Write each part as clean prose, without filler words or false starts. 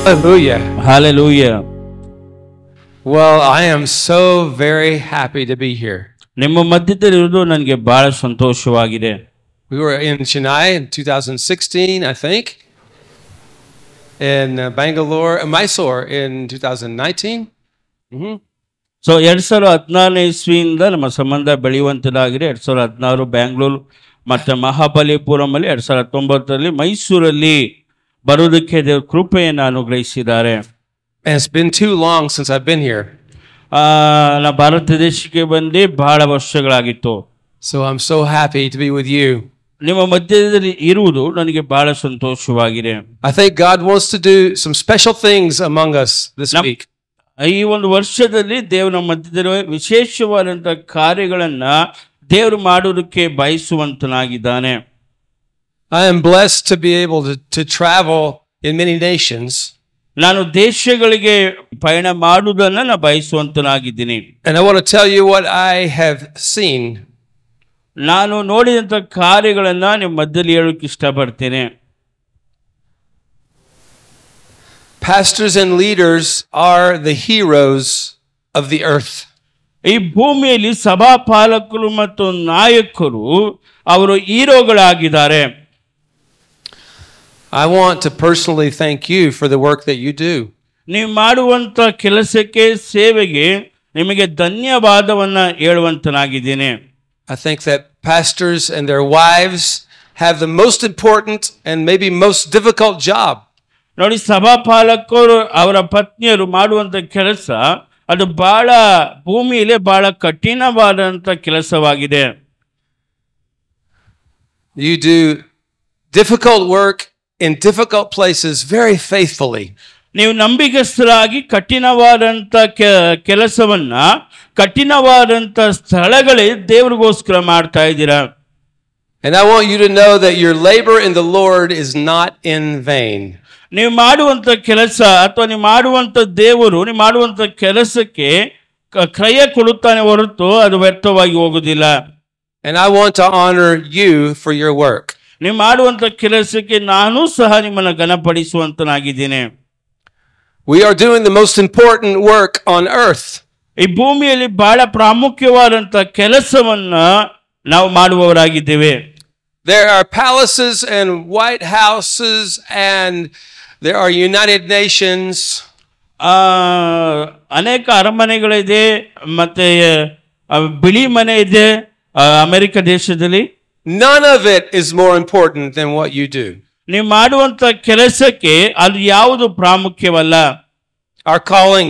Hallelujah. Hallelujah. Well, I am so very happy to be here. ನಿಮ್ಮ ಮಧ್ಯದಲ್ಲಿರುವುದು ನನಗೆ ಬಹಳ ಸಂತೋಷವಾಗಿದೆ. We were in Chennai in 2016, I think, in Bangalore, Mysore in 2019. So 2016 ಇಸ್ವಿಯಿಂದ ನಮ್ಮ ಸಂಬಂಧ ಬೆಳೆಯುವಂಥದ್ದಾಗಿದೆ. 2016 ಬ್ಯಾಂಗ್ಳೂರು ಮತ್ತು ಮಹಾಬಲಿಪುರಮಲ್ಲಿ 2019 ಮೈಸೂರಲ್ಲಿ ಬರೋದಕ್ಕೆ ದೇವರು ಕೃಪೆಯನ್ನು ಅನುಗ್ರಹಿಸಿದ್ದಾರೆ. And it's been too long since I've been here. ನಾ ಭಾರತ ದೇಶಕ್ಕೆ ಬಂದು ಬಹಳ ವರ್ಷಗಳಾಗಿತ್ತು. So I'm so happy to be with you. ನಿಮ್ಮ ಮಧ್ಯದಲ್ಲಿ ಇರುವುದು ನನಗೆ ಬಹಳ ಸಂತೋಷವಾಗಿದೆ. I think God wants to do some special things among us this week. ಈ ಒಂದು ವರ್ಷದಲ್ಲಿ ದೇವರ ಮಧ್ಯದಲ್ಲಿ ವಿಶೇಷವಾದಂಥ ಕಾರ್ಯಗಳನ್ನು ದೇವರು ಮಾಡೋದಕ್ಕೆ ಬಯಸುವಂತನಾಗಿದ್ದಾನೆ. I am blessed to be able to travel in many nations. ನಾನು ದೇಶಗಳಿಗೆ ಪಯಣ ಮಾಡುವುದನ್ನು ನಾನು ಬಯಸುವಂತನಾಗಿದ್ದೀನಿ. And I want to tell you what I have seen. ನಾನು ನೋಡಿದಂಥ ಕಾರ್ಯಗಳನ್ನು ನಿಮ್ಮ ಮಧ್ಯದಲ್ಲಿ ಹೇಳೋಕೆ ಇಷ್ಟಪಡ್ತೇನೆ. Pastors and leaders are the heroes of the earth. ಈ ಭೂಮಿಯಲ್ಲಿ ಸಭಾಪಾಲಕರು ಮತ್ತು ನಾಯಕರು ಅವರು ಹೀರೋಗಳಾಗಿದ್ದಾರೆ. I want to personally thank you for the work that you do. ನೀವು ಮಾಡುವಂಥ ಕೆಲಸಕ್ಕೆ ಸೇವೆಗೆ ನಿಮಗೆ ಧನ್ಯವಾದವನ್ನು ಹೇಳುವಂತನಾಗಿದ್ದೀನಿ. I think that pastors and their wives have the most important and maybe most difficult job. ನೋಡಿ, ಸಭಾಪಾಲಕರು ಅವರ ಪತ್ನಿಯರು ಮಾಡುವಂಥ ಕೆಲಸ ಅದು ಬಹಳ ಭೂಮಿಯಲ್ಲಿ ಬಹಳ ಕಠಿಣವಾದಂಥ ಕೆಲಸವಾಗಿದೆ. You do difficult work in difficult places very faithfully. ನೀವು ನಂಬಿಗಸ್ತರಾಗಿ ಕಠಿಣವಾದಂಥ ಕೆಲಸವನ್ನ ಕಠಿಣವಾದಂಥ ಸ್ಥಳಗಳೇ ದೇವರಿಗೋಸ್ಕರ ಮಾಡ್ತಾ ಇದ್ದೀರಾ. And I want you to know that your labor in the Lord is not in vain. ನೀವು ಮಾಡುವಂಥ ಕೆಲಸ ಅಥವಾ ನೀವು ಮಾಡುವಂಥ ದೇವರು ನೀವು ಮಾಡುವಂಥ ಕೆಲಸಕ್ಕೆ ಕ್ರಯ ಕೊಡುತ್ತಾನೆ ಹೊರತು ಅದು ವ್ಯರ್ಥವಾಗಿ ಹೋಗುವುದಿಲ್ಲ. And I want to honor you for your work. ನೀವು ಮಾಡುವಂಥ ಕೆಲಸಕ್ಕೆ ನಾನು ಸಹ ನಿಮ್ಮನ್ನು ಘನಪಡಿಸುವಂತನಾಗಿದ್ದೀನಿ. We are doing the most important work on earth. ಈ ಭೂಮಿಯಲ್ಲಿ ಬಹಳ ಪ್ರಾಮುಖ್ಯವಾದಂಥ ಕೆಲಸವನ್ನ ನಾವು ಮಾಡುವವರಾಗಿದ್ದೇವೆ. There are palaces and White Houses and there are United Nations. ಅನೇಕ ಅರಮನೆಗಳಿದೆ ಮತ್ತೆ ಬಿಳಿ ಮನೆ ಇದೆ ಅಮೆರಿಕ ದೇಶದಲ್ಲಿ. None of it is more important than what you do. ನೀವು ಮಾಡುವಂಥ ಕೆಲಸಕ್ಕೆ ಅದು ಯಾವುದು ಪ್ರಾಮುಖ್ಯವಲ್ಲ. Our calling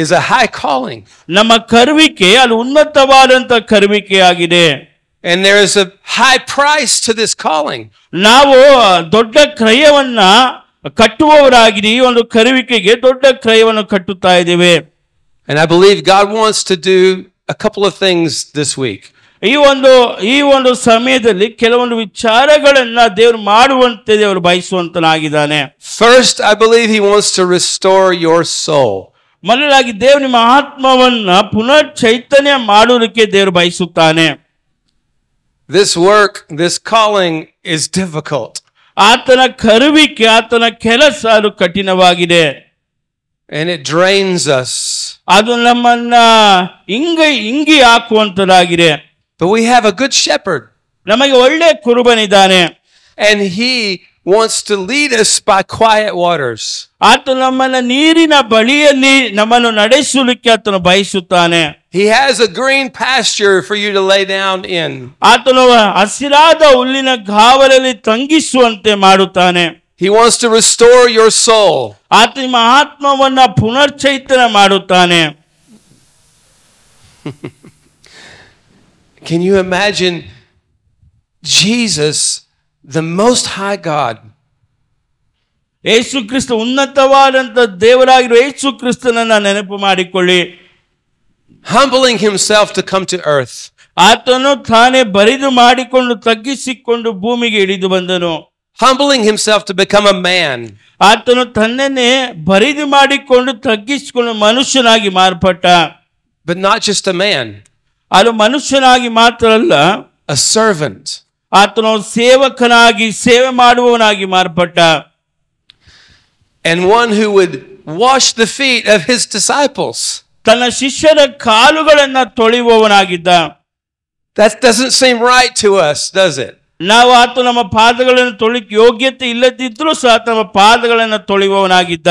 is a high calling. ನಮ್ಮ ಕರುವಿಕೆ ಅದು ಉನ್ನತವಾದಂಥ ಕರುವಿಕೆ ಆಗಿದೆ. And there is a high price to this calling. ನಾವು ದೊಡ್ಡ ಕ್ರಯವನ್ನ ಕಟ್ಟುವವರಾಗಿದೆ. ಈ ಒಂದು ಕರುವಿಕೆಗೆ ದೊಡ್ಡ ಕ್ರಯವನ್ನು ಕಟ್ಟುತ್ತಾ ಇದ್ದೇವೆ. And I believe God wants to do a couple of things this week. ಈ ಒಂದು ಸಮಯದಲ್ಲಿ ಕೆಲವೊಂದು ವಿಚಾರಗಳನ್ನ ದೇವರು ಮಾಡುವಂತೆ ದೇವರು ಬಯಸುವಂತನಾಗಿದ್ದಾನೆ. First, I believe He wants to restore your soul. ಮೊದಲಾಗಿ ದೇವರು ನಿಮ್ಮ ಆತ್ಮವನ್ನ ಪುನಃ ಚೈತನ್ಯ ಮಾಡುವುದಕ್ಕೆ ದೇವರು ಬಯಸುತ್ತಾನೆ. This work, this calling is difficult. ಆತನ ಕರುವಿಕೆ ಆತನ ಕೆಲಸ ಅದು ಕಠಿಣವಾಗಿದೆ. And it drains us. ಅದು ನಮ್ಮನ್ನ ಇಂಗಿ ಹಾಕುವಂತದಾಗಿದೆ. But we have a good shepherd. ನಮಗೆ ಒಳ್ಳೆ ಕುರುಬನಿದ್ದಾನೆ. And He wants to lead us by quiet waters. ಆತ ನಮ್ಮನ್ನ ನೀರಿನ ಬಳಿಯಲ್ಲಿ ನಮ್ಮನ್ನು ನಡೆಸಲಿಕ್ಕೆ ಆತನು ಬಯಸುತ್ತಾನೆ. He has a green pasture for you to lay down in. ಆತನು ಹಸಿರಾದ ಹುಲ್ಲಿನ ಗಾವಲಲ್ಲಿ ತಂಗಿಸುವಂತೆ ಮಾಡುತ್ತಾನೆ. He wants to restore your soul. ಆತ ನಿಮ್ಮ ಆತ್ಮವನ್ನ ಪುನರ್ಚೈತನ್ಯ ಮಾಡುತ್ತಾನೆ. Can you imagine Jesus, the Most High God, Yesu Krista ಉನ್ನತವಾದಂಥ ದೇವರಾಗಿರುವ ಯೇಸು ಕ್ರಿಸ್ತನನ್ನ ನೆನಪು ಮಾಡಿಕೊಳ್ಳಿ. humbling Himself to come to earth. ಆತನು ತಾನೇ ಬರಿದು ಮಾಡಿಕೊಂಡು ತಗ್ಗಿಸಿಕೊಂಡು ಭೂಮಿಗೆ ಇಳಿದು ಬಂದನು. Humbling Himself to become a man. ಆತನು ತನ್ನನ್ನೇ ಬರಿದು ಮಾಡಿಕೊಂಡು ತಗ್ಗಿಸಿಕೊಂಡು ಮನುಷ್ಯನಾಗಿ ಮಾರ್ಪಟ್ಟ. But not just a man. ಅದು ಮನುಷ್ಯನಾಗಿ ಮಾತ್ರ ಅಲ್ಲ, a servant. ಆತನು ಸೇವಕನಾಗಿ ಸೇವೆ ಮಾಡುವವನಾಗಿ ಮಾರ್ಪಟ್ಟ. and one who would wash the feet of his disciples. ತನ್ನ ಶಿಷ್ಯರ ಕಾಲುಗಳನ್ನ ತೊಳೆಯುವವನಾಗಿದ್ದ. That doesn't seem right to us, does it? ನಾವು ಆತ ನಮ್ಮ ಪಾದಗಳನ್ನು ತೊಳಿಕ್ ಯೋಗ್ಯತೆ ಇಲ್ಲದಿದ್ರೂ ಸಹ ನಮ್ಮ ಪಾದಗಳನ್ನು ತೊಳೆಯುವವನಾಗಿದ್ದ.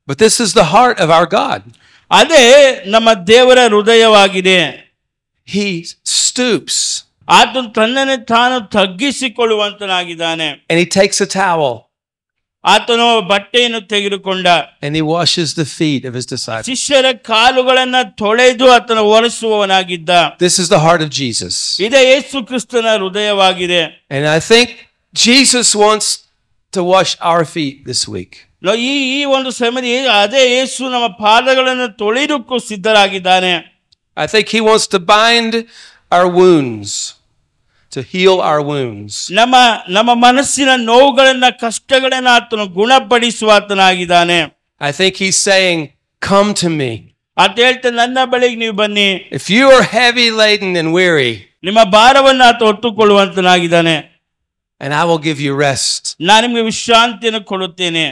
But this is the heart of our God. ಅದೇ ನಮ್ಮ ದೇವರ ಹೃದಯವಾಗಿದೆ. He stoops. ಆತನು ತನ್ನನ್ನೇ ತಾನು ತಗ್ಗಿಸಿಕೊಳ್ಳುವಂತನಾಗಿದ್ದಾನೆ. And he takes a towel. ಆತನು ಬಟ್ಟೆಯನ್ನು ತೆಗೆದುಕೊಂಡ. And he washes the feet of his disciples. ಶಿಷ್ಯರ ಕಾಲುಗಳನ್ನ ತೊಳೆದು ಆತನು ಒರೆಸುವವನಾಗಿದ್ದ. This is the heart of Jesus. ಇದೇ ಯೇಸು ಕ್ರಿಸ್ತನ ಹೃದಯವಾಗಿದೆ. And I think Jesus wants to wash our feet this week. ಈ ಒಂದು ಸಮಯದಲ್ಲಿ ಅದೇ ಯೇಸು ನಮ್ಮ ಪಾದಗಳನ್ನು ತೊಳೆಯುವುದಕ್ಕೂ ಸಿದ್ಧರಾಗಿದ್ದಾನೆ. I think he wants to bind our wounds, to heal our wounds. ನಮ್ಮ ಮನಸ್ಸಿನ ನೋವುಗಳನ್ನ ಕಷ್ಟಗಳನ್ನ ಆತನು ಗುಣಪಡಿಸುವ ಆತನಾಗಿದ್ದಾನೆ. I think he's saying, come to me. ಆತ ಹೇಳ್ತಾನೆ, ನನ್ನ ಬಳಿಗೆ ನೀವು ಬನ್ನಿ. If you are heavy laden and weary, ನಿಮ್ಮ ಭಾರವನ್ನು ಆತ ಹೊತ್ತುಕೊಳ್ಳುವಂತನಾಗಿದ್ದಾನೆ. and I will give you rest. ನಾನು ನಿಮಗೆ ವಿಶ್ರಾಂತಿಯನ್ನು ಕೊಡುತ್ತೇನೆ.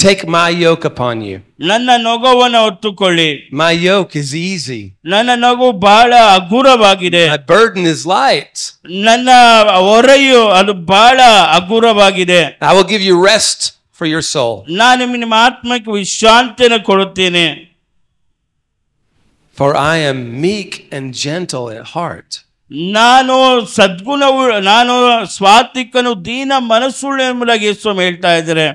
Take my yoke upon you. ನನ್ನ ನೊಗವನ್ನು ಹೊತ್ತುಕೊಳ್ಳಿ. My yoke is easy. ನನ್ನ ನೊಗವು ಬಹಳ ಹಗುರವಾಗಿದೆ. My burden is light. ನನ್ನ ಹೊರೆಯು ಅದು ಬಹಳ ಹಗುರವಾಗಿದೆ. I will give you rest for your soul. ನಾನು ನಿಮ್ಮ ಆತ್ಮಕ್ಕೆ ವಿಶ್ರಾಂತಿಯನ್ನು ಕೊಡುತ್ತೇನೆ. For I am meek and gentle at heart. ನಾನು ನಾನು ಸ್ವಾತಿಕನು ದೀನ ಮನಸ್ಸುಳ್ಳ ಎಂಬುದಾಗಿ ಯೇಸು ಹೇಳ್ತಾ ಇದ್ದಾರೆ.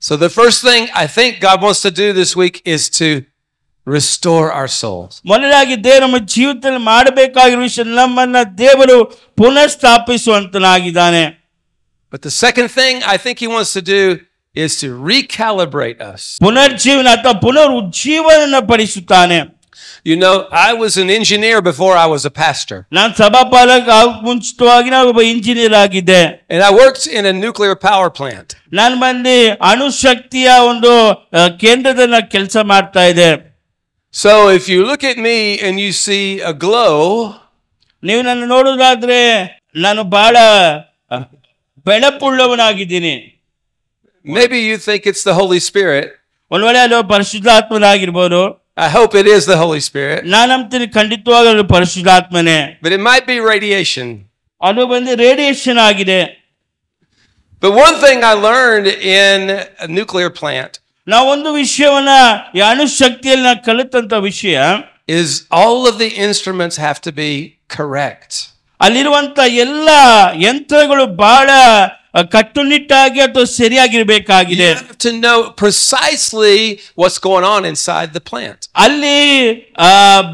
So the first thing I think God wants to do this week is to restore our souls. ಮೊದಲಾಗಿ ದೇವರು ನಮ್ಮ ಜೀವಿತದಲ್ಲಿ ಮಾಡಬೇಕಾಗಿರುವ ವಿಷಯ ನಮ್ಮನ್ನ ದೇವರು ಪುನಃಸ್ಥಾಪಿಸುವಂತನಾಗಿದ್ದಾನೆ. But the second thing I think he wants to do is to recalibrate us. ಪುನರ್ಜೀವನ ಅಥವಾ ಪುನರುಜ್ಜೀವನ ಪಡಿಸುತ್ತಾನೆ. You know, I was an engineer before I was a pastor. ನಾನು ಸಭಾಪಾಲಕ ಮುಂಚಿತವಾಗಿ ನಾನು ಒಬ್ಬ ಇಂಜಿನಿಯರ್ ಆಗಿದ್ದೆ. And I worked in a nuclear power plant. ನಾನು ಬಂದು ಅಣುಶಕ್ತಿಯ ಒಂದು ಕೇಂದ್ರದಲ್ಲಿ ಕೆಲಸ ಮಾಡ್ತಾ ಇದ್ದೆ. So if you look at me and you see a glow, ನೀವು ನನ್ನ ನೋಡುವುದಾದ್ರೆ ನಾನು ಬಹಳ ಬೆಳಪುಳ್ಳವನಾಗಿದ್ದೀನಿ. maybe you think it's the Holy Spirit. ಒಂದು ವೇಳೆ ಅದು ಪರಿಶುದ್ಧಾತ್ಮನಾಗಿರ್ಬೋದು. I hope it is the Holy Spirit. ನಾನು ನಂಬ್ತೀನಿ ಖಂಡಿತವಾಗಲೂ ಅದು ಪರಿಶುದ್ಧಾತ್ಮನೇ. But it might be radiation. ಅದು ಬಂದು ರೇಡಿಯೇಷನ್ ಆಗಿದೆ. But one thing I learned in a nuclear plant ನಾವು ಒಂದು ವಿಷಯವನ್ನ ಈ ಅಣುಶಕ್ತಿಯಲ್ಲಿ ನಾವು ಕಲಿತಂತ ವಿಷಯ is all of the instruments have to be correct. ಅಲ್ಲಿರುವಂತ ಎಲ್ಲ ಯಂತ್ರಗಳು ಬಹಳ ಕಟ್ಟುನಿಟ್ಟಾಗಿ ಅಥವಾ ಸರಿಯಾಗಿರ್ಬೇಕಾಗಿದೆ. You have to know precisely what's going on inside the plant. ಅಲ್ಲಿ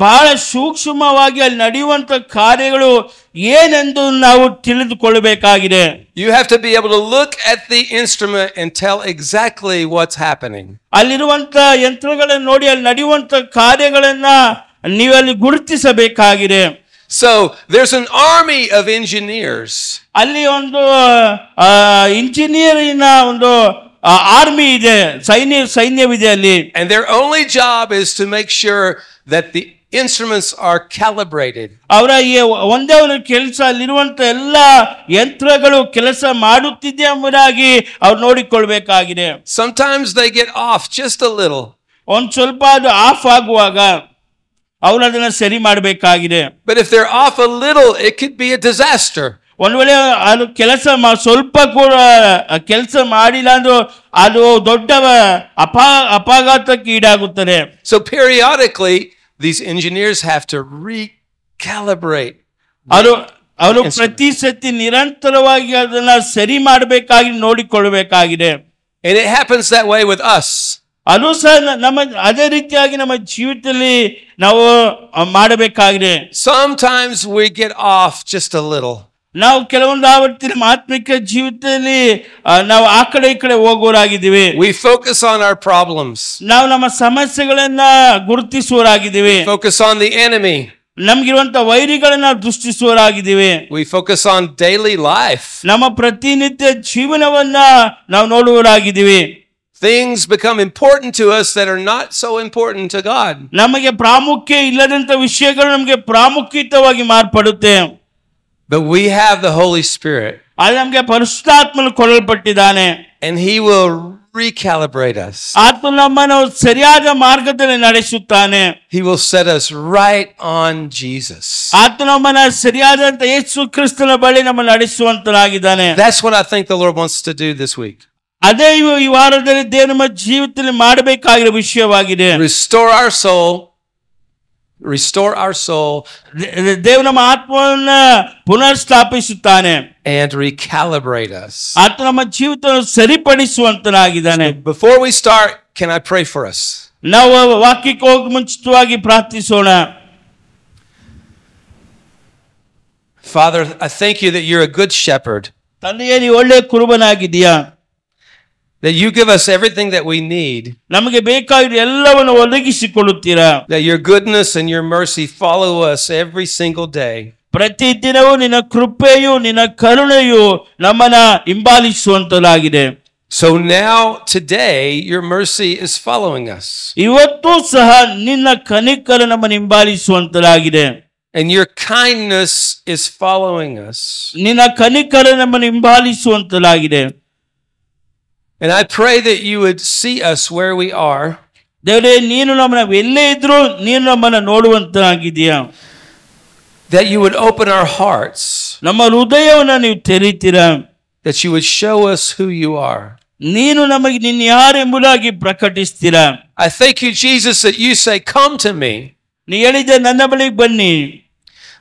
ಬಹಳ ಸೂಕ್ಷ್ಮವಾಗಿ ಅಲ್ಲಿ ನಡೆಯುವಂತ ಕಾರ್ಯಗಳು ಏನೆಂದು ನಾವು ತಿಳಿದುಕೊಳ್ಳಬೇಕಾಗಿದೆ. You have to be able to look at the instrument and tell exactly what's happening. ಅಲ್ಲಿರುವಂತ ಯಂತ್ರಗಳನ್ನು ನೋಡಿ ಅಲ್ಲಿ ನಡೆಯುವಂತ ಕಾರ್ಯಗಳನ್ನ ನೀವಲ್ಲಿ ಗುರುತಿಸಬೇಕಾಗಿದೆ. So there's an army of engineers. ಅಲ್ಲಿ ಒಂದು ಇಂಜಿನಿಯರಿನ ಒಂದು ಆರ್ಮಿ ಇದೆ, ಸೈನ್ಯವಿದೆ ಅಲ್ಲಿ. And their only job is to make sure that the instruments are calibrated. ಅವರ ಒಂದೇ ಒಂದು ಕೆಲಸ ಅಲ್ಲಿರುವಂತ ಎಲ್ಲ ಯಂತ್ರಗಳು ಕೆಲಸ ಮಾಡುತ್ತಿದೆ ಎಂಬುದಾಗಿ ಅವ್ರು ನೋಡಿಕೊಳ್ಬೇಕಾಗಿದೆ. Sometimes they get off just a little. ಒಂದ್ ಸ್ವಲ್ಪ ಅದು ಆಫ್ ಆಗುವಾಗ ಅವ್ರು ಅದನ್ನ ಸರಿ ಮಾಡಬೇಕಾಗಿದೆ. But if they're off a little, it could be a disaster. ಒಂದ್ ವೇಳೆ ಅದು ಸ್ವಲ್ಪ ಕೂಡ ಕೆಲಸ ಮಾಡಿಲ್ಲ ಅಂದ್ರೆ ಅದು ದೊಡ್ಡ ಅಪಘಾತಕ್ಕೆ ಈಡಾಗುತ್ತದೆ. So periodically these engineers have to recalibrate. ಅವರು ಪ್ರತಿ ಸತಿ ನಿರಂತರವಾಗಿ ಅದನ್ನ ಸರಿ ಮಾಡಬೇಕಾಗಿ ನೋಡಿಕೊಳ್ಳಬೇಕಾಗಿದೆ. And it happens that way with us. ಅದು ಸಹ ಅದೇ ರೀತಿಯಾಗಿ ನಮ್ಮ ಜೀವಿತದಲ್ಲಿ ನಾವು ಮಾಡಬೇಕಾಗಿದೆ. Sometimes we get off just a little. ನಾವು ಕೆಲವೊಂದು ಆವರ್ತಿ ನಮ್ಮ ಆತ್ಮಿಕ ಜೀವಿತದಲ್ಲಿ ನಾವು ಆ ಕಡೆ ಈ ಕಡೆ ಹೋಗೋರಾಗಿದ್ದೀವಿ. We focus on our problems. ನಾವು ನಮ್ಮ ಸಮಸ್ಯೆಗಳನ್ನ ಗುರುತಿಸುವರಾಗಿದ್ದೀವಿ. Focus on the enemy. ನಮ್ಗಿರುವಂತ ವೈರಿಗಳನ್ನ ದೃಷ್ಟಿಸುವರಾಗಿದ್ದೀವಿ. We focus on daily life. ನಮ್ಮ ಪ್ರತಿನಿತ್ಯ ಜೀವನವನ್ನ ನಾವು ನೋಡುವರಾಗಿದ್ದೀವಿ. Things become important to us that are not so important to God. ನಮಗೆ ಪ್ರಾಮುಖ್ಯ ಇಲ್ಲದಂತ ವಿಷಯಗಳು ನಮಗೆ ಪ್ರಾಮುಖ್ಯವಾಗಿ ಮಾರ್ಪಡುತ್ತೆ. But we have the Holy Spirit. ಅಲ್ಲಿ ನಮಗೆ ಪರಿಶುದ್ಧಾತ್ಮನು ಕೊಡಲ್ಪಟ್ಟಿದ್ದಾನೆ. And he will recalibrate us. ಆತನು ನಮ್ಮನ್ನು ಸರಿಯಾದ ಮಾರ್ಗದಲ್ಲಿ ನಡೆಸುತ್ತಾನೆ. He will set us right on Jesus. ಆತನು ನಮ್ಮನ್ನು ಸರಿಯಾದಂತ ಯೇಸು ಕ್ರಿಸ್ತನ ಬಳಿ ನಮ್ಮನ್ನು ನಡೆಸುವಂತನಾಗಿದ್ದಾನೆ. That's what I think the Lord wants to do this week. ಅದೇ ಈ ವಾರದಲ್ಲಿ ದೇವರು ನಮ್ಮ ಜೀವಿತದಲ್ಲಿ ಮಾಡಬೇಕಾಗಿರೋ ವಿಷಯವಾಗಿದೆ. Restore our soul. Restore our soul. ದೇವರು ನಮ್ಮ ಆತ್ಮವನ್ನ ಪುನರ್ ಸ್ಥಾಪಿಸುತ್ತಾನೆ. And recalibrate us. ಆತನು ನಮ್ಮ ಜೀವಿತವನ್ನು ಸರಿಪಡಿಸುವಂತನಾಗಿದ್ದಾನೆ. Before we start, can I pray for us? ನಾವು ವಾಕ್ಯಕ್ಕೆ ಹೋಗಿ ಮುಂಚಿತವಾಗಿ ಪ್ರಾರ್ಥಿಸೋಣ. Father, I thank you that you're a good shepherd. ತಂದೆಯೇ, ನೀವು ಒಳ್ಳೆಯ ಕುರುಬನಾಗಿದ್ದೀಯಾ. That you give us everything that we need. ನಮಗೆ ಬೇಕಾಗಿರೋ ಎಲ್ಲವನ್ನು ಒದಗಿಸಿಕೊಳ್ಳುತ್ತೀರಾ. That your goodness and your mercy follow us every single day. ಪ್ರತಿದಿನವೂ ನಿನ್ನ ಕೃಪೆಯು ನಿನ್ನ ಕರುಣೆಯು ನಮ್ಮನ್ನ ಹಿಂಬಾಲಿಸುವಂತದಾಗಿದೆ. So now today your mercy is following us. ಇವತ್ತು ಸಹ ನಿನ್ನ ಕನಿಕರ ನಮ್ಮನ್ನು ಹಿಂಬಾಲಿಸುವಂತದಾಗಿದೆ. And your kindness is following us. ನಿನ್ನ ಕನಿಕರ ನಮ್ಮನ್ನು ಹಿಂಬಾಲಿಸುವಂತದಾಗಿದೆ. And I pray that you would see us where we are. ದೇವರೇ, ನೀನು ನಮ್ಮನ್ನ ಎಲ್ಲೇ ಇದ್ರೂ ನೀನು ನಮ್ಮನ್ನ ನೋಡುವಂತನಾಗಿದ್ದೀಯಾ. That you would open our hearts. ನಮ್ಮ ಹೃದಯವನ್ನು ನೀವು ತೆರೀತೀರಾ. That you would show us who you are. ನೀನು ನಮಗೆ ನಿನ್ನ ಯಾರೆಂಬುದಾಗಿ ಪ್ರಕಟಿಸ್ತೀರಾ. I thank you, Jesus, that you say, come to me. ನೀ ಹೇಳಿದೆ ನನ್ನ ಬಳಿಗೆ ಬನ್ನಿ.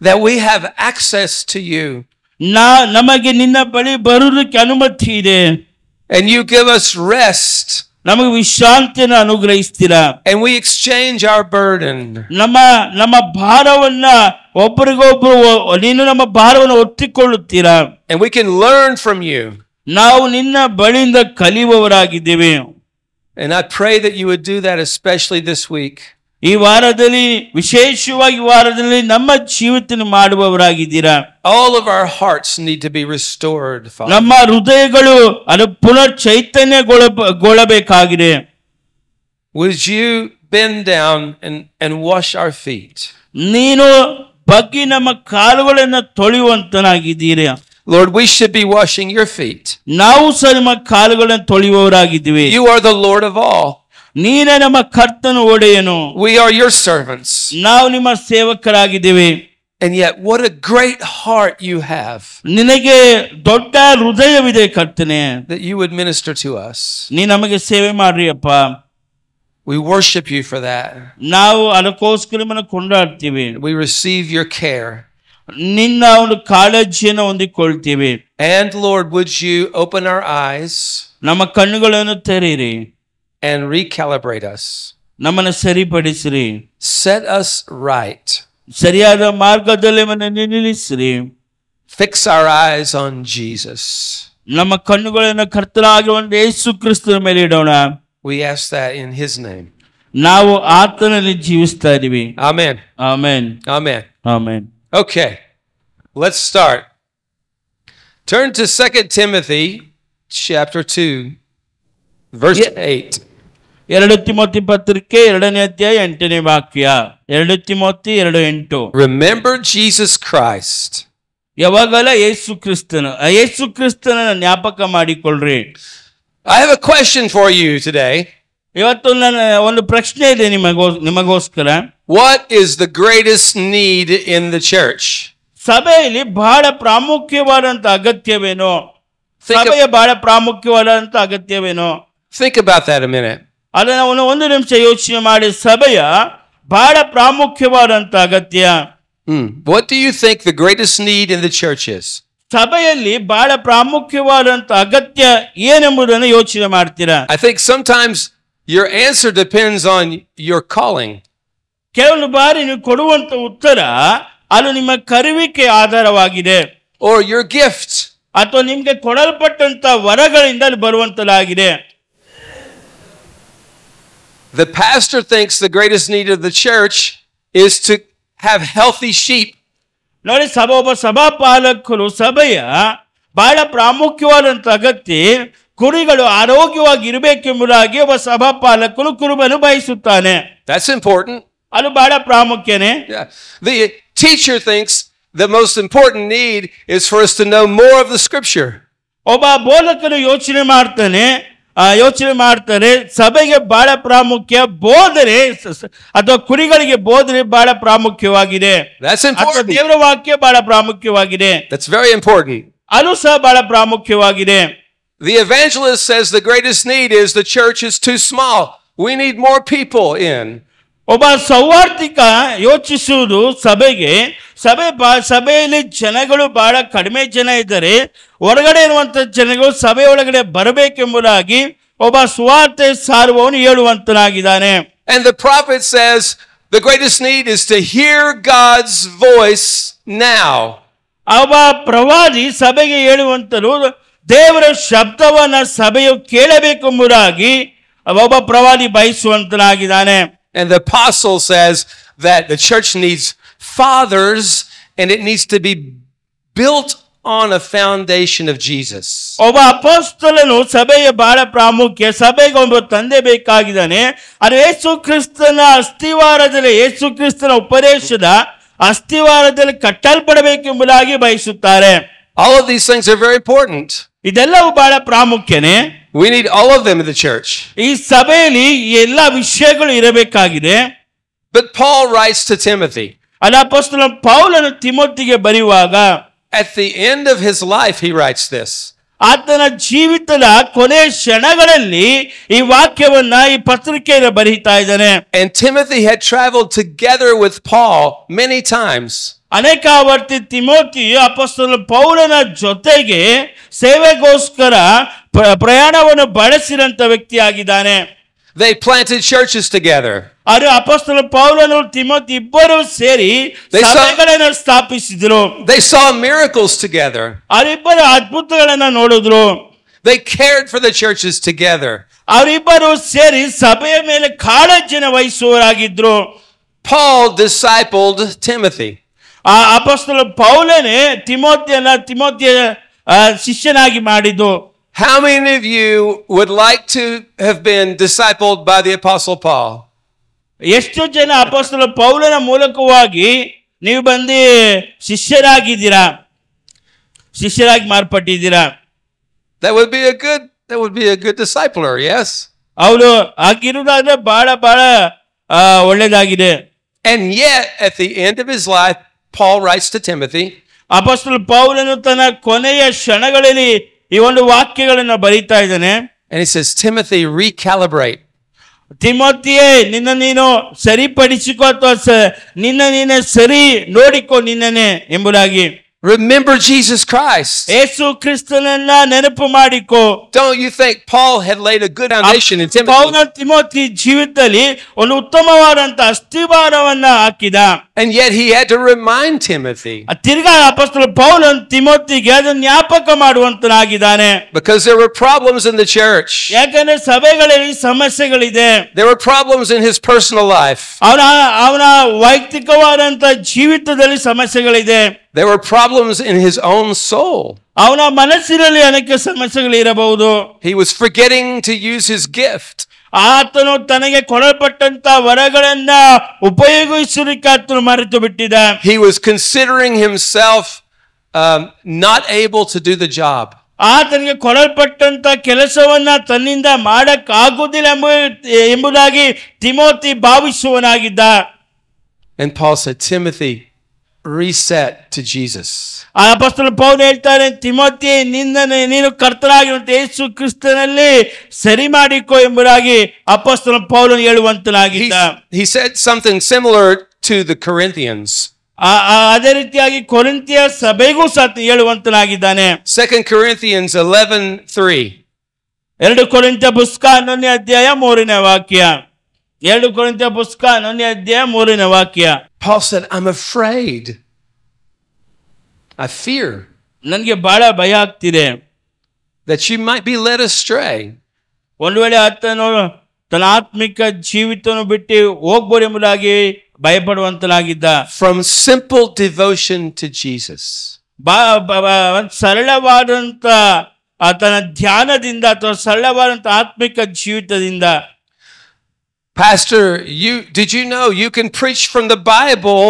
That we have access to you. ನಮಗೆ ನಿನ್ನ ಬಳಿ ಬರುವುದಕ್ಕೆ ಅನುಮತಿ ಇದೆ. And you give us rest. ನಮಗೆ ವಿಶ್ರಾಂತಿಯನ್ನು ಅನುಗ್ರಹಿಸ್ತೀರಾ. And we exchange our burden. ನಮ್ಮ ಭಾರವನ್ನ ಒಬ್ಬರಿಗೊಬ್ಬರು ನೀನು ನಮ್ಮ ಭಾರವನ್ನು ಒತ್ತಿಕೊಳ್ಳುತ್ತೀರಾ. And we can learn from you. ನಾವು ನಿನ್ನ ಬಳಿಯಿಂದ ಕಲಿಯುವವರಾಗಿದ್ದೇವೆ. And I pray that you would do that especially this week. ಈ ವಾರದಲ್ಲಿ ವಿಶೇಷವಾಗಿ ವಾರದಲ್ಲಿ ನಮ್ಮ ಜೀವಿತ ಮಾಡುವವರಾಗಿದ್ದೀರಾ. All of our hearts need to be restored, Father. ನಮ್ಮ ಹೃದಯಗಳು ಅದು ಪುನರ್ ಚೈತನ್ಯಗೊಳ್ಳಬೇಕಾಗಿದೆ. Would you bend down and wash our feet? ನೀನು ಬಗ್ಗಿ ನಮ್ಮ ಕಾಲುಗಳನ್ನು ತೊಳೆಯುವಂತನಾಗಿದ್ದೀರಾ. Lord, we should be washing your feet. ನಾವು ಸಹ ನಮ್ಮ ಕಾಲುಗಳನ್ನು ತೊಳೆಯುವವರಾಗಿದ್ದೀವಿ. You are the Lord of all. ನೀನೇ ನಮ್ಮ ಕರ್ತನ ಒಡೆಯನು. We are your servants. ನಾವು ನಿಮ್ಮ ಸೇವಕರಾಗಿದ್ದೀವಿ. And yet what a great heart you have. ನಿನಗೆ ದೊಡ್ಡ ಹೃದಯವಿದೆ ಕರ್ತನೆ. That you would minister to us. ನೀ ನಮಗೆ ಸೇವೆ ಮಾಡ್ರಿ ಅಪ್ಪ. We worship you for that. ನಾವು ಅದಕ್ಕೋಸ್ಕರ ನಿಮ್ಮನ್ನು ಕೊಂಡಾಡ್ತೀವಿ. We receive your care. ನಿನ್ನ ಒಂದು ಕಾಳಜಿಯನ್ನು ಹೊಂದಿಕೊಳ್ತೀವಿ. And Lord, would you open our eyes? ನಮ್ಮ ಕಣ್ಣುಗಳನ್ನು ತೆರೀರಿ. And recalibrate us. ನಮ್ಮನ್ನು ಸರಿಪಡಿಸಿರಿ. Set us right. ಸರಿಯಾದ ಮಾರ್ಗದಲ್ಲಿ ನಮ್ಮನ್ನು ನಿಲ್ಲಿಸಿರಿ. Fix our eyes on Jesus. ನಮ್ಮ ಕಣ್ಣುಗಳನ್ನು ಕರ್ತನಾಗಿರುವ ಯೇಸು ಕ್ರಿಸ್ತನ ಮೇಲೆ ಇಡೋಣ. We ask that in his name. ನಾವು ಆತನಲ್ಲಿ ಜೀವಿಸ್ತಾ ಇದೀವಿ. Amen. Amen. Amen. Amen. Okay. Let's start. Turn to 2 Timothy chapter 2 verse 8. 2 Timothy ಪತ್ರಿಕೆ 2ನೇ ಅಧ್ಯಾಯ 8ನೇ ವಾಕ್ಯ. 2 ತಿಮೋಥಿ 2:8. Remember Jesus Christ. ಯಾವಾಗಲ ಯೇಸು ಕ್ರಿಸ್ತನ ಜ್ಞಾಪಕ ಮಾಡಿಕೊಳ್ಳ್ರಿ. I have a question for you today. ಇವತ್ತು ನನ್ನ ಒಂದು ಪ್ರಶ್ನೆ ಇದೆ ನಿಮಗೋಸ್ಕರ. What is the greatest need in the church? ಸಭೆಯಲ್ಲಿ ಬಹಳ ಪ್ರಾಮುಖ್ಯವಾದಂತ ಅಗತ್ಯವೇನೋ? ಸಭೆಯ ಬಹಳ ಪ್ರಾಮುಖ್ಯವಾದಂತ ಅಗತ್ಯವೇನೋ? Think about that a minute. ಅದನ್ನ ಒಂದು ನಿಮಿಷ ಯೋಚನೆ ಮಾಡಿ. ಸಭೆಯ ಬಹಳ ಪ್ರಾಮುಖ್ಯವಾದಂತ ಅಗತ್ಯ. What do you think the greatest need in the church is? ಸಭೆಯಲ್ಲಿ ಬಹಳ ಪ್ರಾಮುಖ್ಯವಾದಂತ ಅಗತ್ಯ ಏನೆಂಬುದನ್ನು ಯೋಚನೆ ಮಾಡ್ತೀರಾ? I think sometimes your answer depends on your calling. ಕೆಲವು ಬಾರಿ ನೀವು ಕೊಡುವಂತ ಉತ್ತರ ಅದು ನಿಮ್ಮ ಕರೆಯುವಿಕೆ ಆಧಾರವಾಗಿದೆ. Or your gift. ಅಥವಾ ನಿಮ್ಗೆ ಕೊಡಲ್ಪಟ್ಟಂತ ವರಗಳಿಂದ ಬರುವಂತದಾಗಿದೆ. The pastor thinks the greatest need of the church is to have healthy sheep. ನೋಡಿ, ಒಬ್ಬ ಸಭಾಪಾಲಕರು ಸಭೆಯ ಬಹಳ ಪ್ರಾಮುಖ್ಯವಾದಂತ ಅಗತ್ಯ ಕುರಿಗಳು ಆರೋಗ್ಯವಾಗಿ ಇರಬೇಕೆಂಬುದಾಗಿ ಒಬ್ಬ ಸಭಾಪಾಲಕರು ಕುರುಬನು ಬಯಸುತ್ತಾನೆ. That's important. ಅದು ಬಹಳ ಪ್ರಾಮುಖ್ಯನೇ. Yeah. The teacher thinks the most important need is for us to know more of the scripture. ಒಬ್ಬ ಬೋಧಕನು ಯೋಚನೆ ಮಾಡ್ತಾನೆ, ಯೋಚನೆ ಮಾಡ್ತಾರೆ, ಸಭೆಗೆ ಬಹಳ ಪ್ರಾಮುಖ್ಯ ಬೋಧನೆ ಅಥವಾ ಕುರಿಗಳಿಗೆ ಬೋಧನೆ ಬಹಳ ಪ್ರಾಮುಖ್ಯವಾಗಿದೆ, ಅಥವಾ ದೇವರ ವಾಕ್ಯ ಬಹಳ ಪ್ರಾಮುಖ್ಯವಾಗಿದೆ. That's very important. ಅದು ಸಹ ಬಹಳ ಪ್ರಾಮುಖ್ಯವಾಗಿದೆ. The evangelist says the greatest need is the church is too small. We need more people in. ಒಬ್ಬ ಸೌವಾರ್ತಿಕ ಯೋಚಿಸುವುದು ಸಭೆಯಲ್ಲಿ ಜನಗಳು ಬಹಳ ಕಡಿಮೆ ಜನ ಇದ್ದಾರೆ, ಹೊರಗಡೆ ಇರುವಂತ ಜನಗಳು ಸಭೆ ಒಳಗಡೆ ಬರಬೇಕೆಂಬುದಾಗಿ ಒಬ್ಬ ಸುವಾರ್ತೆ ಸಾರುವವನು ಹೇಳುವಂತನಾಗಿದ್ದಾನೆ. And the prophet says the greatest need is to hear God's voice now. ಒಬ್ಬ ಪ್ರವಾದಿ ಸಭೆಗೆ ಹೇಳುವಂತರು ದೇವರ ಶಬ್ದವನ್ನ ಸಭೆಯು ಕೇಳಬೇಕೆಂಬುದಾಗಿ ಒಬ್ಬ ಪ್ರವಾದಿ ಬಯಸುವಂತನಾಗಿದ್ದಾನೆ. And the apostle says that the church needs fathers and it needs to be built on a foundation of Jesus. ಒಬ್ಬ ಅಪೊಸ್ತಲನು ಸಭೆಯ ಬಹಳ ಪ್ರಾಮುಖ್ಯ, ಸಭೆಗೆ ಒಬ್ಬ ತಂದೆ ಬೇಕಾಗಿದ್ದಾನೆ, ಅದು ಯೇಸು ಕ್ರಿಸ್ತನ ಅಸ್ಥಿವಾರದಲ್ಲಿ, ಯೇಸು ಕ್ರಿಸ್ತನ ಉಪದೇಶದ ಅಸ್ಥಿವಾರದಲ್ಲಿ ಕಟ್ಟಲ್ಪಡಬೇಕೆಂಬುದಾಗಿ ಬಯಸುತ್ತಾರೆ. All of these things are very important. ಇದೆಲ್ಲವೂ ಬಹಳ ಪ್ರಾಮುಖ್ಯನೇ. We need all of them in the church. ಈ ಸಭೆಯಲ್ಲಿ ಎಲ್ಲ ವಿಷಯಗಳು ಇರಬೇಕಾಗಿದೆ. But Paul writes to Timothy. ಅಪೊಸ್ತಲ ಪೌಲನು ತಿಮೋತಿಗೆ ಬರೆಯುವಾಗ, at the end of his life he writes this. ಆತನ ಜೀವಿತದ ಕೊನೆಯ ಕ್ಷಣಗಳಲ್ಲಿ ಈ ವಾಕ್ಯವನ್ನ ಈ ಪತ್ರಿಕೆಯಲ್ಲಿ ಬರೀತಾ ಇದ್ದಾನೆ. And Timothy had traveled together with Paul many times. ಅನೇಕ ಆವರ್ತಿ ತಿಮೋತಿ ಅಪೊಸ್ತಲ ಪೌಲನ ಜೊತೆಗೆ ಸೇವೆಗೋಸ್ಕರ ಪ್ರಯಾಣವನ್ನು ಬಳಸಿದಂತ ವ್ಯಕ್ತಿಯಾಗಿದ್ದಾನೆ. They planted churches together. ಅದು ಅಪೊಸ್ತಲ ಪೌಲನು ತಿಮೋತಿ ಇಬ್ಬರು ಸೇರಿ ಸಭೆಗಳನ್ನು ಸ್ಥಾಪಿಸಿದ್ರು. They saw miracles together. ಅವರಿಬ್ಬರು ಅದ್ಭುತಗಳನ್ನ ನೋಡಿದ್ರು. They cared for the churches together. ಅವರಿಬ್ಬರು ಸೇರಿ ಸಭೆಯ ಮೇಲೆ ಕಾಳಜಿಯನ್ನು ವಹಿಸುವವರಾಗಿದ್ರು. Paul discipled Timothy. ಆ ಅಪೊಸ್ತಲ ಪೌಲನೇ ತಿಮೋತಿಯ ಶಿಷ್ಯನಾಗಿ ಮಾಡಿದ್ದು. How many of you would like to have been discipled by the apostle Paul? ಎಷ್ಟು ಜನ ಅಪೊಸ್ತಲ ಪೌಲನ ಮೂಲಕವಾಗಿ ನೀವು ಬಂದು ಶಿಷ್ಯರಾಗಿ ಮಾರ್ಪಟ್ಟಿದ್ದೀರಾ? That would be a good discipler, yes? ಅವಳು ಆಗಿರುವುದಾದ್ರೆ ಬಹಳ ಒಳ್ಳೆಯದಾಗಿದೆ. And yet at the end of his life Paul writes to Timothy. ಅಪೊಸ್ತಲ ಪೌಲನು ತನ್ನ ಕೊನೆಯ ಕ್ಷಣಗಳಲ್ಲಿ ಈ ಒಂದು ವಾಕ್ಯಗಳನ್ನು ಬರೀತಾ ಇದ್ದಾನೆ. And he says, Timothy, recalibrate. ತಿಮೋತಿಯೇ, ನಿನ್ನ ನೀನು ಸರಿಪಡಿಸಿಕೋ ಅಥವಾ ನಿನ್ನ ನೀನೇ ಸರಿ ನೋಡಿಕೋ ನಿನ್ನನೆ ಎಂಬುದಾಗಿ. Remember Jesus Christ. ಯೇಸು ಕ್ರಿಸ್ತನನ್ನ ನೆನಪು ಮಾಡಿಕೋ. Don't you think Paul had laid a good foundation in Timothy? Paul Timothy ಜೀವಿತದಲ್ಲಿ ಒಂದು ಉತ್ತಮವಾದಂತ ಅಸ್ಥಿವಾರವನ್ನ ಹಾಕಿದ. And yet he had to remind Timothy. ತಿರ್ಗಾ ಅಪೊಸ್ತಲ ಪೌಲನು ತಿಮೋತಿಗೆ ಅದನ್ನು ಜ್ಞಾಪಕ ಮಾಡುವಂತನಾಗಿದ್ದಾನೆ. Because there were problems in the church. ಯಾಕಂದ್ರೆ ಸಭೆಗಳಲ್ಲಿ ಸಮಸ್ಯೆಗಳಿದೆ. There were problems in his personal life. ಅವನ ವೈಯಕ್ತಿಕವಾದಂತ ಜೀವಿತದಲ್ಲಿ ಸಮಸ್ಯೆಗಳಿದೆ. There were problems in his own soul. ಅವನ ಮನಸ್ಸಿನಲ್ಲಿ ಅನೇಕ ಸಮಸ್ಯೆಗಳು ಇರಬಹುದು. He was forgetting to use his gift. ಆತನು ತನಗೆ ಕೊಡಲ್ಪಟ್ಟಂತ ವರಗಳನ್ನ ಉಪಯೋಗಿಸಲಿಕ್ಕೆ ಆತನು ಮರೆತು ಬಿಟ್ಟಿದ್ದ. He was considering himself not able to do the job. ಆತನಿಗೆ ಕೊಡಲ್ಪಟ್ಟಂತ ಕೆಲಸವನ್ನ ತನ್ನಿಂದ ಮಾಡಕ್ಕಾಗುವುದಿಲ್ಲ ಎಂಬುದಾಗಿ ತಿಮೋತಿ ಭಾವಿಸುವನಾಗಿದ್ದ. And Paul said, Timothy, reset to Jesus. ಅಪೊಸ್ತಲ ಪೌಲ ಹೇಳ್ತಾರೆ, ತಿಮೋತಿ, ನೀನು ಕರ್ತನಾಗಿರುವಂತ ಯೇಸು ಕ್ರಿಸ್ತನಲ್ಲಿ ಸರಿ ಮಾಡಿಕೋ ಎಂಬುದಾಗಿ ಅಪೊಸ್ತಲ ಪೌಲನು ಹೇಳುವಂತನಾಗಿದ್ದ. He said something similar to the Corinthians. ಅದೇ ರೀತಿಯಾಗಿ ಕೊರಿಂಥಿಯ ಸಭೆಗೂ ಸಹ ಹೇಳುವಂತನಾಗಿದ್ದಾನೆ. 2 Corinthians 11:3. 2 ಕೊರಿಂಥ್ಯ ಪುಸ್ತಕ 11ನೇ ಅಧ್ಯಾಯ 3ನೇ ವಾಕ್ಯ. 2 ಕೊರಿಂಥ್ಯ ಪುಸ್ತಕ 11ನೇ ಅಧ್ಯಾಯ 3ನೇ ವಾಕ್ಯ. Paul said, I'm afraid. I fear. ನನಗೆ ಬಹಳ ಭಯ ಆಗ್ತಿದೆ. That you might be led astray. ಒಂದು ವೇಳೆ ಆತನು ತನ್ನ ಆತ್ಮಿಕ ಜೀವಿತವನ್ನು ಬಿಟ್ಟು ಹೋಗ್ಬೋದು ಎಂಬುದಾಗಿ ಭಯಪಡುವಂತನಾಗಿದ್ದ. From simple devotion to Jesus. ಸರಳವಾದಂತ ತನ್ನ ಧ್ಯಾನದಿಂದ ಅಥವಾ ಸರಳವಾದಂತ ಆತ್ಮಿಕ ಜೀವಿತದಿಂದ. Pastor, did you know you can preach from the Bible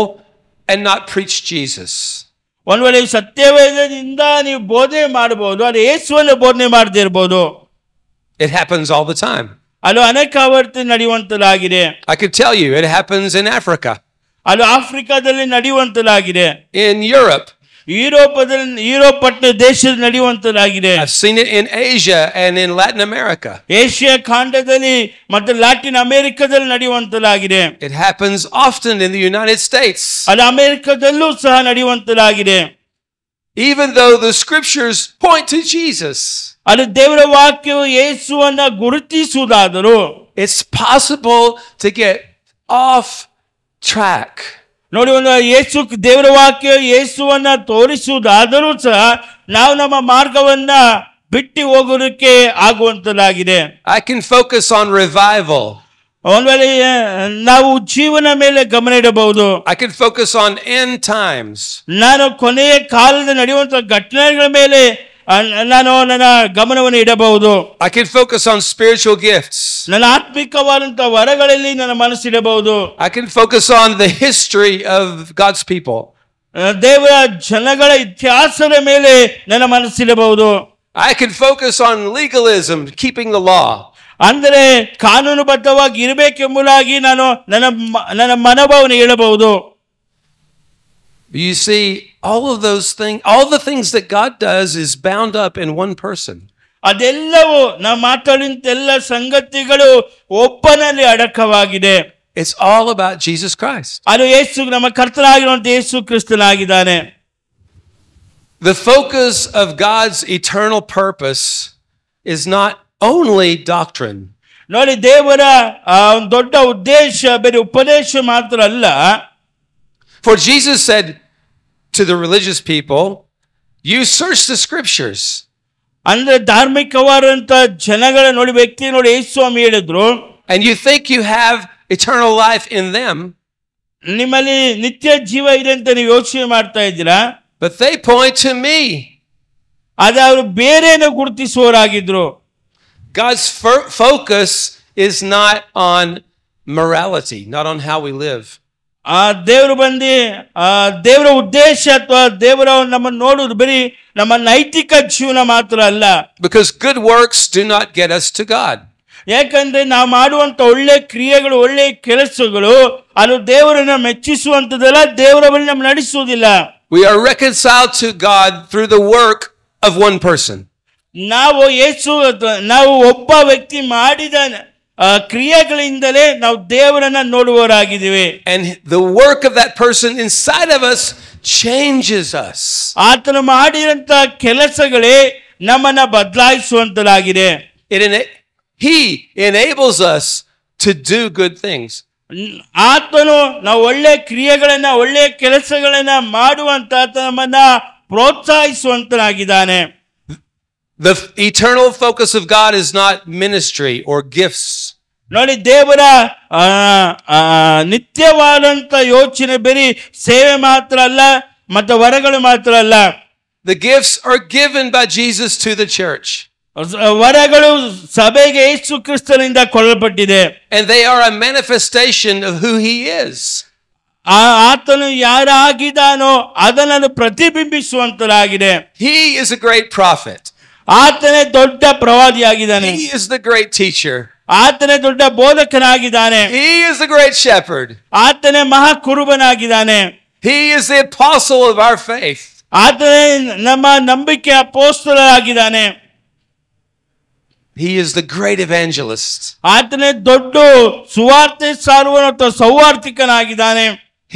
and not preach Jesus? ಒಂದು ವೇಳೆ ಸತ್ಯವೇದದಿಂದ ನೀವು ಬೋಧನೆ ಮಾಡಬಹುದು, ಅದು ಯೇಸುವನ್ನು ಬೋಧನೆ ಮಾಡದೇ ಇರಬಹುದು. It happens all the time. ಅದು ಅನೇಕ ಆವರ್ತಿ ನಡೆಯುವಂತದಾಗಿದೆ. I could tell you it happens in Africa. ಅದು ಆಫ್ರಿಕಾದಲ್ಲಿ ನಡೆಯುವಂತದಾಗಿದೆ. In Europe. ಯುರೋಪ್ ಪಟ್ಟಣ ದೇಶದಲ್ಲಿ ನಡೆಯುವಂತದಾಗಿದೆ. I've seen it in Asia and in Latin America. Asia ಖಂಡದಲ್ಲಿ ಮತ್ತು ಲ್ಯಾಟಿನ್ ಅಮೆರಿಕದಲ್ಲಿ ನಡೆಯುವಂತದಾಗಿದೆ. It happens often in the United States. ಅದು ಅಮೆರಿಕದಲ್ಲೂ ಸಹ ನಡೆಯುವಂತದಾಗಿದೆ. Even though the scriptures point to Jesus. ಅದು ದೇವರ ವಾಕ್ಯವು ಯೇಸುವನ್ನ ಗುರುತಿಸುವುದಾದರೂ it's possible to get off track. ನೋಡಿ, ಒಂದು ದೇವರ ವಾಕ್ಯ ಯೇಸುವನ್ನ ತೋರಿಸುವುದಾದರೂ ಸಹ ನಾವು ನಮ್ಮ ಮಾರ್ಗವನ್ನ ಬಿಟ್ಟು ಹೋಗೋದಕ್ಕೆ ಆಗುವಂತದಾಗಿದೆ. I can focus on revival. ಒಂದು ವೇಳೆ ನಾವು ಜೀವನ ಮೇಲೆ ಗಮನ ಇಡಬಹುದು. I can focus on end times. ನಾನು ಕೊನೆಯ ಕಾಲದಲ್ಲಿ ನಡೆಯುವಂತಹ ಘಟನೆಗಳ ಮೇಲೆ ನಾನು ನನ್ನ ಗಮನವನ್ನು ಇಡಬಹುದು. I can focus on spiritual gifts. ನನ್ನ ಆತ್ಮಿಕವಾದಂತಹ ವರಗಳಲ್ಲಿ ನನ್ನ ಮನಸ್ಸಿಡಬಹುದು. I can focus on the history of God's people. ದೇವರ ಜನಗಳ ಇತಿಹಾಸದ ಮೇಲೆ ನನ್ನ ಮನಸ್ಸಿಡಬಹುದು. I can focus on legalism, keeping the law. ಅಂದರೆ ಕಾನೂನುಬದ್ಧವಾಗಿ ಇರಬೇಕೆಂಬುದಾಗಿ ನಾನು ನನ್ನ ಮನೋಭಾವನೆ ಹೇಳಬಹುದು. You see, all the things that God does is bound up in one person. ಅದೆಲ್ಲವೂ ನಾವು ಮಾತಾಡಿದಂತ ಎಲ್ಲ ಸಂಗತಿಗಳು ಒಬ್ಬನಲ್ಲಿ ಅಡಕವಾಗಿದೆ. It's all about Jesus Christ. ಅದು ಯೇಸು, ನಮ್ಮ ಕರ್ತನಾಗಿರುವಂತ ಯೇಸು ಕ್ರಿಸ್ತನಾಗಿದ್ದಾನೆ. The focus of God's eternal purpose is not only doctrine. ನೋಡಿ, ದೇವರ ದೊಡ್ಡ ಉದ್ದೇಶ ಬೇರೆ ಉಪದೇಶ ಮಾತ್ರ ಅಲ್ಲ. For Jesus said to the religious people, you search the scriptures. ಅಂದ್ರೆ ಧಾರ್ಮಿಕವಾದಂತ ಜನಗಳ ನೋಡಿ, ವ್ಯಕ್ತಿ ನೋಡಿ ಯೇಸು ಸ್ವಾಮಿ ಹೇಳಿದ್ರು, and you think you have eternal life in them. ನಿಮ್ಮಲ್ಲಿ ನಿತ್ಯ ಜೀವ ಇದೆ ಅಂತ ನೀವು ಯೋಚನೆ ಮಾಡ್ತಾ ಇದ್ದೀರಾ. But they point to me. ಆದ್ರೆ ಅವರು ಬೇರೆಯನ್ನು ಗುರುತಿಸುವವರಾಗಿದ್ರು. God's focus is not on morality, not on how we live. ದೇವರು ದೇವರ ಉದ್ದೇಶ ಅಥವಾ ದೇವರ ನಮ್ಮನ್ನು ನೋಡುವುದು ಬರೀ ನಮ್ಮ ನೈತಿಕ ಜೀವನ ಮಾತ್ರ ಅಲ್ಲ. Because good works do not get us to God. ಯಾಕಂದ್ರೆ ನಾವು ಮಾಡುವಂತ ಒಳ್ಳೆ ಕ್ರಿಯೆಗಳು, ಒಳ್ಳೆ ಕೆಲಸಗಳು ಅದು ದೇವರನ್ನ ಮೆಚ್ಚಿಸುವಂತದಲ್ಲ, ದೇವರ ಬಳಿ ನಮ್ಮ ನಡೆಸುವುದಿಲ್ಲ. We are reconciled to God through the work of one person. ನಾವು ಒಬ್ಬ ವ್ಯಕ್ತಿ ಮಾಡಿದ ಕ್ರಿಯೆಗಳಿಂದಲೇ ನಾವು ದೇವರನ್ನ ನೋಡುವವರಾಗಿದ್ದೀವಿ. And the work of that person inside of us changes us. ಆತನು ಮಾಡಿದಂತ ಕೆಲಸಗಳೇ ನಮ್ಮನ್ನ ಬದಲಾಯಿಸುವಂತದಾಗಿದೆ. He enables us to do good things. ಆತನು ನಾವು ಒಳ್ಳೆ ಕ್ರಿಯೆಗಳನ್ನ, ಒಳ್ಳೆ ಕೆಲಸಗಳನ್ನ ಮಾಡುವಂತ ನಮ್ಮನ್ನ ಪ್ರೋತ್ಸಾಹಿಸುವಂತನಾಗಿದ್ದಾನೆ. The eternal focus of God is not ministry or gifts. ನೋಡಿ, ದೇವರ ನಿತ್ಯವಾದಂತ ಯೋಚನೆ ಬರೀ ಸೇವೆ ಮಾತ್ರ ಅಲ್ಲ ಮತ್ತು ವರಗಳು ಮಾತ್ರ ಅಲ್ಲ. The gifts are given by Jesus to the church. ವರಗಳು ಸಭೆಗೆ ಯೇಸು ಕ್ರಿಸ್ತನಿಂದ ಕೊಡಲ್ಪಟ್ಟಿದೆ. And they are a manifestation of who he is. ಆತನು ಯಾರಾಗಿದ್ದಾನೋ ಅದನ್ನು ಪ್ರತಿಬಿಂಬಿಸುವಂತದಾಗಿದೆ. He is a great prophet. ಆತನೇ ದೊಡ್ಡ ಪ್ರವಾದಿಯಾಗಿದ್ದಾನೆ. He is the great teacher. ಆತನೇ ದೊಡ್ಡ ಬೋಧಕನಾಗಿದ್ದಾನೆ. He is the great shepherd. ಆತನೇ ಮಹಾ ಕುರುಬನಾಗಿದ್ದಾನೆ. He is the apostle of our faith. ಆತನೇ ನಮ್ಮ ನಂಬಿಕೆಯ ಅಪೊಸ್ತಲನಾಗಿದ್ದಾನೆ. He is the great evangelist. ಆತನೇ ದೊಡ್ಡ ಸುವಾರ್ತೆ ಸಾರುವವನು ಅಥವಾ ಸೌವಾರ್ತಿಕನಾಗಿದ್ದಾನೆ.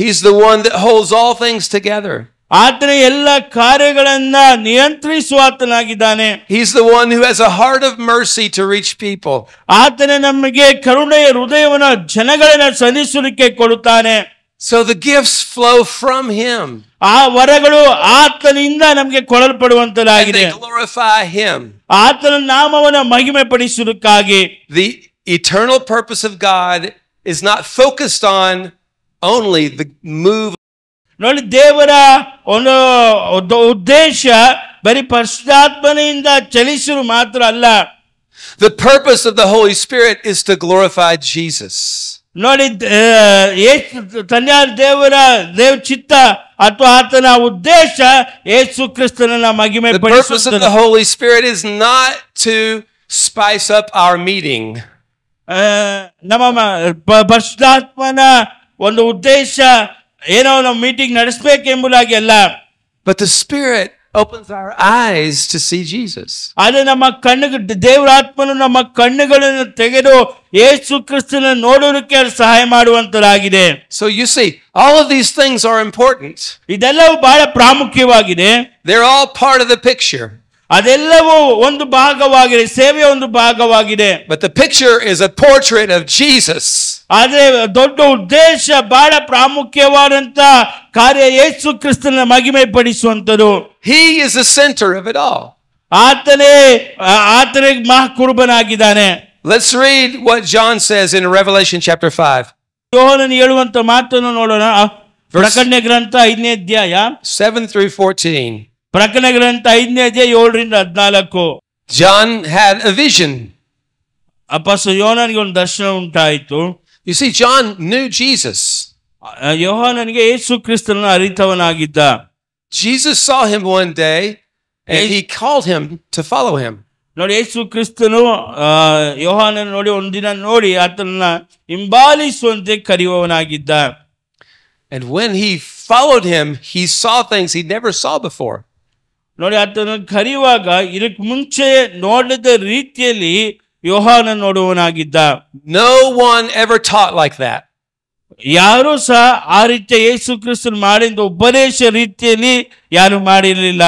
He's the one that holds all things together. ಆತನೇ ಎಲ್ಲ ಕಾರ್ಯಗಳನ್ನ ನಿಯಂತ್ರಿಸುವಾತನಾಗಿದ್ದಾನೆ. He's the one who has a heart of mercy to reach people. ಆತನೇ ನಮಗೆ ಕರುಣೆಯ ಹೃದಯವನ್ನು ಜನಗಳನ್ನ ಸಂಧಿಸಲಿಕ್ಕೆ ಕೊಡುತ್ತಾನೆ. So the gifts flow from him. ಆ ವರಗಳು ಆತನಿಂದ ನಮಗೆ ಕೊಡಲ್ಪಡುವಂತದಾಗಿದೆ. They glorify him. ಆತನ ನಾಮವನ್ನು ಮಹಿಮೆ ಪಡಿಸುವುದಕ್ಕಾಗಿ. The eternal purpose of God is not focused on only the move. ನೋಡಿ, ದೇವರ ಒಂದು ಉದ್ದೇಶ ಬರೀ ಪರಿಶುದ್ಧಾತ್ಮನೆಯಿಂದ ಚಲಿಸುವುದು ಮಾತ್ರ ಅಲ್ಲ. The purpose of the Holy Spirit is to glorify Jesus. ನೋಡಿ, ದೇವ ಚಿತ್ತ ಅಥವಾ ಆತನ ಉದ್ದೇಶ ಯೇಸು ಕ್ರಿಸ್ತನನ್ನ ಮಹಿಮೆ ಪಡಿಸುತ್ತದೆ. The purpose of the Holy Spirit is not to spice up our meeting. ನಮ್ಮ ಪರಿಶುದ್ಧಾತ್ಮನ ಒಂದು ಉದ್ದೇಶ ಏನೋ ನಾವು ಮೀಟಿಂಗ್ ನಡೆಸಬೇಕೆಂಬುದಾಗಿ ಅಲ್ಲ. But the Spirit opens our eyes to see Jesus. ಅದು ನಮ್ಮ ಕಣ್ಣು ದೇವರ ಆತ್ಮನು ನಮ್ಮ ಕಣ್ಣುಗಳನ್ನು ತೆಗೆದು ಯೇಸು ಕ್ರಿಸ್ತನ ನೋಡೋದಕ್ಕೆ ಸಹಾಯ ಮಾಡುವಂತರಾಗಿದೆ. So you see, all of these things are important. ಇದೆಲ್ಲವೂ ಬಹಳ ಪ್ರಾಮುಖ್ಯವಾಗಿದೆ. They're all part of the picture. ಅದೆಲ್ಲವೂ ಒಂದು ಭಾಗವಾಗಿದೆ, ಸೇವೆಯ ಒಂದು ಭಾಗವಾಗಿದೆ. But the picture is a portrait of Jesus. ಆದ್ರೆ ದೊಡ್ಡ ಉದ್ದೇಶ ಬಹಳ ಪ್ರಾಮುಖ್ಯವಾದಂತ ಕಾರ್ಯ ಯೇಸು ಕ್ರಿಸ್ತನ ಮಹಿಮೆ ಪಡಿಸುವಂತದ್ದು. He is the center of it all. ಆತನೇ ಮಹಾಕುರುಬನಾಗಿದ್ದಾನೆ. Let's read what John says in Revelation chapter 5. ಯೋಹಾನನು ಹೇಳುವಂತ ಮಾತನ್ನು ನೋಡೋಣ. ಪ್ರಕಟಣೆ ಗ್ರಂಥ 5ನೇ ಅಧ್ಯಾಯ 7 through 14. ಪ್ರಕಟಣೆ ಗ್ರಂಥ 5ನೇ ಅಧ್ಯಾಯ 7 ರಿಂದ 14. John had a vision. ಅಪೊಸ್ತಲ ಯೋಹಾನನಿಗೆ ಒಂದು ದರ್ಶನ ಉಂಟಾಯಿತು. You see, John knew Jesus. ಯೋಹಾನನಿಗೆ ಯೇಸು ಕ್ರಿಸ್ತನನ್ನು ಅರಿತವನಾಗಿದ್ದ. Jesus saw him one day and he called him to follow him. ನೋಡಿ, ಯೇಸು ಕ್ರಿಸ್ತನು ಯೋಹಾನನ ನೋಡಿ ಒಂದಿನ ನೋಡಿ ಆತನನ್ನ ಹಿಂಬಾಲಿಸುವಂತೆ ಕರೆಯುವವನಾಗಿದ್ದ. And when he followed him, he saw things he never saw before. ನೋಡಿ, ಆತನ ಕರೆಯುವಾಗ ಇದಕ್ಕೆ ಮುಂಚೆ ನೋಡದ ರೀತಿಯಲ್ಲಿ ಯೋಹಾನ ನೋಡುವವನಾಗಿದ್ದ. No one ever taught like that. ಯಾರು ಸಹ ಆ ರೀತಿಯ ಯೇಸು ಕ್ರಿಸ್ತನು ಮಾಡಿದ ಉಪದೇಶ ರೀತಿಯಲ್ಲಿ ಯಾರು ಮಾಡಿರಲಿಲ್ಲ.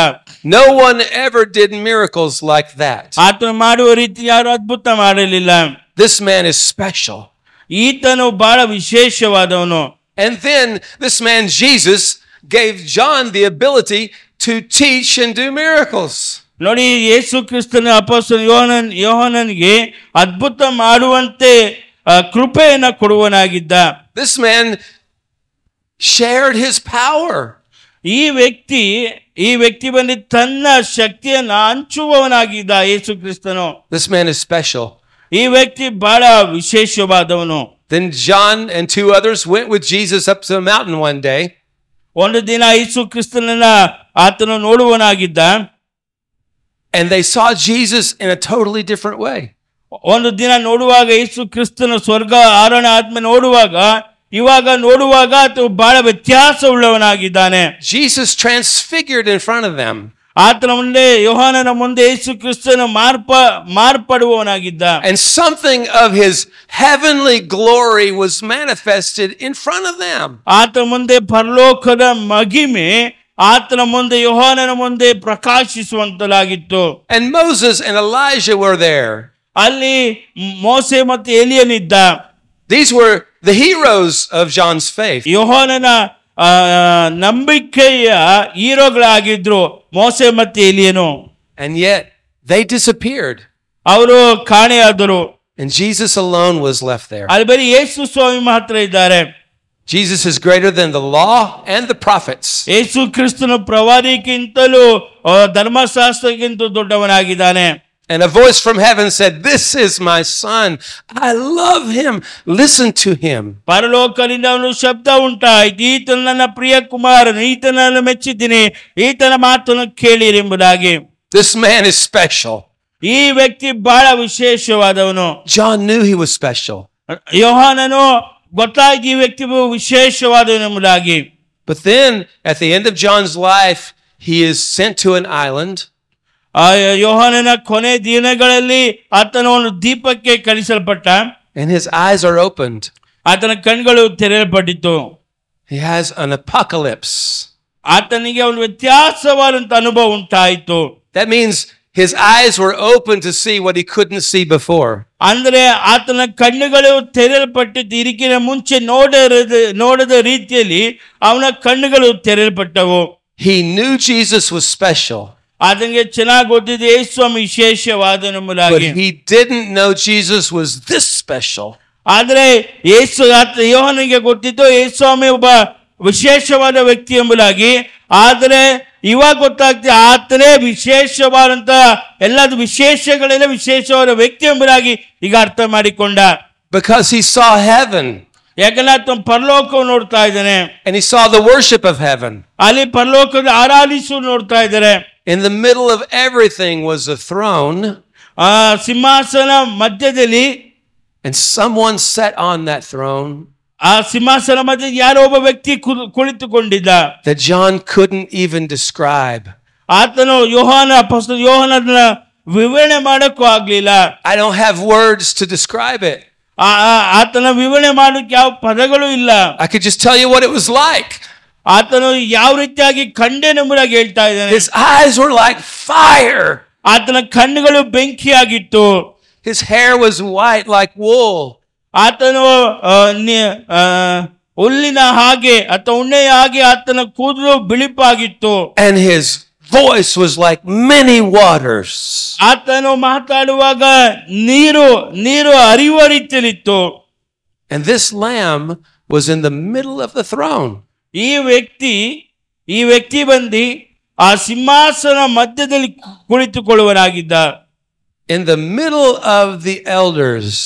No one ever did miracles like that. ಆತನು ಮಾಡುವ ರೀತಿ ಯಾರು ಅದ್ಭುತ ಮಾಡಲಿಲ್ಲ. This man is special. ಈತನು ಬಹಳ ವಿಶೇಷವಾದವನು. And then this man Jesus gave John the ability to teach and do miracles. ನೋಡಿ, ಯೇಸು ಕ್ರಿಸ್ತನ ಅಪೊಸ್ತಲ ಯೋಹಾನನಿಗೆ ಅದ್ಭುತ ಮಾಡುವಂತೆ ಕೃಪೆಯನ್ನು ಕೊಡುವನಾಗಿದ್ದ. This man shared his power. ಈ ವ್ಯಕ್ತಿ ಬಂದು ತನ್ನ ಶಕ್ತಿಯನ್ನು ಹಂಚುವವನಾಗಿದ್ದ ಯೇಸು ಕ್ರಿಸ್ತನು. This man is special. ಈ ವ್ಯಕ್ತಿ ಬಹಳ ವಿಶೇಷವಾದವನು. Then John and 2 others went with Jesus up to the mountain one day. ಒಂದು ದಿನ ಯೇಸು ಕ್ರಿಸ್ತನನ್ನ ಆತನು ನೋಡುವನಾಗಿದ್ದ. And they saw Jesus in a totally different way. ಒಂದು ದಿನ ನೋಡುವಾಗ ಯೇಸು ಕ್ರಿಸ್ತನ ಸ್ವರ್ಗ ಆರೋಹಣ ಆತ್ಮ ನೋಡುವಾಗ ಇವಾಗ ನೋಡುವಾಗ ಆತನು ಬಹಳ ವ್ಯತ್ಯಾಸವುಳ್ಳವನಾಗಿದ್ದಾನೆ. Jesus transfigured in front of them. ಆತನ ಮುಂದೆ ಯೋಹಾನನ ಮುಂದೆ ಯೇಸು ಕ್ರಿಸ್ತನ ಮಾರ್ಪಡುವವನಾಗಿದ್ದ. And something of his heavenly glory was manifested in front of them. ಆತನ ಮುಂದೆ ಪರಲೋಕದ ಮಹಿಮೆ ಆತನ ಮುಂದೆ ಯೋಹಾನನ ಮುಂದೆ ಪ್ರಕಾಶಿಸುವಂತಲಾಗಿತ್ತು. And Moses and Elijah were there. ಅಲ್ಲಿ ಮೋಸೆ ಮತ್ತು ಎಲಿಯನಿದ್ದ. These were the heroes of John's faith. ಯೋಹಾನನ ನಂಬಿಕೆಯ ಹೀರೋಗಳಾಗಿದ್ರು ಮೋಸೆ ಮತ್ತು ಎಲಿಯನು. And yet they disappeared. ಅವರು ಕಾಣೆಯಾದರು. And Jesus alone was left there. ಅಲ್ಲಿ ಬರೀ ಯೇಸು ಸ್ವಾಮಿ ಮಾತ್ರ ಇದ್ದಾರೆ. Jesus is greater than the law and the prophets. ಯೇಸು ಕ್ರಿಸ್ತನು ಪ್ರವಾದಿಗಿಂತಲೂ ಧರ್ಮಶಾಸ್ತ್ರಕ್ಕಿಂತ ದೊಡ್ಡವನಾಗಿದ್ದಾನೆ. And a voice from heaven said, "This is my son. I love him. Listen to him." ಪರಲೋಕದಿಂದ ಒಂದು ಶಬ್ದ ಉಂಟಾಯಿತು, ಈತನು ನನ್ನ ಪ್ರಿಯ ಕುಮಾರನು, ಈತನನ್ನು ಮೆಚ್ಚಿದ್ದೀನಿ, ಈತನ ಮಾತನ್ನು ಕೇಳಿರಿ ಎಂಬುದಾಗಿ. This man is special. ಈ ವ್ಯಕ್ತಿ ಬಹಳ ವಿಶೇಷವಾದವನು. John knew he was special. ಯೋಹಾನನು ಗೊತ್ತಾಗಿ ಈ ವ್ಯಕ್ತಿ ವಿಶೇಷವಾದವನು ಎಂಬುದಾಗಿ. But then at the end of John's life, he is sent to an island. ಯೋಹಾನನ ಕೊನೆ ದಿನಗಳಲ್ಲಿ ಆತನ ಒಂದು ದೀಪಕ್ಕೆ ಕಳಿಸಲ್ಪಟ್ಟ. And his eyes are opened. ಆತನ ಕಣ್ಗಳು ತೆರೆಯಲ್ಪಟ್ಟಿತು. He has an apocalypse. ಆತನಿಗೆ ಒಂದು ವ್ಯತ್ಯಾಸವಾದಂತ ಅನುಭವ ಉಂಟಾಯಿತು. That means his eyes were open to see what he couldn't see before. ಅಂದ್ರೆ ಆತನ ಕಣ್ಣುಗಳು ತೆರೆಯಲ್ಪಟ್ಟಿದ್ದು ಇದಕ್ಕಿಂತ ಮುಂಚೆ ನೋಡದ ರೀತಿಯಲ್ಲಿ ಅವನ ಕಣ್ಣುಗಳು ತೆರೆಯಲ್ಪಟ್ಟವು. He knew Jesus was special. ಆತನಿಗೆ ಚೆನ್ನಾಗಿ ಗೊತ್ತಿದೆ ಯೇಸು ಸ್ವಾಮಿ ವಿಶೇಷವಾದನೆಂಬುದಾಗಿ. But he didn't know Jesus was this special. ಆದರೆ ಯೋಹಾನನಿಗೆ ಗೊತ್ತಿತ್ತು ಯೇಸು ಸ್ವಾಮಿ ಒಬ್ಬ ವಿಶೇಷವಾದ ವ್ಯಕ್ತಿ ಎಂಬುದಾಗಿ. ಆದರೆ ಇವಾಗ ಗೊತ್ತಾಗ್ತದೆ ಆತನೇ ವಿಶೇಷವಾದಂತ ಎಲ್ಲದ ವಿಶೇಷಗಳೆಲ್ಲ ವಿಶೇಷವಾದ ವ್ಯಕ್ತಿ ಎಂಬುದಾಗಿ ಈಗ ಅರ್ಥ ಮಾಡಿಕೊಂಡ. Because he saw heaven. ಯಾಕಂದ್ರೆ ಆತನು ಪರಲೋಕವನ್ನು ನೋಡ್ತಾ ಇದ್ದಾನೆ. And he saw the worship of heaven. ಅಲ್ಲಿ ಪರಲೋಕದ ಆರಾಧಿಸುವುದು ನೋಡ್ತಾ ಇದ್ದಾರೆ. In the middle of everything was a throne. ಆ ಸಿಂಹಾಸನ ಮಧ್ಯದಲ್ಲಿ, and someone sat on that throne ಆ ಸಿಂಹಾಸನ ಮಧ್ಯೆ ಯಾರೋ ಒಬ್ಬ ವ್ಯಕ್ತಿ ಕುಳಿತುಕೊಂಡಿದ್ದ, that John couldn't even describe. ಆತನು ಅಪೊಸ್ತಲ ಯೋಹಾನನ ವಿವರಣೆ ಮಾಡಕ್ಕೂ ಆಗ್ಲಿಲ್ಲ. I don't have words to describe it. ಆತನ ವಿವರಣೆ ಮಾಡೋಕೆ ಯಾವ ಪದಗಳು ಇಲ್ಲ. I could just tell you what it was like. ಆತನು ಯಾವ ರೀತಿಯಾಗಿ ಕಂಡೆನೆಂಬುದಾಗಿ ಹೇಳ್ತಾ ಇದ್ದಾನೆ. His eyes were like fire. ಆತನ ಕಣ್ಣುಗಳು ಬೆಂಕಿಯಾಗಿತ್ತು. His hair was white like wool. ಆತನು ಹುಲ್ಲಿನ ಹಾಗೆ ಅಥವಾ ಉಣ್ಣೆಯ ಹಾಗೆ ಆತನ ಕೂದಲು ಬಿಳಿಪಾಗಿತ್ತು. And his voice was like many waters. ಆತನು ಮಾತಾಡುವಾಗ ನೀರು ಹರಿಯುವ ರೀತಿಯಲ್ಲಿತ್ತು. And this lamb was in the middle of the throne. ಈ ವ್ಯಕ್ತಿ ಬಂದು ಆ ಸಿಂಹಾಸನ ಮಧ್ಯದಲ್ಲಿ ಕುಳಿತುಕೊಳ್ಳುವನಾಗಿದ್ದ. In the middle of the elders.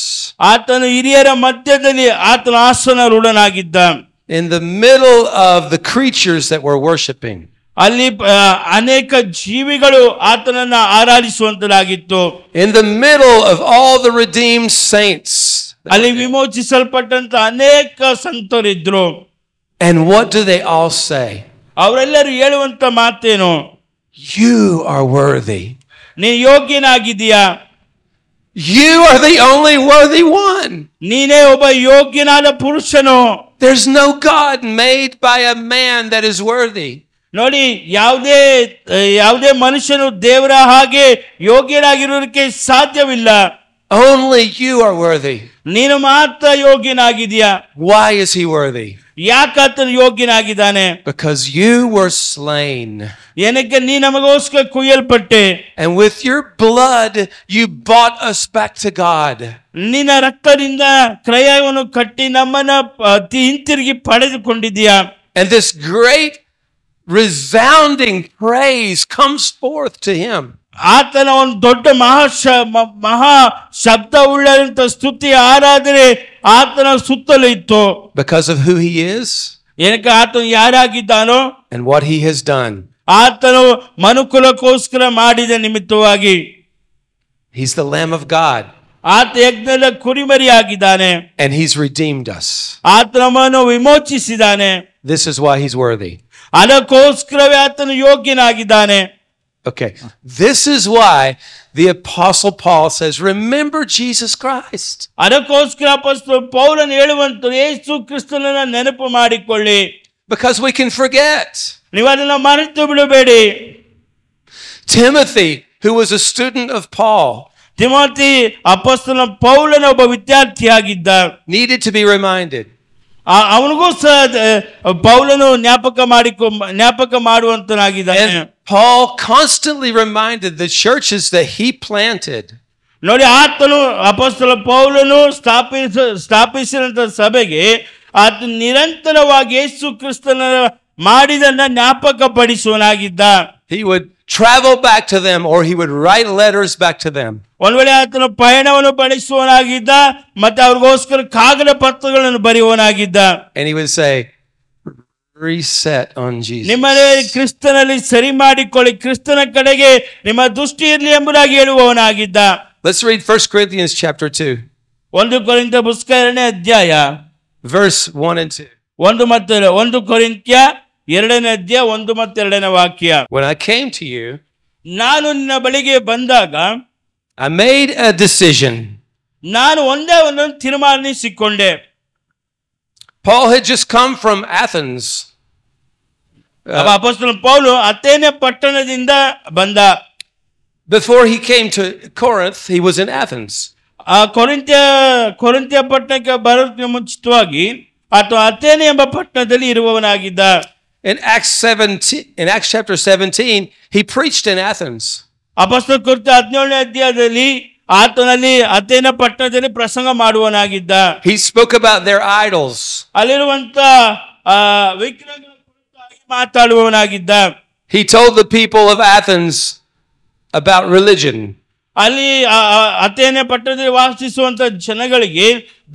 ಆತನು ಹಿರಿಯರ ಮಧ್ಯದಲ್ಲಿ ಆತನ ಆಸನರೂಢನಾಗಿದ್ದ. In the middle of the creatures that were worshiping. ಅಲ್ಲಿ ಅನೇಕ ಜೀವಿಗಳು ಆತನನ್ನ ಆರಾಧಿಸುವಂತದಾಗಿತ್ತು. In the middle of all the redeemed saints. ಅಲ್ಲಿ ವಿಮೋಚಿಸಲ್ಪಟ್ಟಂತ ಅನೇಕ ಸಂತರಿದ್ರು. And what do they all say? ಅವರೆಲ್ಲರೂ ಹೇಳುವಂತ ಮಾತೇನು? You are worthy. ನೀನು ಯೋಗ್ಯನಾಗಿದ್ದೀಯಾ. You are the only worthy one. ನೀನೇ ಒಬ್ಬ ಯೋಗ್ಯನಾದ ಪುರುಷನು. There's no God made by a man that is worthy. ನೋಡಿ, ಯಾವುದೇ ಮನುಷ್ಯನು ದೇವರ ಹಾಗೆ ಯೋಗ್ಯನಾಗಿರೋದಕ್ಕೆ ಸಾಧ್ಯವಿಲ್ಲ. Only you are worthy. ನೀನು ಮಾತ್ರ ಯೋಗ್ಯನಾಗಿದ್ದೀಯಾ. Why is he worthy? ಯಾಕಂತ ಯೋಗ್ಯನಾಗಿದ್ದಾನೆ? Because you were slain. ಏನಕ್ಕೆ ನೀ ನಮಗೋಸ್ಕರ ಕುಯ್ಯಲ್ಪಟ್ಟೆ. And with your blood you bought us back to God. ನಿನ್ನ ರಕ್ತದಿಂದ ಕ್ರಯವನ್ನು ಕಟ್ಟಿ ನಮ್ಮನ್ನ ಹಿಂತಿರುಗಿ ಪಡೆದುಕೊಂಡಿದ್ದೀಯಾ. And this great resounding praise comes forth to him. ಆತನ ಒಂದು ದೊಡ್ಡ ಮಹಾ ಶಬ್ದ ಉಳ್ಳಂತ ಸ್ತುತಿ ಆರಾಧನೆ ಆತನ ಸುತ್ತಲೂ ಇತ್ತು. Because of who he is. ಏನಕ್ಕೆ ಆತನು ಯಾರಾಗಿದ್ದಾನೋ and what he has done. ಆತನು ಮನುಕುಲಕ್ಕೋಸ್ಕರ ಮಾಡಿದ ನಿಮಿತ್ತವಾಗಿ. He's the Lamb of God. ಆತ ಯಜ್ಞದ ಕುರಿಮರಿಯಾಗಿದ್ದಾನೆ. And he's redeemed us. ಆತ ನಮ್ಮನ್ನು ವಿಮೋಚಿಸಿದ್ದಾನೆ. This is why he's worthy. ಅದಕ್ಕೋಸ್ಕರವೇ ಆತನು ಯೋಗ್ಯನಾಗಿದ್ದಾನೆ. Okay, this is why the Apostle Paul says, remember Jesus Christ. ಅದಕ್ಕೋಸ್ಕರ ಅಪೊಸ್ತಲ ಪೌಲನು ಹೇಳುವಂತ ಯೇಸು ಕ್ರಿಸ್ತನನ್ನ ನೆನಪು ಮಾಡಿಕೊಳ್ಳಿ. Because we can forget. ನೀವು ಅದನ್ನ ಮರೆತು ಬಿಡಬೇಡಿ. Timothy, who was a student of Paul, Timothy ಅಪೊಸ್ತಲ ಪೌಲನ ಒಬ್ಬ ವಿದ್ಯಾರ್ಥಿಯಾಗಿದ್ದ, needed to be reminded. ಅವನಿಗೂ ಸಹ ಪೌಲನು ಜ್ಞಾಪಕ ಮಾಡುವಂತನಾಗಿದ್ದಾನೆ. Paul constantly reminded the churches that he planted. ನೋಡಿ, ಆತನು ಅಪೊಸ್ತಲ ಪೌಲನು ಸ್ಥಾಪಿಸಿದಂತ ಸಭೆಗೆ ಆತ ನಿರಂತರವಾಗಿ ಯೇಸು ಕ್ರಿಸ್ತನ ಮಾಡಿದನ್ನ ಜ್ಞಾಪಕ ಪಡಿಸುವನಾಗಿದ್ದ. He would travel back to them or he would write letters back to them. ಒಂದು ವೇಳೆ ಆತನು ಪಯಣವನ್ನು ಪಡಿಸುವನಾಗಿದ್ದ ಮತ್ತೆ ಅವ್ರಿಗೋಸ್ಕರ ಕಾಗದ ಪತ್ರಗಳನ್ನು ಬರೆಯುವನಾಗಿದ್ದ. And he would say, reset on Jesus. ನಿಮ್ಮನ್ನು ಕ್ರಿಸ್ತನಲ್ಲಿ ಸರಿ ಮಾಡಿಕೊಳ್ಳಿ, ಕ್ರಿಸ್ತನ ಕಡೆಗೆ ನಿಮ್ಮ ದೃಷ್ಟಿ ಇರಲಿ ಎಂಬುದಾಗಿ ಹೇಳುವವನಾಗಿದ್ದ. Let's read 1 Corinthians chapter 2. 1 ಕೊರಿಂಥ ಪುಸ್ತಕ 2ನೇ ಅಧ್ಯಾಯ verse 1 and 2. 1 ಕೊರಿಂಥ್ಯ 2ನೇ ಅಧ್ಯಾಯ 1 ಮತ್ತು 2ನೇ ವಾಕ್ಯ. When I came to you, ನಾನು ನಿನ್ನ ಬಳಿಗೆ ಬಂದಾಗ I made a decision. ನಾನು ಒಂದೇ ಒಂದು ತೀರ್ಮಾನಿಸಿಕೊಂಡೆ. Paul had just come from Athens. ಅಪೊಸ್ತಲ ಪೌಲ ಅಥೇನೆ ಪಟ್ಟಣದಿಂದ ಬಂದ. Before he came to Corinth, he was in Athens. ಕೊರಿಂಥ್ಯ ಪಟ್ಟಣಕ್ಕೆ ಬರೋದಕ್ಕೆ ಮುಂಚಿತವಾಗಿ ಆತ ಅಥೇನೆ ಎಂಬ ಪಟ್ಟಣದಲ್ಲಿ ಇರುವವನಾಗಿದ್ದ. In Acts chapter 17, he preached in Athens. ಅಪೊಸ್ತಲ ಕೃತ್ಯ 17ನೇ ಅಧ್ಯಾಯದಲ್ಲಿ ಆತನಲ್ಲಿ ಅಥೇನೆ ಪಟ್ಟಣದಲ್ಲಿ ಪ್ರಸಂಗ ಮಾಡುವವನಾಗಿದ್ದ. He spoke about their idols. ಅಲ್ಲಿರುವಂತ ವಿಗ್ರಹಗಳ ಕುರಿತಾಗಿ ಮಾತಾಡುವವನಾಗಿದ್ದ. He told the people of Athens about religion. ಅಲ್ಲಿ ಅಥೇನೆ ಪಟ್ಟಣದಲ್ಲಿ ವಾಸಿಸುವಂತ ಜನಗಳಿಗೆ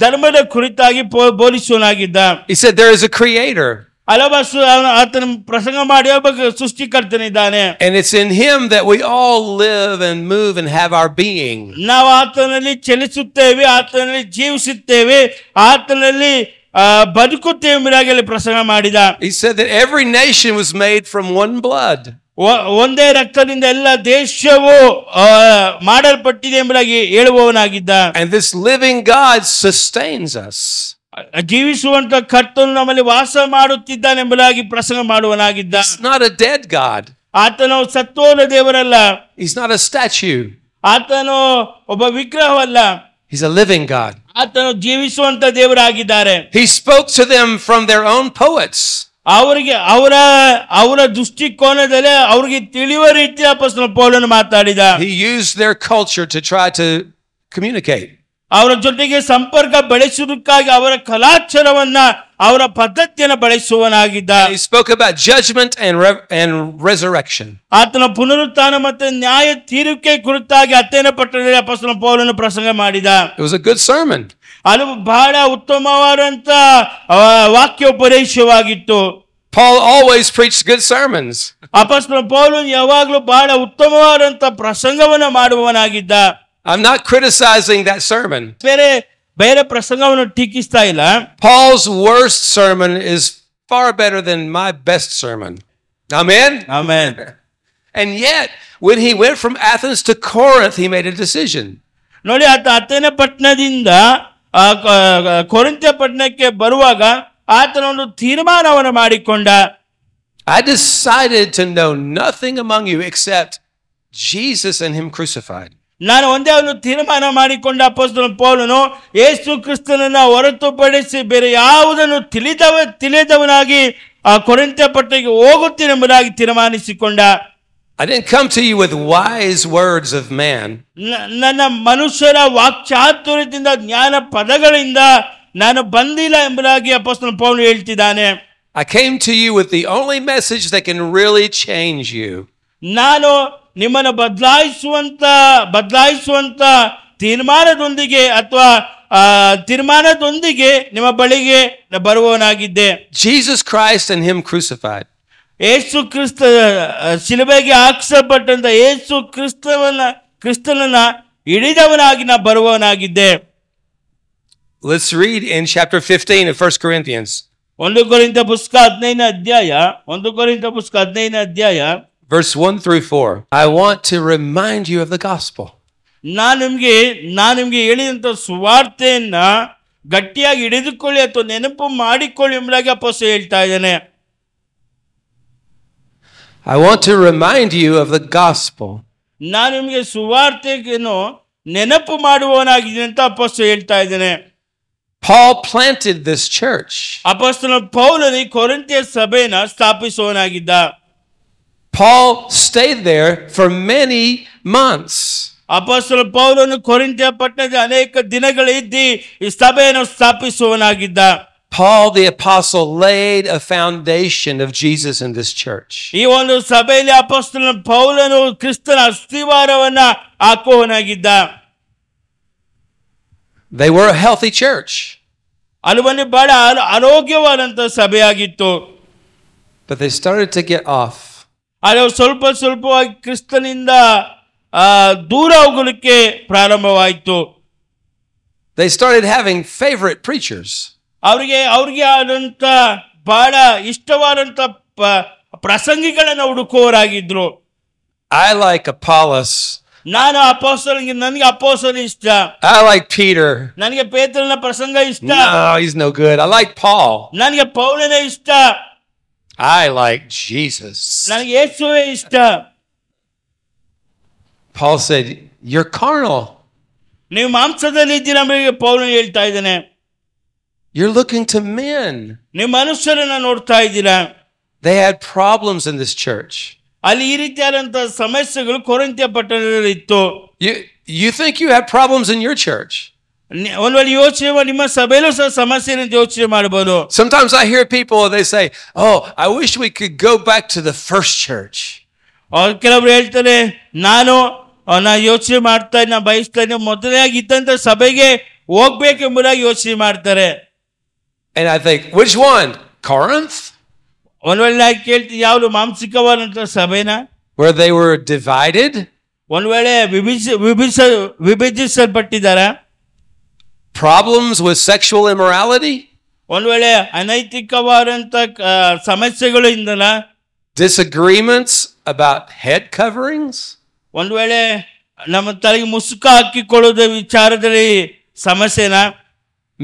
ಧರ್ಮದ ಕುರಿತಾಗಿ ಬೋಧಿಸುವನಾಗಿದ್ದ. He said there is a creator. ಆತನ ಪ್ರಸಂಗ ಮಾಡಿ ಒಬ್ಬ ಸೃಷ್ಟಿಕರ್ತನಿದ್ದಾನೆ. And it's in him that we all live and move and have our being. ನಾವು ಆತನಲ್ಲಿ ಚಲಿಸುತ್ತೇವೆ, ಆತನಲ್ಲಿ ಜೀವಿಸುತ್ತೇವೆ, ಆತನಲ್ಲಿ ಬದುಕುತ್ತೇವೆ ಎಂಬುದಾಗಿ ಪ್ರಸಂಗ ಮಾಡಿದ. He said that every nation was made from one blood. ಒಂದೇ ರಕ್ತದಿಂದ ಎಲ್ಲ ದೇಶವು ಮಾಡಲ್ಪಟ್ಟಿದೆ ಎಂಬುದಾಗಿ ಹೇಳುವವನಾಗಿದ್ದ. And this living God sustains us. ಜೀವಿಸುವಂತ ಕರ್ತನು ನಮ್ಮಲ್ಲಿ ವಾಸ ಮಾಡುತ್ತಿದ್ದಾನೆ ಎಂಬುದಾಗಿ ಪ್ರಸಂಗ ಮಾಡುವನಾಗಿದ್ದ. He's not a dead God. ಆತನು ಸತ್ತೋದ ದೇವರಲ್ಲ. He's not a statue. ಆತನು ಒಬ್ಬ ವಿಗ್ರಹವಲ್ಲ. He's a living God. ಆತನು ಜೀವಿಸುವಂತ ದೇವರಾಗಿದ್ದಾರೆ. He spoke to them from their own poets. ಅವರಿಗೆ ಅವರ ದೃಷ್ಟಿಕೋನದಲ್ಲಿ ಅವರಿಗೆ ತಿಳಿಯುವ ರೀತಿ ಅಪೊಸ್ತಲ ಪೌಲನು ಮಾತಾಡಿದ. He used their culture to try to communicate. ಅವರ ಜೊತೆಗೆ ಸಂಪರ್ಕ ಬೆಳೆಸುವುದಕ್ಕಾಗಿ ಅವರ ಕಲಾಚಾರವನ್ನ ಅವರ ಪದ್ಧತಿಯನ್ನು ಬಳಸುವನಾಗಿದ್ದ. He spoke about judgment and resurrection. ಆತನ ಪುನರುತ್ಥಾನ ಮತ್ತು ನ್ಯಾಯ ತೀರ್ಪೆ ಕುರಿತಾಗಿ ಅಥೇನೆ ಪಟ್ಟಣದಲ್ಲಿ ಅಪೊಸ್ತಲ ಪೌಲನು ಪ್ರಸಂಗ ಮಾಡಿದ. It was a good sermon. ಅದು ಬಹಳ ಉತ್ತಮವಾದಂತ ವಾಕ್ಯೋಪದೇಶವಾಗಿತ್ತು. Paul always preached good sermons. ಅಪೊಸ್ತಲ ಪೌಲನು ಯಾವಾಗಲೂ ಬಹಳ ಉತ್ತಮವಾದಂತ ಪ್ರಸಂಗವನ್ನು ಮಾಡುವವನಾಗಿದ್ದ. I'm not criticizing that sermon. ಬೇರೆ ಪ್ರಸಂಗವನ್ನು ಟೀಕಿಸ್ತಾ ಇಲ್ಲ. Paul's worst sermon is far better than my best sermon. Amen? Amen. And yet, when he went from Athens to Corinth, he made a decision. ನೋಡಿ, ಆತ ಅಥೇನೆ ಪಟ್ಟಣದಿಂದ ಕೊರಿಂಥ ಪಟ್ಟಣಕ್ಕೆ ಬರುವಾಗ ಆತನ ಒಂದು ತೀರ್ಮಾನವನ್ನು ಮಾಡಿಕೊಂಡ. I decided to know nothing among you except Jesus and him crucified. ನಾನು ಒಂದೇ ಒಂದು ತೀರ್ಮಾನ ಮಾಡಿಕೊಂಡ ಅಪೊಸ್ತಲ ಪೌಲನು ಯೇಸು ಕ್ರಿಸ್ತನನ್ನ ಹೊರತುಪಡಿಸಿ ಬೇರೆ ಯಾವುದನ್ನು ತಿಳಿದವನಾಗಿ ಆ ಕೊರಿಂಥ ಪಟ್ಟಣಕ್ಕೆ ಹೋಗುತ್ತೇನೆಂಬುದಾಗಿ ತೀರ್ಮಾನಿಸಿಕೊಂಡ. I didn't come to you with wise words of man. ನನ್ನ ಮನುಷ್ಯರ ವಾಕ್ಚಾತುರ್ಯದಿಂದ ಜ್ಞಾನ ಪದಗಳಿಂದ ನಾನು ಬಂದಿಲ್ಲ ಎಂಬುದಾಗಿ ಅಪೊಸ್ತಲ ಪೌಲನು ಹೇಳ್ತಿದ್ದಾನೆ. I came to you with the only message that can really change you. ನಾನು ನಿಮ್ಮನ್ನು ಬದಲಾಯಿಸುವಂತ ತೀರ್ಮಾನದೊಂದಿಗೆ ಅಥವಾ ತೀರ್ಮಾನದೊಂದಿಗೆ ನಿಮ್ಮ ಬಳಿಗೆ ಬರುವವನಾಗಿದ್ದೆ. Jesus Christ and him crucified. Yesu Krista ಶಿಲುಬೆಗೆ ಹಾಕಿಸಲ್ಪಟ್ಟಂತ ಯೇಸು ಕ್ರಿಸ್ತನನ್ನ ಹಿಡಿದವನಾಗಿ ನಾ ಬರುವವನಾಗಿದ್ದೆ. Let's read in chapter 15 of 1 Corinthians. 1 ಕೊರಿಂಥ ಪುಸ್ತಕ 15ನೇ ಅಧ್ಯಾಯ Verse 1 through 4. I want to remind you of the gospel. ನಾನು ನಿಮ್ಗೆ ಹೇಳಿದಂತ ಸುವಾರ್ತೆಯನ್ನ ಗಟ್ಟಿಯಾಗಿ ಹಿಡಿದುಕೊಳ್ಳಿ ಅಥವಾ ನೆನಪು ಮಾಡಿಕೊಳ್ಳಿ ಎಂಬುದಾಗಿ ಅಪೊಸ್ತಲ ಹೇಳ್ತಾ ಇದ್ದಾನೆ. I want to remind you of the gospel. ನಾನು ನಿಮಗೆ ಸುವಾರ್ತೆಯನ್ನು ನೆನಪು ಮಾಡುವವನಾಗಿದ್ದೀನಿ ಅಂತ ಅಪೊಸ್ತಲ ಹೇಳ್ತಾ ಇದ್ದಾನೆ. Paul planted this church. ಅಪೊಸ್ತಲ ಪೌಲನು ಕೊರಿಂಥಿಯ ಸಭೆನ ಸ್ಥಾಪಿಸುವವನಾಗಿದ್ದ. Paul stayed there for many months. ಅಪೊಸ್ತಲ ಪೌಲನು ಕೊರಿಂಥಿಯ ಪಟ್ಟಣದಲ್ಲಿ ಅನೇಕ ದಿನಗಳು ಇದ್ದು ಈ ಸಭೆಯನ್ನು ಸ್ಥಾಪಿಸುವವನಾಗಿದ್ದ. Paul the apostle laid a foundation of Jesus in this church. ಈ ಒಂದು ಸಭೆಯಲ್ಲಿ ಅಪೊಸ್ತಲ ಪೌಲನು ಕ್ರಿಸ್ತನ ಅಸ್ತಿವಾರವನ್ನ ಹಾಕುವವನಾಗಿದ್ದ. They were a healthy church. ಅಲ್ಲಿ ಬಹಳ ಆರೋಗ್ಯವಾದಂತ ಸಭೆಯಾಗಿತ್ತು. But they started to get off. ಅದು ಸ್ವಲ್ಪವಾಗಿ ಕ್ರಿಸ್ತನಿಂದ ದೂರ ಹೋಗಲಿಕ್ಕೆ ಪ್ರಾರಂಭವಾಯಿತು. They started having favorite preachers. ಅವರಿಗೆ ಆದಂತ ಬಹಳ ಇಷ್ಟವಾದಂತ ಪ್ರಸಂಗಿಗಳನ್ನ ಹುಡುಕುವವರಾಗಿದ್ರು. I like Apollos. ನನಗೆ ಅಪೊಸ್ತಲ ಇಷ್ಟ. I like Peter. ನನಗೆ ಪೇತ್ರನ ಪ್ರಸಂಗ ಇಷ್ಟ. No, he's no good. I like Paul. ನನಗೆ ಪೌಲನೇ ಇಷ್ಟ. I like Jesus. ನನಗೆ ಯೇಸುವೇ ಇಷ್ಟ. Paul said, you're carnal. ನೀವು ಮಾಂಸದಲ್ಲಿ ಇದ್ದೀರಾ ಎಂಬುದಾಗಿ ಪೌಲನು ಹೇಳ್ತಾ ಇದ್ದಾನೆ. You're looking to men. ನೀವು ಮನುಷ್ಯರನ್ನ ನೋಡ್ತಾ ಇದ್ದೀರಾ. They had problems in this church. ಅಲ್ಲಿ ಈ ರೀತಿಯಾದಂತಹ ಸಮಸ್ಯೆಗಳು ಕೊರಿಂಥಿಯ ಪಟ್ಟಣದಲ್ಲಿ ಇತ್ತು. You think you have problems in your church? ಒಂದು ವೇಳೆ ಯೋಚನೆ ಮಾಡಿ ನಿಮ್ಮ ಸಭೆಯಲ್ಲೂ ಸಹ ಸಮಸ್ಯೆ ಯೋಚನೆ ಮಾಡಬಹುದು. Sometimes I hear people, they say, oh, I wish we could go back to the first church. ಕೆಲವರು ಹೇಳ್ತಾರೆ, ನಾನು ಯೋಚನೆ ಮಾಡ್ತಾ ಇದ್ದೀನಿ, ಬಯಸ್ತಾ ಇದ್ದೀನಿ, ಮೊದಲಾಗಿ ಇದ್ದಂತ ಸಭೆಗೆ ಹೋಗ್ಬೇಕೆಂಬುದಾಗಿ ಯೋಚನೆ ಮಾಡ್ತಾರೆ. And I think, which one? Corinth? ಒಂದ್ ವೇಳೆ ನಾವು ಕೇಳ್ತೀವಿ ಯಾವುದು ಮಾಂಸಿಕವಾದಂತ ಸಭೆನ, where they were divided, ಒಂದ್ ವೇಳೆ ವಿಭಜಿಸಲ್ಪಟ್ಟಿದ್ದಾರ, problems with sexual immorality, ಒಂದ್ ವೇಳೆ ಅನೈತಿಕವಾದಂತ ಸಮಸ್ಯೆಗಳು ಇಂದನ, disagreements about head coverings, ಒಂದ್ ವೇಳೆ ನಮ್ಮ ತಲೆಗೆ ಮುಸುಕ ಹಾಕಿಕೊಳ್ಳುವುದ ವಿಚಾರದಲ್ಲಿ ಸಮಸ್ಯೆನ,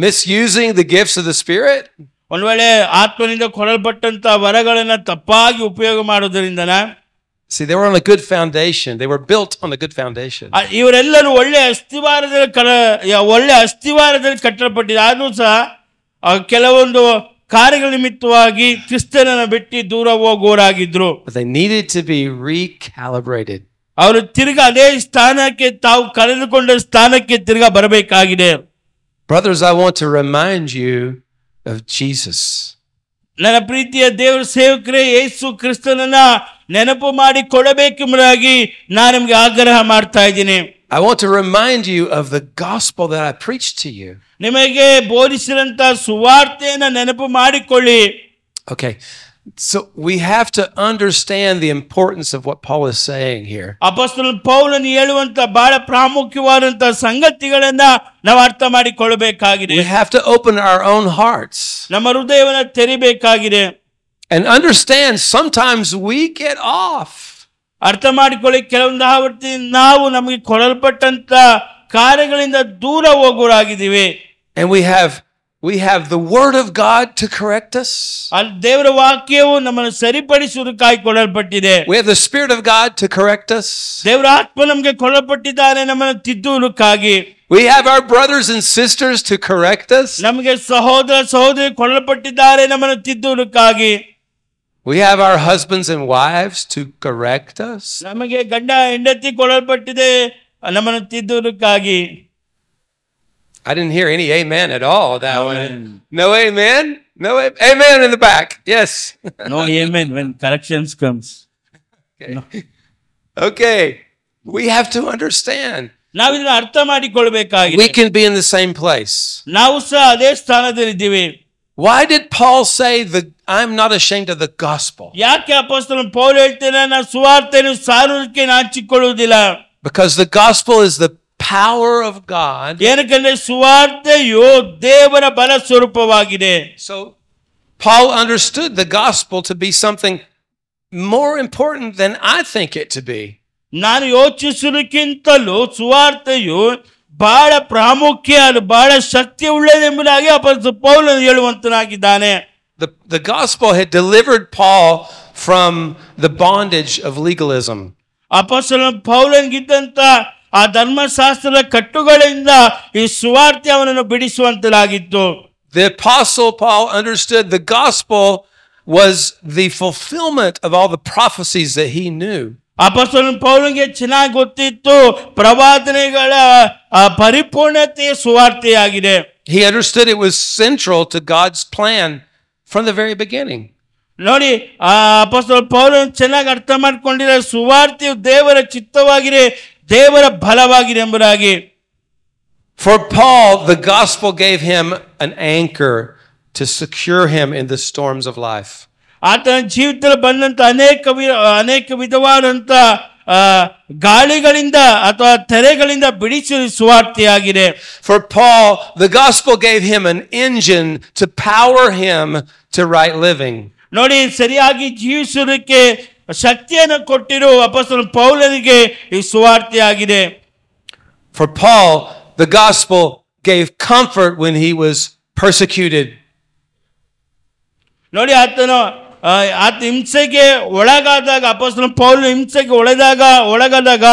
misusing the gifts of the Spirit, ಒಂದ್ ವೇಳೆ ಆತ್ಮನಿಂದ ಕೊಡಲ್ಪಟ್ಟಂತ ವರಗಳನ್ನ ತಪ್ಪಾಗಿ ಉಪಯೋಗ ಮಾಡೋದ್ರಿಂದನ. See, they were on a good foundation. They were built on a good foundation. ಇವರೆಲ್ಲರೂ ಒಳ್ಳೆ ಅಸ್ಥಿವಾರದಲ್ಲಿ ಕಟ್ಟಲ್ಪಟ್ಟಿದೆ. ಆದ್ರೂ ಸಹ ಕೆಲವೊಂದು ಕಾರ್ಯಗಳ ನಿಮಿತ್ತವಾಗಿ ಕ್ರಿಸ್ತನನ್ನ ಬಿಟ್ಟು ದೂರ ಹೋಗುವವರಾಗಿದ್ರು. But they needed to be recalibrated. ಅವರು ತಿರ್ಗಾ ಅದೇ ಸ್ಥಾನಕ್ಕೆ, ತಾವು ಕಳೆದುಕೊಂಡ ಸ್ಥಾನಕ್ಕೆ ತಿರ್ಗಾ ಬರಬೇಕಾಗಿದೆ. Brothers, I want to remind you of Jesus. ನನ್ನ ಪ್ರೀತಿಯ ದೇವರ ಸೇವಕರೇ, ಯೇಸು ಕ್ರಿಸ್ತನನ್ನ ನೆನಪು ಮಾಡಿ ಕೊಡಬೇಕೆಂಬುದಾಗಿ ನಾನು ನಿಮಗೆ ಆಗ್ರಹ ಮಾಡ್ತಾ ಇದ್ದೀನಿ. I want to remind you of the gospel that I preached to you. ನಿಮಗೆ ಬೋಧಿಸಿದಂತ ಸುವಾರ್ತೆಯನ್ನು ನೆನಪು ಮಾಡಿಕೊಳ್ಳಿ. Okay, so we have to understand the importance of what Paul is saying here. ಅಪೊಸ್ತಲ ಪೌಲನು ಹೇಳುವಂತ ಬಹಳ ಪ್ರಾಮುಖ್ಯವಾದಂತ ಸಂಗತಿಗಳನ್ನ ನಾವು ಅರ್ಥ ಮಾಡಿಕೊಳ್ಳಬೇಕಾಗಿದೆ. We have to open our own hearts. ನಮ್ಮ ಹೃದಯವನ್ನು ತೆರಿಬೇಕಾಗಿದೆ. And understand sometimes we get off. ಅರ್ಥ ಮಾಡಿಕೊಳ್ಳಿ, ಕೆಲವೊಂದು ಆವರ್ತಿ ನಾವು ನಮಗೆ ಕೊಡಲ್ಪಟ್ಟಂತ ಕಾರ್ಯಗಳಿಂದ ದೂರ ಹೋಗುವರಾಗಿದ್ದೀವಿ. And we have the word of God to correct us. ಅಲ್ಲಿ ದೇವರ ವಾಕ್ಯವು ನಮ್ಮನ್ನು ಸರಿಪಡಿಸುವುದಕ್ಕಾಗಿ ಕೊಡಲ್ಪಟ್ಟಿದೆ. We have the Spirit of God to correct us. ದೇವರ ಆತ್ಮ ನಮಗೆ ಕೊಡಲ್ಪಟ್ಟಿದ್ದಾರೆ ನಮ್ಮನ್ನು ತಿದ್ದುವುದಕ್ಕಾಗಿ. We have our brothers and sisters to correct us. ನಮಗೆ ಸಹೋದರ ಸಹೋದರಿ ಕೊಡಲ್ಪಟ್ಟಿದ್ದಾರೆ ನಮ್ಮನ್ನು ತಿದ್ದುವುದಕ್ಕಾಗಿ. We have our husbands and wives to correct us. ನಮಗೆ ಗಂಡ ಹೆಂಡತಿ ಕೊಡಲ್ಪಟ್ಟಿದೆ ನಮ್ಮನ್ನು ತಿದ್ದುವುದಕ್ಕಾಗಿ. I didn't hear any amen at all that one. No amen? No amen in the back. Yes. No amen when corrections comes. Okay. No. Okay. We have to understand. ನಾವು ಇದನ್ನ ಅರ್ಥ ಮಾಡಿಕೊಳ್ಳಬೇಕಾಗಿದೆ. We can be in the same place. ನಾವು ಸಹ ಅದೇ ಸ್ಥಾನದಲ್ಲಿದ್ದೀವಿ. Why did Paul say that I'm not ashamed of the gospel? ಯಾಕೆ ಅಪೊಸ್ತಲ ಪೌಲ ಹೇಳ್ತಾನೆ ನಾನು ಸುವಾರ್ತೆಯನ್ನು ಸಾರುವುದಕ್ಕೆ ನಾಚಿಕೊಳ್ಳುವುದಿಲ್ಲ? Because the gospel is the power of God. ಏನಕ್ಕೆ ಸುವಾರ್ತೆಯು ದೇವರ ಬಲ ಸ್ವರೂಪವಾಗಿದೆ. So Paul understood the gospel to be something more important than I think it to be. ನಾನು ಯೋಚಿಸುವುದಕ್ಕಿಂತಲೂ ಸುವಾರ್ತೆಯು ಬಹಳ ಪ್ರಾಮುಖ್ಯ, ಅದು ಬಹಳ ಶಕ್ತಿ ಉಳ್ಳದೆಂಬುದಾಗಿ ಅಪೊಸ್ತಲ ಪೌಲನು ಹೇಳುವಂತನಾಗಿದ್ದಾನೆ. The gospel had delivered Paul from the bondage of legalism. ಅಪೊಸ್ತಲ ಪೌಲನಿಗಿದ್ದಂತ ಆ ಧರ್ಮಶಾಸ್ತ್ರದ ಕಟ್ಟುಗಳಿಂದ ಈ ಸುವಾರ್ತೆ ಅವನನ್ನು ಬಿಡಿಸುವಂತಲಾಗಿತ್ತು. The apostle Paul understood the gospel was the fulfillment of all the prophecies that he knew. ಅಪೊಸ್ತಲ ಪೌಲನಿಗೆ ಚೆನ್ನಾಗಿ ಗೊತ್ತಿತ್ತು ಪ್ರವಾದನೆಗಳ ಪರಿಪೂರ್ಣತೆಯ ಸುವಾರ್ತೆಯಾಗಿದೆ. He understood it was central to God's plan from the very beginning. ನೋಡಿ, ಅಪೊಸ್ತಲ ಪೌಲನು ಚೆನ್ನಾಗಿ ಅರ್ಥ ಮಾಡಿಕೊಂಡಿರೋ ಸುವಾರ್ತೆಯು ದೇವರ ಚಿತ್ತವಾಗಿದೆ, ದೇವರ ಬಲವಾಗಿದೆ ಎಂಬುದಾಗಿ. For Paul, the gospel gave him an anchor to secure him in the storms of life. ಆತನ ಜೀವಿತದಲ್ಲಿ ಬಂದಂತ ಅನೇಕ ವಿಧವಾದಂತ ಗಾಳಿಗಳಿಂದ ಅಥವಾ ತೆರೆಗಳಿಂದ ಬಿಡಿಸುವ ಸುವಾರ್ತೆಯಾಗಿದೆ. For Paul, the gospel gave him an engine to power him to right living. ನೋಡಿ, ಸರಿಯಾಗಿ ಜೀವಿಸುವುದಕ್ಕೆ ಶಕ್ತಿಯನ್ನು ಕೊಟ್ಟಿರುವ ಅಪೊಸ್ತಲ ಪೌಲನಿಗೆ ಈ ಸುವಾರ್ತೆಯಾಗಿದೆ. For Paul, the gospel gave comfort when he was persecuted. ನೋಡಿ, ಆತ ಹಿಂಸೆಗೆ ಒಳಗಾದಾಗ, ಅಪೊಸ್ತಲ ಪೌಲನು ಹಿಂಸೆಗೆ ಒಳಗಾದಾಗ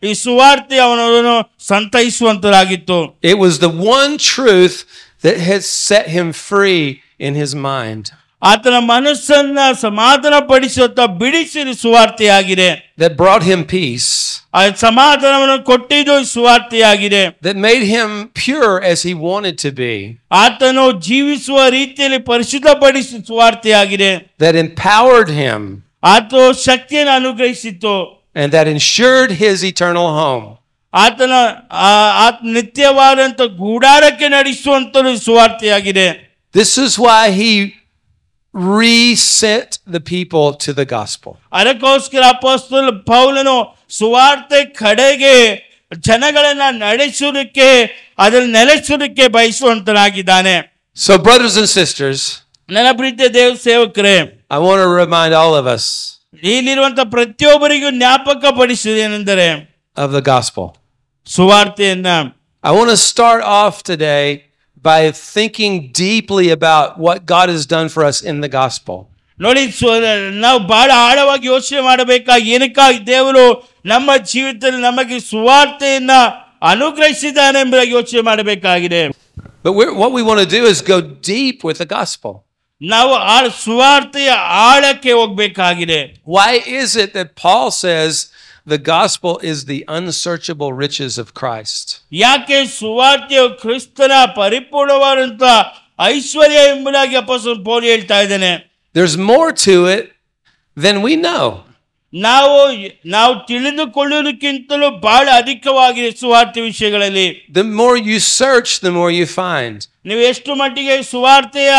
ಈ ಸುವಾರ್ತೆ ಅವನನ್ನು ಸಂತೈಸುವಂತರಾಗಿತ್ತು. It was the one truth that has set him free in his mind. ಆತನ ಮನಸ್ಸನ್ನ ಸಮಾಧಾನ ಪಡಿಸುತ್ತ ಬಿಡಿಸಿದ ಸುವಾರ್ತೆಯಾಗಿದೆ. That brought him peace. ಆ ಸಮಾಧಾನವನ್ನು ಕೊಟ್ಟಿದ್ದು ಸುವಾರ್ತೆಯಾಗಿದೆ. That made him pure as he wanted to be. ಆತನು ಜೀವಿಸುವ ರೀತಿಯಲ್ಲಿ ಪರಿಶುದ್ಧಪಡಿಸಿದ ಸುವಾರ್ತೆಯಾಗಿದೆ. That empowered him. ಆತ ಶಕ್ತಿಯನ್ನು ಅನುಗ್ರಹಿಸಿತು. And that ensured his eternal home. ಆತನ ನಿತ್ಯವಾದಂತ ಗೂಡಾರಕ್ಕೆ ನಡೆಸುವಂತ ಸುವಾರ್ತೆಯಾಗಿದೆ. This is why he reset the people to the gospel. ಅದಕ್ಕೋಸ್ಕರ ಅಪೊಸ್ತಲ ಪೌಲನು ಸುವಾರ್ತೆ ಕಡೆಗೆ ಜನಗಳನ್ನ ನಡೆಸುವುದಕ್ಕೆ ಅದನ್ನು ನೆಲೆಸುವುದಕ್ಕೆ ಬಯಸುವಂತನಾಗಿದ್ದಾನೆ. So brothers and sisters, ನನ್ನ ಪ್ರೀತಿಯ ದೇವ ಸೇವಕರೇ, I want to remind all of us ಇಲ್ಲಿರುವಂತ ಪ್ರತಿಯೊಬ್ಬರಿಗೂ ಜ್ಞಾಪಕ ಪಡಿಸುವುದೇನೆಂದರೆ of the gospel. ಸುವಾರ್ತೆಯನ್ನ. I want to start off today by thinking deeply about what God has done for us in the gospel. ನೋಡಿ, ನಾವು ಬಹಳ ಆಳವಾಗಿ ಯೋಚನೆ ಮಾಡಬೇಕಾಗಿ ಏನಕ್ಕಾಗಿ ದೇವರು ನಮ್ಮ ಜೀವಿತದಲ್ಲಿ ನಮಗೆ ಸುವಾರ್ತೆಯನ್ನ ಅನುಗ್ರಹಿಸಿದ್ದಾನೆ ಎಂಬುದಾಗಿ ಯೋಚನೆ ಮಾಡಬೇಕಾಗಿದೆ. But what we want to do is go deep with the gospel. ನಾವು ಸುವಾರ್ತೆಯ ಆಳಕ್ಕೆ ಹೋಗಬೇಕಾಗಿದೆ. Why is it that Paul says the gospel is the unsearchable riches of Christ? ಯಾಕೆ ಸುವಾರ್ತೆಯು ಕ್ರಿಸ್ತನ ಪರಿಪೂರ್ಣವಾದಂತ ಐಶ್ವರ್ಯ ಎಂಬುದಾಗಿ ಅಪೊಸ್ತಲ ಪೌಲ ಹೇಳ್ತಾ ಇದ್ದಾನೆ? There's more to it than we know. ನಾವು ತಿಳಿದುಕೊಳ್ಳುವುದಕ್ಕಿಂತಲೂ ಬಹಳ ಅಧಿಕವಾಗಿದೆ ಸುವಾರ್ತೆ ವಿಷಯಗಳಲ್ಲಿ. The more you search, the more you find. ನೀವು ಎಷ್ಟು ಮಟ್ಟಿಗೆ ಸುವಾರ್ತೆಯ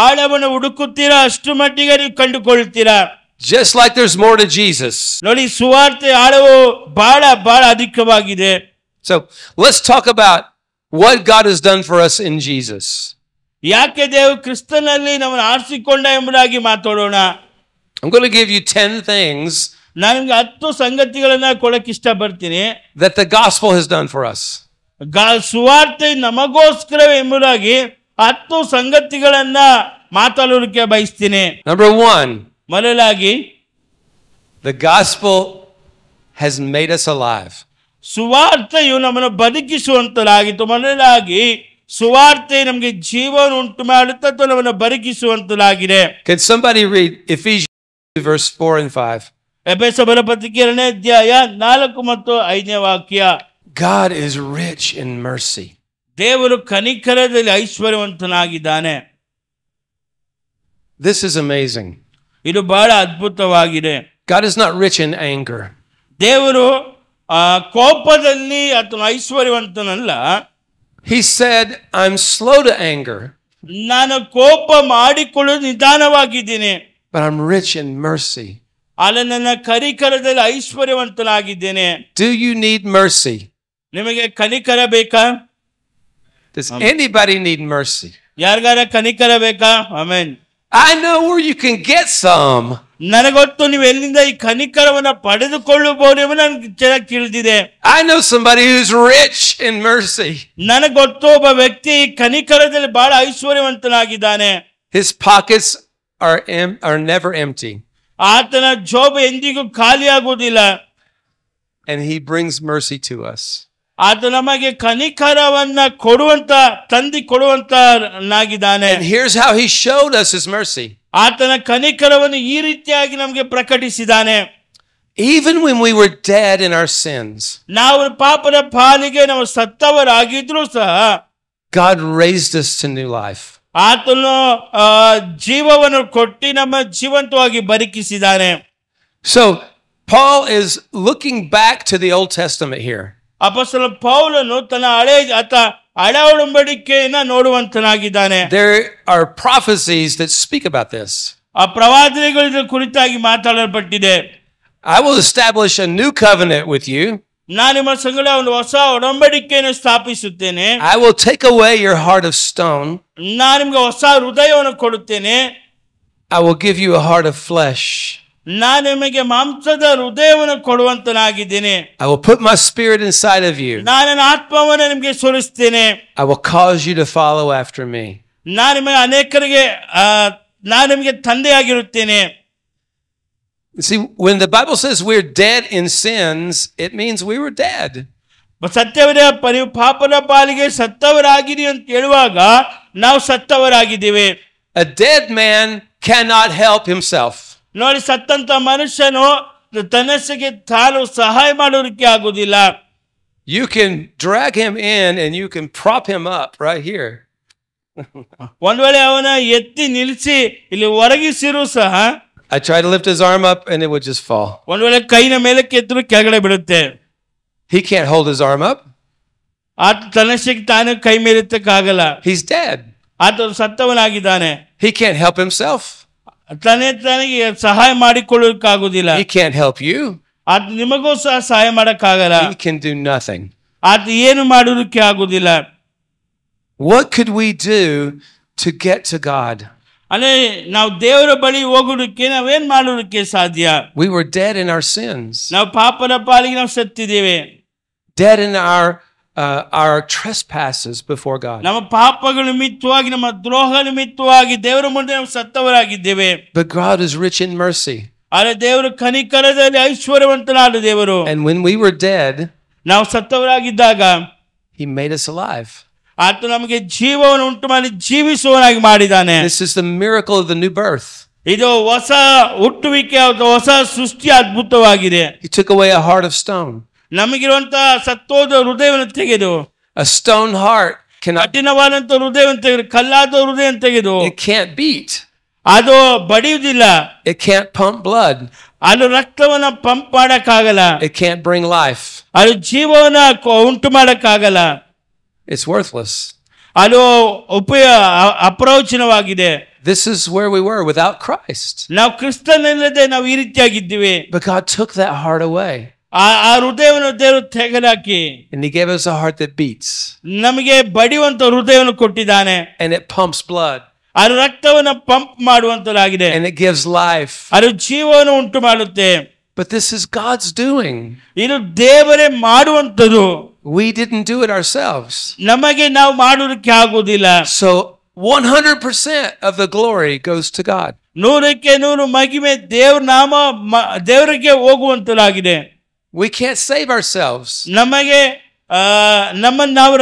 ಆಳವನ್ನು ಹುಡುಕುತ್ತೀರಾ ಅಷ್ಟು ಮಟ್ಟಿಗೆ ನೀವು ಕಂಡುಕೊಳ್ಳುತ್ತೀರಾ. Just like there's more to Jesus. ನೋಡಿ, ಸುವಾರ್ತೆ ಆಳವು ಬಹಳ ಬಹಳ ಅಧಿಕವಾಗಿದೆ. So let's talk about what God has done for us in Jesus. ಯಾಕೆ ದೇವರು ಕ್ರಿಸ್ತನಲ್ಲಿ ನಮ್ಮನ್ನು ಆರಿಸಿಕೊಂಡ ಎಂಬುದಾಗಿ ಮಾತಾಡೋಣ. I'm going to give you 10 things ನಾನು ನಿಮ್ಗೆ 10 ಸಂಗತಿಗಳನ್ನ ಕೊಡಕ್ಕೆ ಇಷ್ಟಪಡ್ತೀನಿ that the gospel has done for us. ಸುವಾರ್ತೆ ನಮಗೋಸ್ಕರ ಎಂಬುದಾಗಿ 10 ಸಂಗತಿಗಳನ್ನ ಮಾತಾಡೋದಕ್ಕೆ ಬಯಸ್ತೀನಿ. Number 1, ಮೊದಲಾಗಿ the gospel has made us alive. ಸುವಾರ್ತೆಯು ನಮ್ಮನ್ನು ಬದುಕಿಸುವಂತಲಾಗಿತ್ತು. ಮೊದಲಾಗಿ ಸುವಾರ್ತೆ ನಮಗೆ ಜೀವನ ಉಂಟು ಮಾಡುತ್ತಾ ಅಥವಾ ನಮ್ಮನ್ನು ಬದುಕಿಸುವಂತಲಾಗಿದೆ. Can somebody read Ephesians 2 verse 4 and 5? ಎಫೆಸರ ಪತ್ರಿಕೆ 2ನೇ ಅಧ್ಯಾಯ 4 ಮತ್ತು 5ನೇ ವಾಕ್ಯ. God is rich in mercy. ದೇವರು ಕನಿಕರದಲ್ಲಿ ಐಶ್ವರ್ಯವಂತನಾಗಿದ್ದಾನೆ. This is amazing. ಇದು ಬಹಳ ಅದ್ಭುತವಾಗಿದೆ. God is not rich in anger. ದೇವರು ಕೋಪದಲ್ಲಿ ಅಥವಾ ಐಶ್ವರ್ಯವಂತನಲ್ಲ. He said, I'm slow to anger. ನಾನು ಕೋಪ ಮಾಡಿಕೊಳ್ಳಲು ನಿಧಾನವಾಗಿದ್ದೀನಿ. But I'm rich in mercy. ಆದರೆ ನನ್ನ ಕನಿಕರದಲ್ಲಿ ಐಶ್ವರ್ಯವಂತನಾಗಿದ್ದೇನೆ. Do you need mercy? ನಿಮಗೆ ಕನಿಕರ ಬೇಕಾ? Does anybody need mercy? ಯಾರಿಗಾರ ಕನಿಕರ ಬೇಕಾ? Amen. I know where you can get some. ನನಗೊತ್ತು ನೀವು ಎಲ್ಲಿಂದ ಈ ಕನಿಕರವನ್ನ ಪಡೆದುಕೊಳ್ಳಬಹುದು ಎಂದು ನನಗೆ ಚೆನ್ನಾಗಿ ತಿಳಿದಿದೆ. I know somebody who's rich in mercy. ನನಗೊತ್ತು ಒಬ್ಬ ವ್ಯಕ್ತಿ ಕನಿಕರದಲ್ಲಿ ಬಹಳ ಐಶ್ವರ್ಯವಂತನಾಗಿದ್ದಾನೆ. His pockets are never empty. ಆತನ ಜೋಬು ಎಂದಿಗೂ ಖಾಲಿಯಾಗುವುದಿಲ್ಲ. And he brings mercy to us. ಆತ ನಮಗೆ ಕನಿಕರವನ್ನ ತಂದಿಕೊಡುವಂತನಾಗಿದ್ದಾನೆ. And here's how he showed us his mercy. ಆತನ ಕನಿಕರವನ್ನು ಈ ರೀತಿಯಾಗಿ ನಮಗೆ ಪ್ರಕಟಿಸಿದ್ದಾನೆ. Even when we were dead in our sins, ನಾವು ಪಾಪದ ಪಾಲಿಗೆ ನಾವು ಸತ್ತವರಾಗಿದ್ರು ಸಹ God raised us to new life. ಆತನು ಜೀವವನ್ನು ಕೊಟ್ಟು ನಮ್ಮ ಜೀವಂತವಾಗಿ ಬದುಕಿಸಿದ್ದಾನೆ. So Paul is looking back to the Old Testament here. ಅಪೊಸ್ತಲ ಪೌಲನು ತನ್ನ ಹಳೆ ಒಡಂಬಡಿಕೆಯನ್ನ ನೋಡುವಂತನಾಗಿದ್ದಾನೆ. There are prophecies that speak about this. ಆ ಪ್ರವಾದನೆಗಳ ಕುರಿತಾಗಿ ಮಾತಾಡಲ್ಪಟ್ಟಿದೆ. I will establish a new covenant with you. ನಾನು ನಿಮ್ಮ ಸಂಗಡ ಒಂದು ಹೊಸ ಒಡಂಬಡಿಕೆಯನ್ನು ಸ್ಥಾಪಿಸುತ್ತೇನೆ. I will take away your heart of stone. ನಾನು ನಿಮಗೆ ಹೊಸ ಹೃದಯವನ್ನು ಕೊಡುತ್ತೇನೆ. I will give you a heart of flesh. ನಾನು ನಿಮಗೆ ಮಾಂಸದ ಹೃದಯವನ್ನು ಕೊಡುವಂತನಾಗಿದ್ದೇನೆ. I will put my spirit inside of you. ನಾನು ನನ್ನ ಆತ್ಮವನ್ನು ನಿಮಗೆ ಸುರಿಸ್ತೇನೆ. I will cause you to follow after me. ನಾನು ನಿಮಗೆ ತಂದೆಯಾಗಿರುತ್ತೇನೆ. See, when the Bible says we're dead in sins, it means we were dead. ಸತ್ಯವರೇ, ನೀವು ಪಾಪದ ಪಾಲಿಗೆ ಸತ್ತವರಾಗಿರಿ ಅಂತ ಹೇಳುವಾಗ ನಾವು ಸತ್ತವರಾಗಿದ್ದೇವೆ. A dead man cannot help himself. ನೋಡಿ, ಸತ್ತಂತ ಮನುಷ್ಯನು ತನ್ನಷ್ಟಕ್ಕೆ ತಾನು ಸಹಾಯ ಮಾಡೋದಕ್ಕೆ ಆಗುವುದಿಲ್ಲ. You can drag him in and you can prop him up right here. ಒಂದ್ ವೇಳೆ ಅವನ ಎತ್ತಿ ನಿಲ್ಲಿಸಿ ಇಲ್ಲಿ ಹೊರಗಿಸಿರು ಸಹ I try to lift his arm up and it would just fall. ಒಂದ್ ವೇಳೆ ಕೈನ ಮೇಲಕ್ಕೆ ಎತ್ತರು ಕೆಳಗಡೆ ಬಿಡುತ್ತೆ. He can't hold his arm up. ಆತ ತನ್ನಷ್ಟಕ್ಕೆ ತಾನು ಕೈ ಮೇಲೆತ್ತಕ್ಕಾಗಲ್ಲ. He's dead. ಆತ ಸತ್ತವನಾಗಿದ್ದಾನೆ. He can't help himself. ತನಗೆ ಸಹಾಯ ಮಾಡಿಕೊಳ್ಳೋಕ್ಕಾಗುದಿಲ್ಲ. He can't help you. ಅದು ನಿಮಗೂ ಸಹ ಸಹಾಯ ಮಾಡಕ್ಕಾಗಲ್ಲ. He can do nothing. ಅದು ಏನು ಮಾಡೋದಕ್ಕೆ ಆಗುದಿಲ್ಲ. What could we do to get to God? ಅಲ್ಲೇ ನಾವು ದೇವರ ಬಳಿ ಹೋಗೋದಕ್ಕೆ ನಾವೇನ್ ಮಾಡೋದಕ್ಕೆ ಸಾಧ್ಯ? We were dead in our sins. ನಾವು ಪಾಪದ ಪಾಲಿಗೆ ನಾವು ಸತ್ತಿದ್ದೇವೆ. Dead in our trespasses before God. ನಮ್ಮ ಪಾಪಗಳ ನಿಮಿತ್ತವಾಗಿ, ನಮ್ಮ ದ್ರೋಹ ನಿಮಿತ್ತವಾಗಿ ದೇವರ ಮುಂದೆ ನಾವು ಸತ್ತವರಾಗಿದ್ದೇವೆ. But God is rich in mercy. ಆದರೆ ದೇವರು ಕನಿಕರದಲ್ಲಿ ಐಶ್ವರ್ಯವಂತನಾದ ದೇವರು. And when we were dead, ನಾವು ಸತ್ತವರಾಗಿದ್ದಾಗ He made us alive. ಆತ ನಮಗೆ ಜೀವವನ್ನು ಉಂಟು ಮಾಡಿ ಜೀವಿಸುವನಾಗಿ ಮಾಡಿದ್ದಾನೆ. This is the miracle of the new birth. ಇದು ಹೊಸ ಹುಟ್ಟುವಿಕೆ, ಹೊಸ ಸೃಷ್ಟಿ ಅದ್ಭುತವಾಗಿದೆ. He took away a heart of stone. ನಮಗಿರುವಂತಹ ಸತ್ತೋದ ಹೃದಯವನ್ನು ತೆಗೆದು, A stone heart cannot. ಕಠಿಣವಾದಂತ ಹೃದಯವನ್ನು ತೆಗೆದು, ಕಲ್ಲಾದ ಹೃದಯವನ್ನು ತೆಗೆದು, It can't beat. ಅದು ಬಡಿಯುವುದಿಲ್ಲ. It can't pump blood. ಅದು ರಕ್ತವನ್ನ ಪಂಪ್ ಮಾಡಕ್ಕಾಗಲ್ಲ. It can't bring life. ಅದು ಜೀವವನ್ನ ಉಂಟು ಮಾಡಕ್ಕಾಗಲ್ಲ. It's worthless. ಅದು ಅಪ್ರಯೋಜನವಾಗಿದೆ. This is where we were without Christ. ನಾವು ಕ್ರಿಸ್ತನಿಲ್ಲದೆ ನಾವು ಈ ರೀತಿಯಾಗಿದ್ದೀವಿ. But God took that heart away. ಆ ಹೃದಯವನ್ನು ದೇವರು ತೆಗೆದಾಕಿ And He gave us a heart that beats. ನಮಗೆ ಬಡಿಯುವಂತ ಹೃದಯವನ್ನು ಕೊಟ್ಟಿದ್ದಾನೆ. And it pumps blood. ಅದು ರಕ್ತವನ್ನು pump ಮಾಡುವಂತದಾಗಿದೆ. And it gives life. ಅದು ಜೀವವನ್ನು ಉಂಟು ಮಾಡುತ್ತೆ. But this is God's doing. ಇದು ದೇವರೇ ಮಾಡುವಂತದ್ದು. We didn't do it ourselves. ನಮಗೆ ನಾವು ಮಾಡುವುದಕ್ಕೆ ಆಗುವುದಿಲ್ಲ. So 100% of the glory goes to God. 100% ಮಹಿಮೆ ದೇವರ ನಾಮ ದೇವರಿಗೆ ಹೋಗುವಂತದಾಗಿದೆ. We can't save ourselves. ನಮಗೆ ನಮ್ಮನ್ನು ನಾವು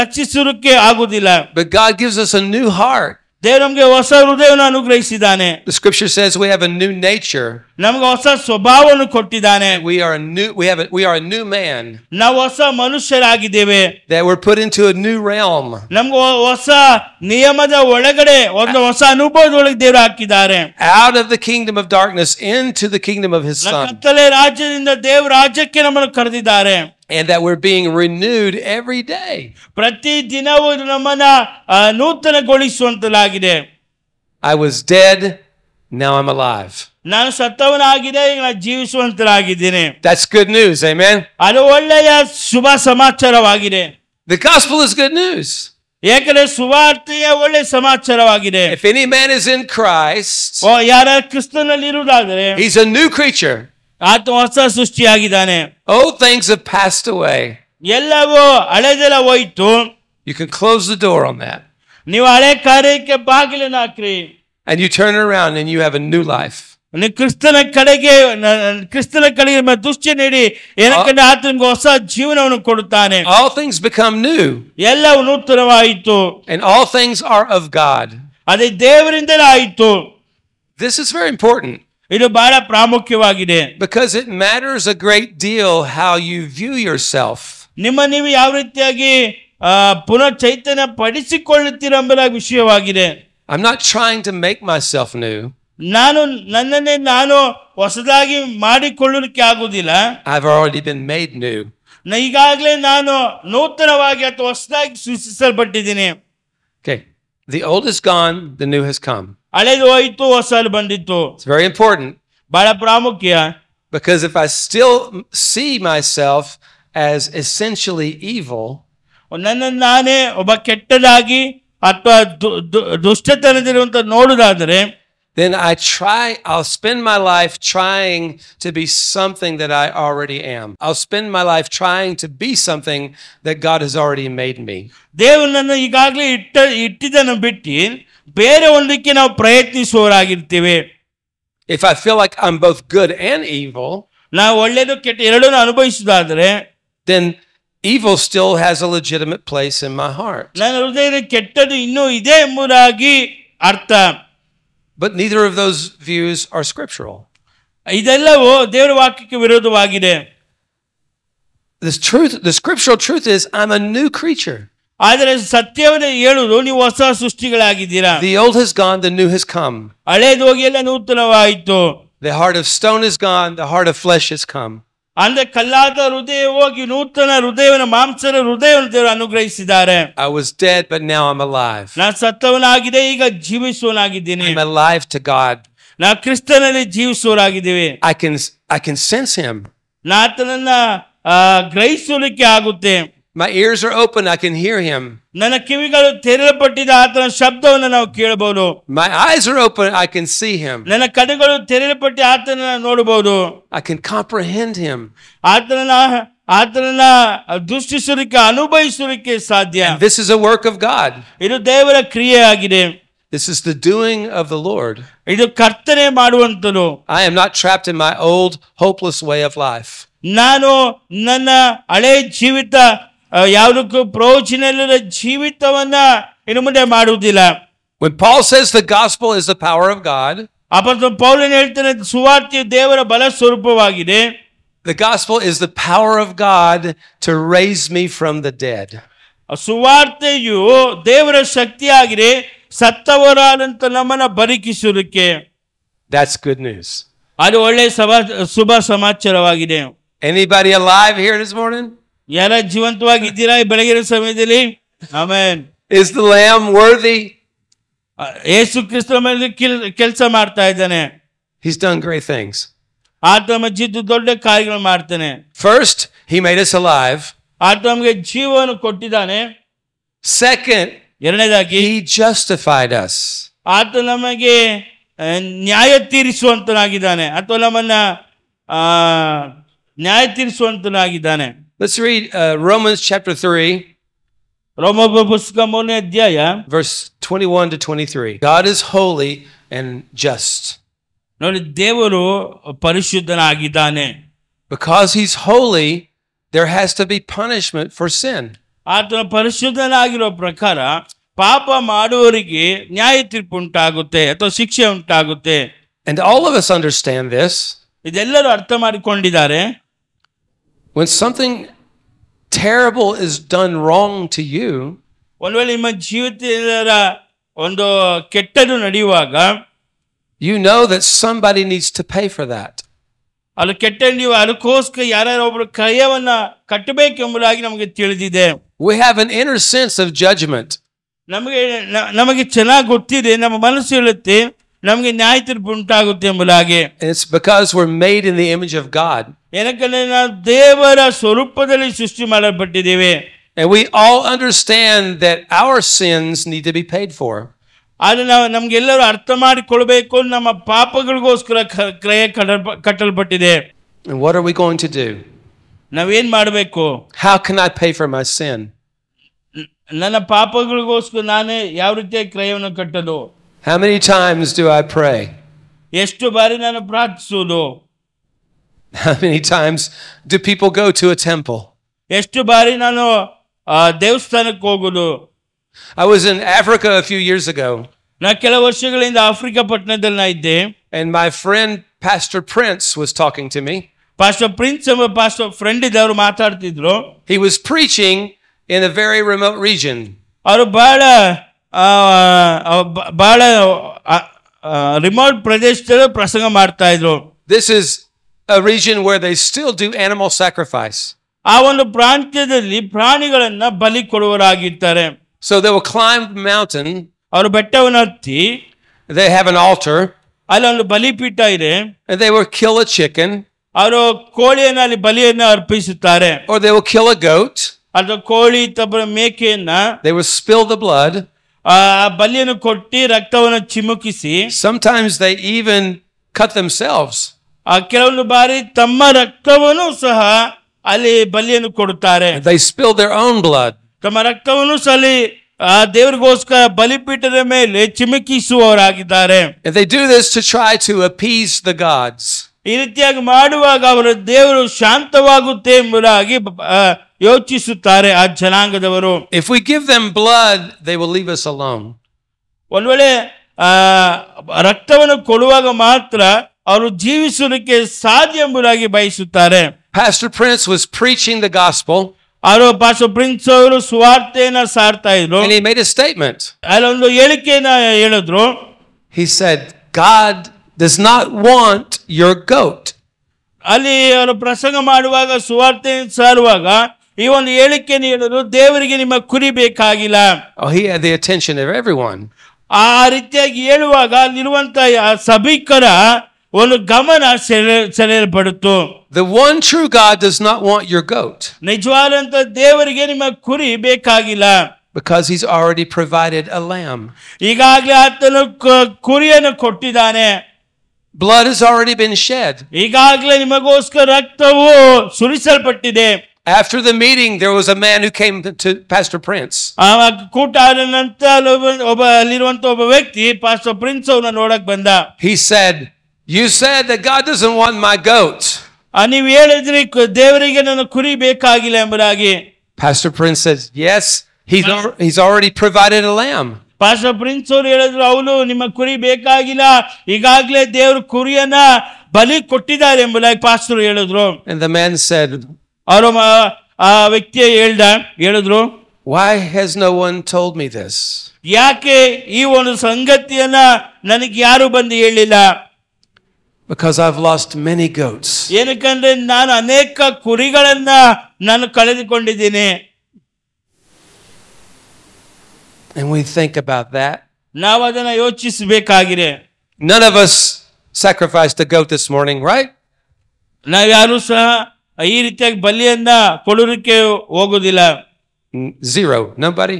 ರಕ್ಷಿಸುವುದಕ್ಕೆ ಆಗುವುದಿಲ್ಲ. But God gives us a new heart. ದೇವರು ನಮಗೆ ಹೊಸ ಹೃದಯವನ್ನು ಅನುಗ್ರಹಿಸಿದ್ದಾನೆ. The scripture says we have a new nature. ನಮಗೆ ಹೊಸ ಸ್ವಭಾವವನ್ನು ಕೊಟ್ಟಿದ್ದಾನೆ. We are a new man. ನಾವು ಹೊಸ ಮನುಷ್ಯರಾಗಿದ್ದೇವೆ. That we're put into a new realm. ನಮ್ಗೆ ಹೊಸ ನಿಯಮದ ಒಳಗಡೆ ಒಂದು ಹೊಸ ಅನುಭವದೊಳಗೆ ದೇವರು ಹಾಕಿದ್ದಾರೆ. Out of the kingdom of darkness into the kingdom of His Son. ಕತ್ತಲೆ ರಾಜ್ಯದಿಂದ ದೇವರ ರಾಜ್ಯಕ್ಕೆ ನಮ್ಮನ್ನು ಕರೆದಿದ್ದಾರೆ. And that we're being renewed every day. ಪ್ರತಿ ದಿನವೂ ನಮ್ಮನ್ನ ನೂತನಗೊಳಿಸುವಂತಲಾಗಿದೆ. I was dead, now I'm alive. ನಾನು ಸತ್ತವನಾಗಿದೆ, ಈಗ ನಾನು ಜೀವಿಸುವಂತನಾಗಿದ್ದೇನೆ. That's good news, amen. ಅದು ಒಳ್ಳೆಯ ಶುಭ ಸಮಾಚಾರವಾಗಿದೆ. The gospel is good news. ಏಕೆಂದರೆ ಸುವಾರ್ತೆಯ ಒಳ್ಳೆಯ ಸಮಾಚಾರವಾಗಿದೆ. If any man is in Christ, ಯಾರ ಕ್ರಿಸ್ತನಲ್ಲಿ ಇರುವುದಾದರೆ he's a new creature. ಆತ ಹೊಸ ಸೃಷ್ಟಿಯಾಗಿದ್ದಾನೆ. Old things have passed away. ಎಲ್ಲವೂ ಹಳೆದೆಲ್ಲ ಹೋಯ್ತು. You can close the door on that. ನೀವು ಹಳೆ ಕಾರ್ಯಕ್ಕೆ ಬಾಗಿಲನ್ನು ಹಾಕ್ರಿ. And you turn around and you have a new life. ನೀವು ಕ್ರಿಸ್ತನ ಕಡೆಗೆ ದೃಷ್ಟಿ ನೀಡಿ, ಏನಕ್ಕೆ ಆತ ನಿಮ್ಗೆ ಹೊಸ ಜೀವನವನ್ನು ಕೊಡುತ್ತಾನೆ. All things become new. ಎಲ್ಲವೂ ನೂತನವಾಯಿತು. And all things are of God. ಅದೇ ದೇವರಿಂದಲೇ ಆಯಿತು. This is very important. ಇದು ಬಹಳ ಪ್ರಾಮುಖ್ಯವಾಗಿದೆ. Because it matters a great deal how you view yourself. ನೀವು ಯಾವ ರೀತಿಯಾಗಿ ಪುನಃ ಚೈತನ್ಯ ಪಡಿಸಿಕೊಳ್ಳುತ್ತೀರೆಂಬ ವಿಷಯವಾಗಿದೆ. I'm not trying to make myself new. ನನ್ನನ್ನೇ ನಾನು ಹೊಸದಾಗಿ ಮಾಡಿಕೊಳ್ಳಲಿಕ್ಕೆ ಆಗುವುದಿಲ್ಲ. I've already been made new. ಈಗಾಗಲೇ ನಾನು ನೂತನವಾಗಿ ಅಥವಾ ಹೊಸದಾಗಿ ಸೃಷ್ಟಿಸಲ್ಪಟ್ಟಿದ್ದೀನಿ. Okay. The old is gone, the new has come. ಹಳೆದು ಹೋಯಿತು, ಹೊಸದು ಬಂದಿತ್ತು. It's very important. ಬಹಳ ಪ್ರಾಮುಖ್ಯ. Because if I still see myself as essentially evil, ನನ್ನನ್ನು ನಾನೇ ಒಬ್ಬ ಕೆಟ್ಟದಾಗಿ ಅಥವಾ ದುಷ್ಟತನದಿರುವಂತ ನೋಡುವುದಾದರೆ, then I'll spend my life trying to be something that I already am. I'll spend my life trying to be something that God has already made me. ದೇವರು ನನ್ನ ಈಗಾಗಲೇ ಇಟ್ಟಿದ್ದನ್ನು ಬಿಟ್ಟು ಬೇರೆ ಒಂದಕ್ಕೆ ನಾವು ಪ್ರಯತ್ನಿಸುವವರಾಗಿರ್ತೀವಿ. If I feel like I'm both good and evil, ನಾವು ಒಳ್ಳೆಯದು ಕೆಟ್ಟ ಎರಡನ್ನೂ ಅನುಭವಿಸುವುದಾದರೆ, then evil still has a legitimate place in my heart. ನನ್ನ ಹೃದಯದ ಕೆಟ್ಟದ್ದು ಇನ್ನೂ ಇದೆ ಎಂಬುದಾಗಿ ಅರ್ಥ. But neither of those views are scriptural. ಇದೆಲ್ಲವೂ ದೇವರ ವಾಕ್ಯಕ್ಕೆ ವಿರೋಧವಾಗಿದೆ. The scriptural truth is I'm a new creature. ಆದರೆ ಸತ್ಯವನ್ನು ಹೇಳುವುದು ನೀವು ಹೊಸ ಸೃಷ್ಟಿಗಳಾಗಿದ್ದೀರಾ. The old has gone, the new has come. ಹಳೇದು ಹೋಗಿ ಎಲ್ಲ ನೂತನವಾಯಿತು. The heart of stone is gone, the heart of flesh has come. ಅಂದ್ರೆ ಕಲ್ಲಾದ ಹೃದಯ ಹೋಗಿ ನೂತನ ಹೃದಯವನ್ನು ಮಾಂಸದ ಹೃದಯವನ್ನು ದೇವರು ಅನುಗ್ರಹಿಸಿದ್ದಾರೆ. I was dead, but now I'm alive. ನಾನು ಸತ್ತವನಾಗಿದೆ, ಈಗ ಜೀವಿಸುವನಾಗಿದ್ದೀನಿ. I'm alive to God. ನಾವು ಕ್ರಿಸ್ತನಲ್ಲಿ ಜೀವಿಸುವರಾಗಿದ್ದೀವಿ. I can sense him. ಆತನನ್ನ ಗ್ರಹಿಸಲಿಕ್ಕೆ ಆಗುತ್ತೆ. My ears are open. I can hear him. ನನ್ನ ಕಿವಿಗಳು ತೆರೆಯಲ್ಪಟ್ಟಿದೆ, ಆತನ ಶಬ್ದವನ್ನು ನಾವು ಕೇಳಬಹುದು. My eyes are open. I can see him. ನನ್ನ ಕಣ್ಣುಗಳು ತೆರೆಯಲ್ಪಟ್ಟು ಆತನನ್ನ ನೋಡಬಹುದು. I can comprehend him. ಆತನನ್ನ ದೃಷ್ಟಿಸಲಿಕ್ಕೆ ಅನುಭವಿಸಲಿಕ್ಕೆ ಸಾಧ್ಯ. And this is a work of God. ಇದು ದೇವರ ಕ್ರಿಯೆ ಆಗಿದೆ. This is the doing of the Lord. ಇದು ಕರ್ತನೆ ಮಾಡುವಂತದ್ದು. I am not trapped in my old hopeless way of life. ನಾನು ನನ್ನ ಹಳೆ ಜೀವಿತ ಯಾವುದಕ್ಕೂ ಪ್ರಯೋಜನ ಇಲ್ಲದ ಜೀವಿತವನ್ನ ಇನ್ನು ಮುಂದೆ ಮಾಡುವುದಿಲ್ಲ. When Paul says the gospel is the power of God, ಅಪೊಸ್ತಲ ಪೌಲನು ಹೇಳ್ತಾನೆ ಸುವಾರ್ತೆಯು ದೇವರ ಬಲ ಸ್ವರೂಪವಾಗಿದೆ. the gospel is the power of God to raise me from the dead. ಸುವಾರ್ತೆಯು ದೇವರ ಶಕ್ತಿಯಾಗಿದೆ ಸತ್ತವರಾದಂತ ನಮ್ಮನ್ನ ಬದುಕಿಸುವುದಕ್ಕೆ. That's good news. ಅದು ಒಳ್ಳೆಯ ಶುಭ ಸಮಾಚಾರವಾಗಿದೆ. Anybody alive here this morning? ಯಾರ ಜೀವಂತವಾಗಿದ್ದೀರಾ ಈ ಬೆಳಗಿನ ಸಮಯದಲ್ಲಿ? Amen. Is the lamb worthy? ಯೇಸು ಕ್ರಿಸ್ತನ ಮೇಲೆ ಕೆಲಸ ಮಾಡ್ತಾ ಇದ್ದಾನೆ. He's done great things. ಆತ ಮಜ್ಜಿದ್ದು ದೊಡ್ಡ ಕಾರ್ಯಗಳು ಮಾಡ್ತಾನೆ. First, he made us alive. ಆತ ನಮಗೆ ಜೀವವನ್ನು ಕೊಟ್ಟಿದ್ದಾನೆ. Second, ಎರಡನೇದಾಗಿ he justified us. ಆತ ನಮಗೆ ನ್ಯಾಯ ತೀರಿಸುವಂತನಾಗಿದ್ದಾನೆ ಅಥವಾ ನಮ್ಮನ್ನ ನ್ಯಾಯ ತೀರಿಸುವಂತನಾಗಿದ್ದಾನೆ. Let's read Romans chapter 3. ರೋಮ ಪುಸ್ತಕ 3ನೇ ಅಧ್ಯಾಯ verse 21 to 23. God is holy and just. ನೋಡಿ, ದೇವರು ಪರಿಶುದ್ಧನಾಗಿದ್ದಾನೆ. Because he's holy, there has to be punishment for sin. ಆತನ ಪರಿಶುದ್ಧನಾಗಿರೋ ಪ್ರಕಾರ ಪಾಪ ಮಾಡುವವರಿಗೆ ನ್ಯಾಯ ತೀರ್ಪು ಉಂಟಾಗುತ್ತೆ ಅಥವಾ ಶಿಕ್ಷೆ ಉಂಟಾಗುತ್ತೆ. And all of us understand this. ಇದೆಲ್ಲರೂ ಅರ್ಥ ಮಾಡಿಕೊಂಡಿದ್ದಾರೆ. When something terrible is done wrong to you, ಒಂದು ವೇಳೆ ನಿಮ್ಮ ಜೀವಿತದ ಒಂದು ಕೆಟ್ಟದ್ದು ನಡೆಯುವಾಗ you know that somebody needs to pay for that. ಅದು ಕೆಟ್ಟ ನೀವು ಅದಕ್ಕೋಸ್ಕರ ಯಾರೊಬ್ಬರು ಕ್ರಯವನ್ನ ಕಟ್ಟಬೇಕೆಂಬುದಾಗಿ ನಮಗೆ ತಿಳಿದಿದೆ. We have an inner sense of judgment. ನಮಗೆ ಚೆನ್ನಾಗಿ ಗೊತ್ತಿದೆ, ನಮ್ಮ ಮನಸ್ಸು ಹೇಳುತ್ತೆ ನಮಗೆ ನ್ಯಾಯ ತೀರ್ಪು ಉಂಟಾಗುತ್ತೆ ಎಂಬುದಾಗಿ. It's because we're made in the image of God. ಏನಕ್ಕಂದ್ರೆ ನಾವು ದೇವರ ಸ್ವರೂಪದಲ್ಲಿ ಸೃಷ್ಟಿ ಮಾಡಲ್ಪಟ್ಟಿದ್ದೇವೆ. And we all understand that our sins need to be paid for. ಆದ್ರೆ ನಮ್ಗೆಲ್ಲರೂ ಅರ್ಥ ಮಾಡಿಕೊಳ್ಬೇಕು, ನಮ್ಮ ಪಾಪಗಳಿಗೋಸ್ಕರ ಕ್ರಯ ಕಟ್ಟಲ್ಪಟ್ಟಿದೆ. And what are we going to do? ನಾವೇನ್ ಮಾಡಬೇಕು? How can I pay for my sin? ನನ್ನ ಪಾಪಗಳಿಗೋಸ್ಕರ ನಾನೇ ಯಾವ ರೀತಿಯ ಕ್ರಯವನ್ನು ಕಟ್ಟಲು? How many times do I pray? ಎಷ್ಟು ಬಾರಿ ನಾನು ಪ್ರಾರ್ಥಿಸುವುದು? How many times do people go to a temple? ಎಷ್ಟು ಬಾರಿ ನಾನು ದೇವಸ್ಥಾನಕ್ಕೆ ಹೋಗುದು? I was in Africa a few years ago. ನಾ ಕೆಲವು ವರ್ಷಗಳಿಂದ ಆಫ್ರಿಕಾ ಪಟ್ಟಣದಲ್ಲಿ ನಾ ಇದ್ದೆ. And my friend Pastor Prince was talking to me. Pastor prince ಎಂಬ ಪಾಸ್ಟರ್ ಫ್ರೆಂಡ್ ಇದ್ದವರು ಮಾತಾಡ್ತಿದ್ರು. He was preaching in a very remote region. ಅವರು ಬಹಳ ರಿಮೋಟ್ ಪ್ರದೇಶದಲ್ಲಿ ಪ್ರಸಂಗ ಮಾಡ್ತಾ ಇದ್ರು. This is a region where they still do animal sacrifice. ಆ ಒಂದು ಪ್ರಾಂತ್ಯದಲ್ಲಿ ಪ್ರಾಣಿಗಳನ್ನ ಬಲಿ ಕೊಡುವರಾಗಿರ್ತಾರೆ. So they will climb the mountain. ಅವರು ಬೆಟ್ಟವನ್ನು ಹತ್ತಿ they have an altar. ಅಲ್ಲಿ ಒಂದು ಬಲಿಪೀಠ ಇದೆ. And they will kill a chicken. ಅವರು ಕೋಳಿಯನ್ನು ಅಲ್ಲಿ ಬಲಿಯನ್ನು ಅರ್ಪಿಸುತ್ತಾರೆ. Or they will kill a goat. ಅಥವಾ ಕೋಳಿ ಅಥವಾ ಮೇಕೆಯನ್ನ they will spill the blood. ಬಲಿಯನ್ನು ಕೊಟ್ಟಿ ರಕ್ತವನ್ನು ಚಿಮುಕಿಸಿ sometimes they even cut themselves. ಕೆಲವೊಂದು ಬಾರಿ ತಮ್ಮ ರಕ್ತವನ್ನು ಸಹ ಅಲ್ಲಿ ಬಲಿಯನ್ನು ಕೊಡುತ್ತಾರೆ. they spill their own blood. ತಮ್ಮ ರಕ್ತವನ್ನು ಸಹ ದೇವರಿಗೋಸ್ಕರ ಬಲಿಪೀಠದ ಮೇಲೆ ಚಿಮುಕಿಸುವವರಾಗಿದ್ದಾರೆ. and they do this to try to appease the gods. ಈ ರೀತಿಯಾಗಿ ಮಾಡುವಾಗ ಅವರ ದೇವರು ಶಾಂತವಾಗುತ್ತೆ ಎಂಬುದಾಗಿ ಯೋಚಿಸುತ್ತಾರೆ ಆ ಜನಾಂಗದವರು. if we give them blood they will leave us alone. ಒಂದು ವೇಳೆ ರಕ್ತವನ್ನು ಕೊಡುವಾಗ ಮಾತ್ರ ಅವರು ಜೀವಿಸುವುದಕ್ಕೆ ಸಾಧ್ಯ ಎಂಬುದಾಗಿ ಬಯಸುತ್ತಾರೆ. Pastor Prince was preaching the gospel. ಅವರು ಪಾಸ್ಟರ್ ಪ್ರಿನ್ಸ್ ಅವರು ಸುವಾರ್ತೆಯನ್ನು ಸಾರ್ತಾ ಇದ್ರು. and he made a statement. ಅಲ್ಲೊಂದು ಹೇಳಿಕೆಯನ್ನು ಹೇಳಿದ್ರು. he said God does not want your goat. ಅಲ್ಲಿ ಅವರು ಪ್ರಸಂಗ ಮಾಡುವಾಗ ಸುವಾರ್ತೆ ಸಾರುವಾಗ ಈ ಒಂದು ಹೇಳಿಕೆ ನೀಡಲು ದೇವರಿಗೆ ನಿಮ್ಮ ಕುರಿ ಬೇಕಾಗಿಲ್ಲ. Oh, he had the attention of everyone. ಆ ರೀತಿಯಾಗಿ ಹೇಳುವಾಗ ಅಲ್ಲಿರುವಂತ ಸಭಿಕರ ಒಂದು ಗಮನ ಸೆಳೆಯಲ್ಪಡುತ್ತು. The one true God does not want your goat. ನಿಜವಾದಂತ ದೇವರಿಗೆ ನಿಮ್ಮ ಕುರಿ ಬೇಕಾಗಿಲ್ಲ. Because he's already provided a lamb. ಈಗಾಗಲೇ ಆತನು ಕುರಿಯನ್ನು ಕೊಟ್ಟಿದ್ದಾನೆ. Blood has already been shed. ಈಗಾಗಲೇ ನಿಮಗೋಸ್ಕರ ರಕ್ತವು ಸುರಿಸಲ್ಪಟ್ಟಿದೆ. After the meeting, there was a man who came to Pastor Prince. ಕೂಟ ಆದ ನಂತರ ಅಲ್ಲಿರುವಂತ ಒಬ್ಬ ವ್ಯಕ್ತಿ ಪಾಸ್ಟರ್ ಪ್ರಿನ್ಸ್ ಅವರನ್ನ ನೋಡಕ್ ಬಂದ. He said, "You said that God doesn't want my goat." ನೀವು ಹೇಳಿದ್ರಿ ದೇವರಿಗೆ ನನ್ನ ಕುರಿ ಬೇಕಾಗಿಲ್ಲ ಎಂಬುದಾಗಿ. Pastor Prince says, "Yes, he's already provided a lamb." Pastor prince ಅವರು ಹೇಳಿದ್ರು, ಅವನು ನಿಮ್ಮ ಕುರಿ ಬೇಕಾಗಿಲ್ಲ, ಈಗಾಗಲೇ ದೇವರು ಕುರಿಯನ್ನ ಬಲಿ ಕೊಟ್ಟಿದ್ದಾರೆ ಎಂಬುದಾಗಿ ಪಾಸ್ಟರ್ ಹೇಳಿದ್ರು. And the man said, ಅವರು ಆ ವ್ಯಕ್ತಿ ಹೇಳಿದ್ರು, "Why has no one told me this?" ಯಾಕೆ ಈ ಒಂದು ಸಂಗತಿಯನ್ನ ನನಗೆ ಯಾರು ಬಂದು ಹೇಳಿಲ್ಲ? Because I've lost many goats. ಏನಕ್ಕಂದ್ರೆ ನಾನು ಅನೇಕ ಕುರಿಗಳನ್ನ ನಾನು ಕಳೆದುಕೊಂಡಿದ್ದೀನಿ. And we think about that. ನಾವು ಅದನ್ನ ಯೋಚಿಸಬೇಕಾಗಿದೆ. None of us sacrificed a goat this morning, right? ನಾವ್ಯಾರು ಸಹ ಈ ರೀತಿಯಾಗಿ ಬಲಿಯನ್ನ ಕೊಡೋದಕ್ಕೆ ಹೋಗುದಿಲ್ಲ. Zero. Nobody?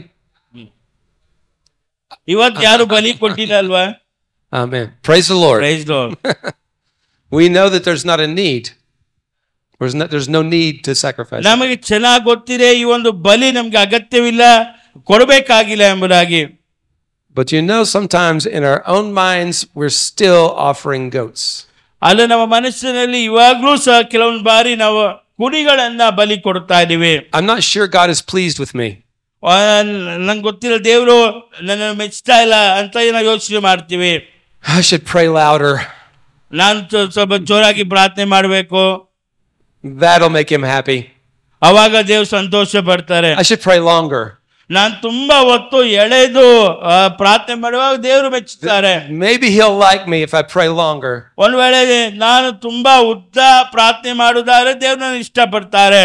ಇವತ್ತು ಯಾರು ಬಲಿ ಕೊಟ್ಟಿಲ್ಲ ಅಲ್ವಾ? Amen. Praise the Lord. Praise the Lord. We know that there's not a need. There's no need to sacrifice. ನಮಗೆ ಚೆನ್ನಾಗಿ ಗೊತ್ತಿದೆ ಈ ಒಂದು ಬಲಿ ನಮ್ಗೆ ಅಗತ್ಯವಿಲ್ಲ, ಕೊಡಬೇಕಾಗಿಲ್ಲ ಎಂಬುದಾಗಿ. But you know, sometimes in our own minds, we're still offering goats. ಅಲ್ಲ, ನಮ್ಮ ಮನಸ್ಸಿನಲ್ಲಿ ಇವಾಗ್ಲೂ ಸಹ ಕೆಲವೊಂದು ಬಾರಿ ನಾವು ಕುರಿಗಳನ್ನ ಬಲಿ ಕೊಡ್ತಾ ಇದೀವಿ. I'm not sure God is pleased with me. ನಂಗೆ ಗೊತ್ತಿಲ್ಲ, ದೇವರು ನನ್ನ ಮೆಚ್ತಾ ಇಲ್ಲ ಅಂತ ನಾವು ಯೋಚನೆ ಮಾಡ್ತೀವಿ. I should pray louder. ನಾನು ಸ್ವಲ್ಪ ಜೋರಾಗಿ ಪ್ರಾರ್ಥನೆ ಮಾಡಬೇಕು, That'll make him happy. ಅವಾಗ ದೇವ್ರು ಸಂತೋಷ ಪಡ್ತಾರೆ. I should pray longer. ನಾನು ತುಂಬಾ ಹೊತ್ತು ಎಳೆದು ಪ್ರಾರ್ಥನೆ ಮಾಡುವಾಗ ದೇವರು ಮೆಚ್ಚುತ್ತಾರೆ. Maybe he'll like me if I pray longer. ಒಂದ್ ವೇಳೆ ನಾನು ತುಂಬಾ ಉದ್ದ ಪ್ರಾರ್ಥನೆ ಮಾಡುವುದಾದ್ರೆ ದೇವ್ರು ನನ್ನ ಇಷ್ಟಪಡ್ತಾರೆ.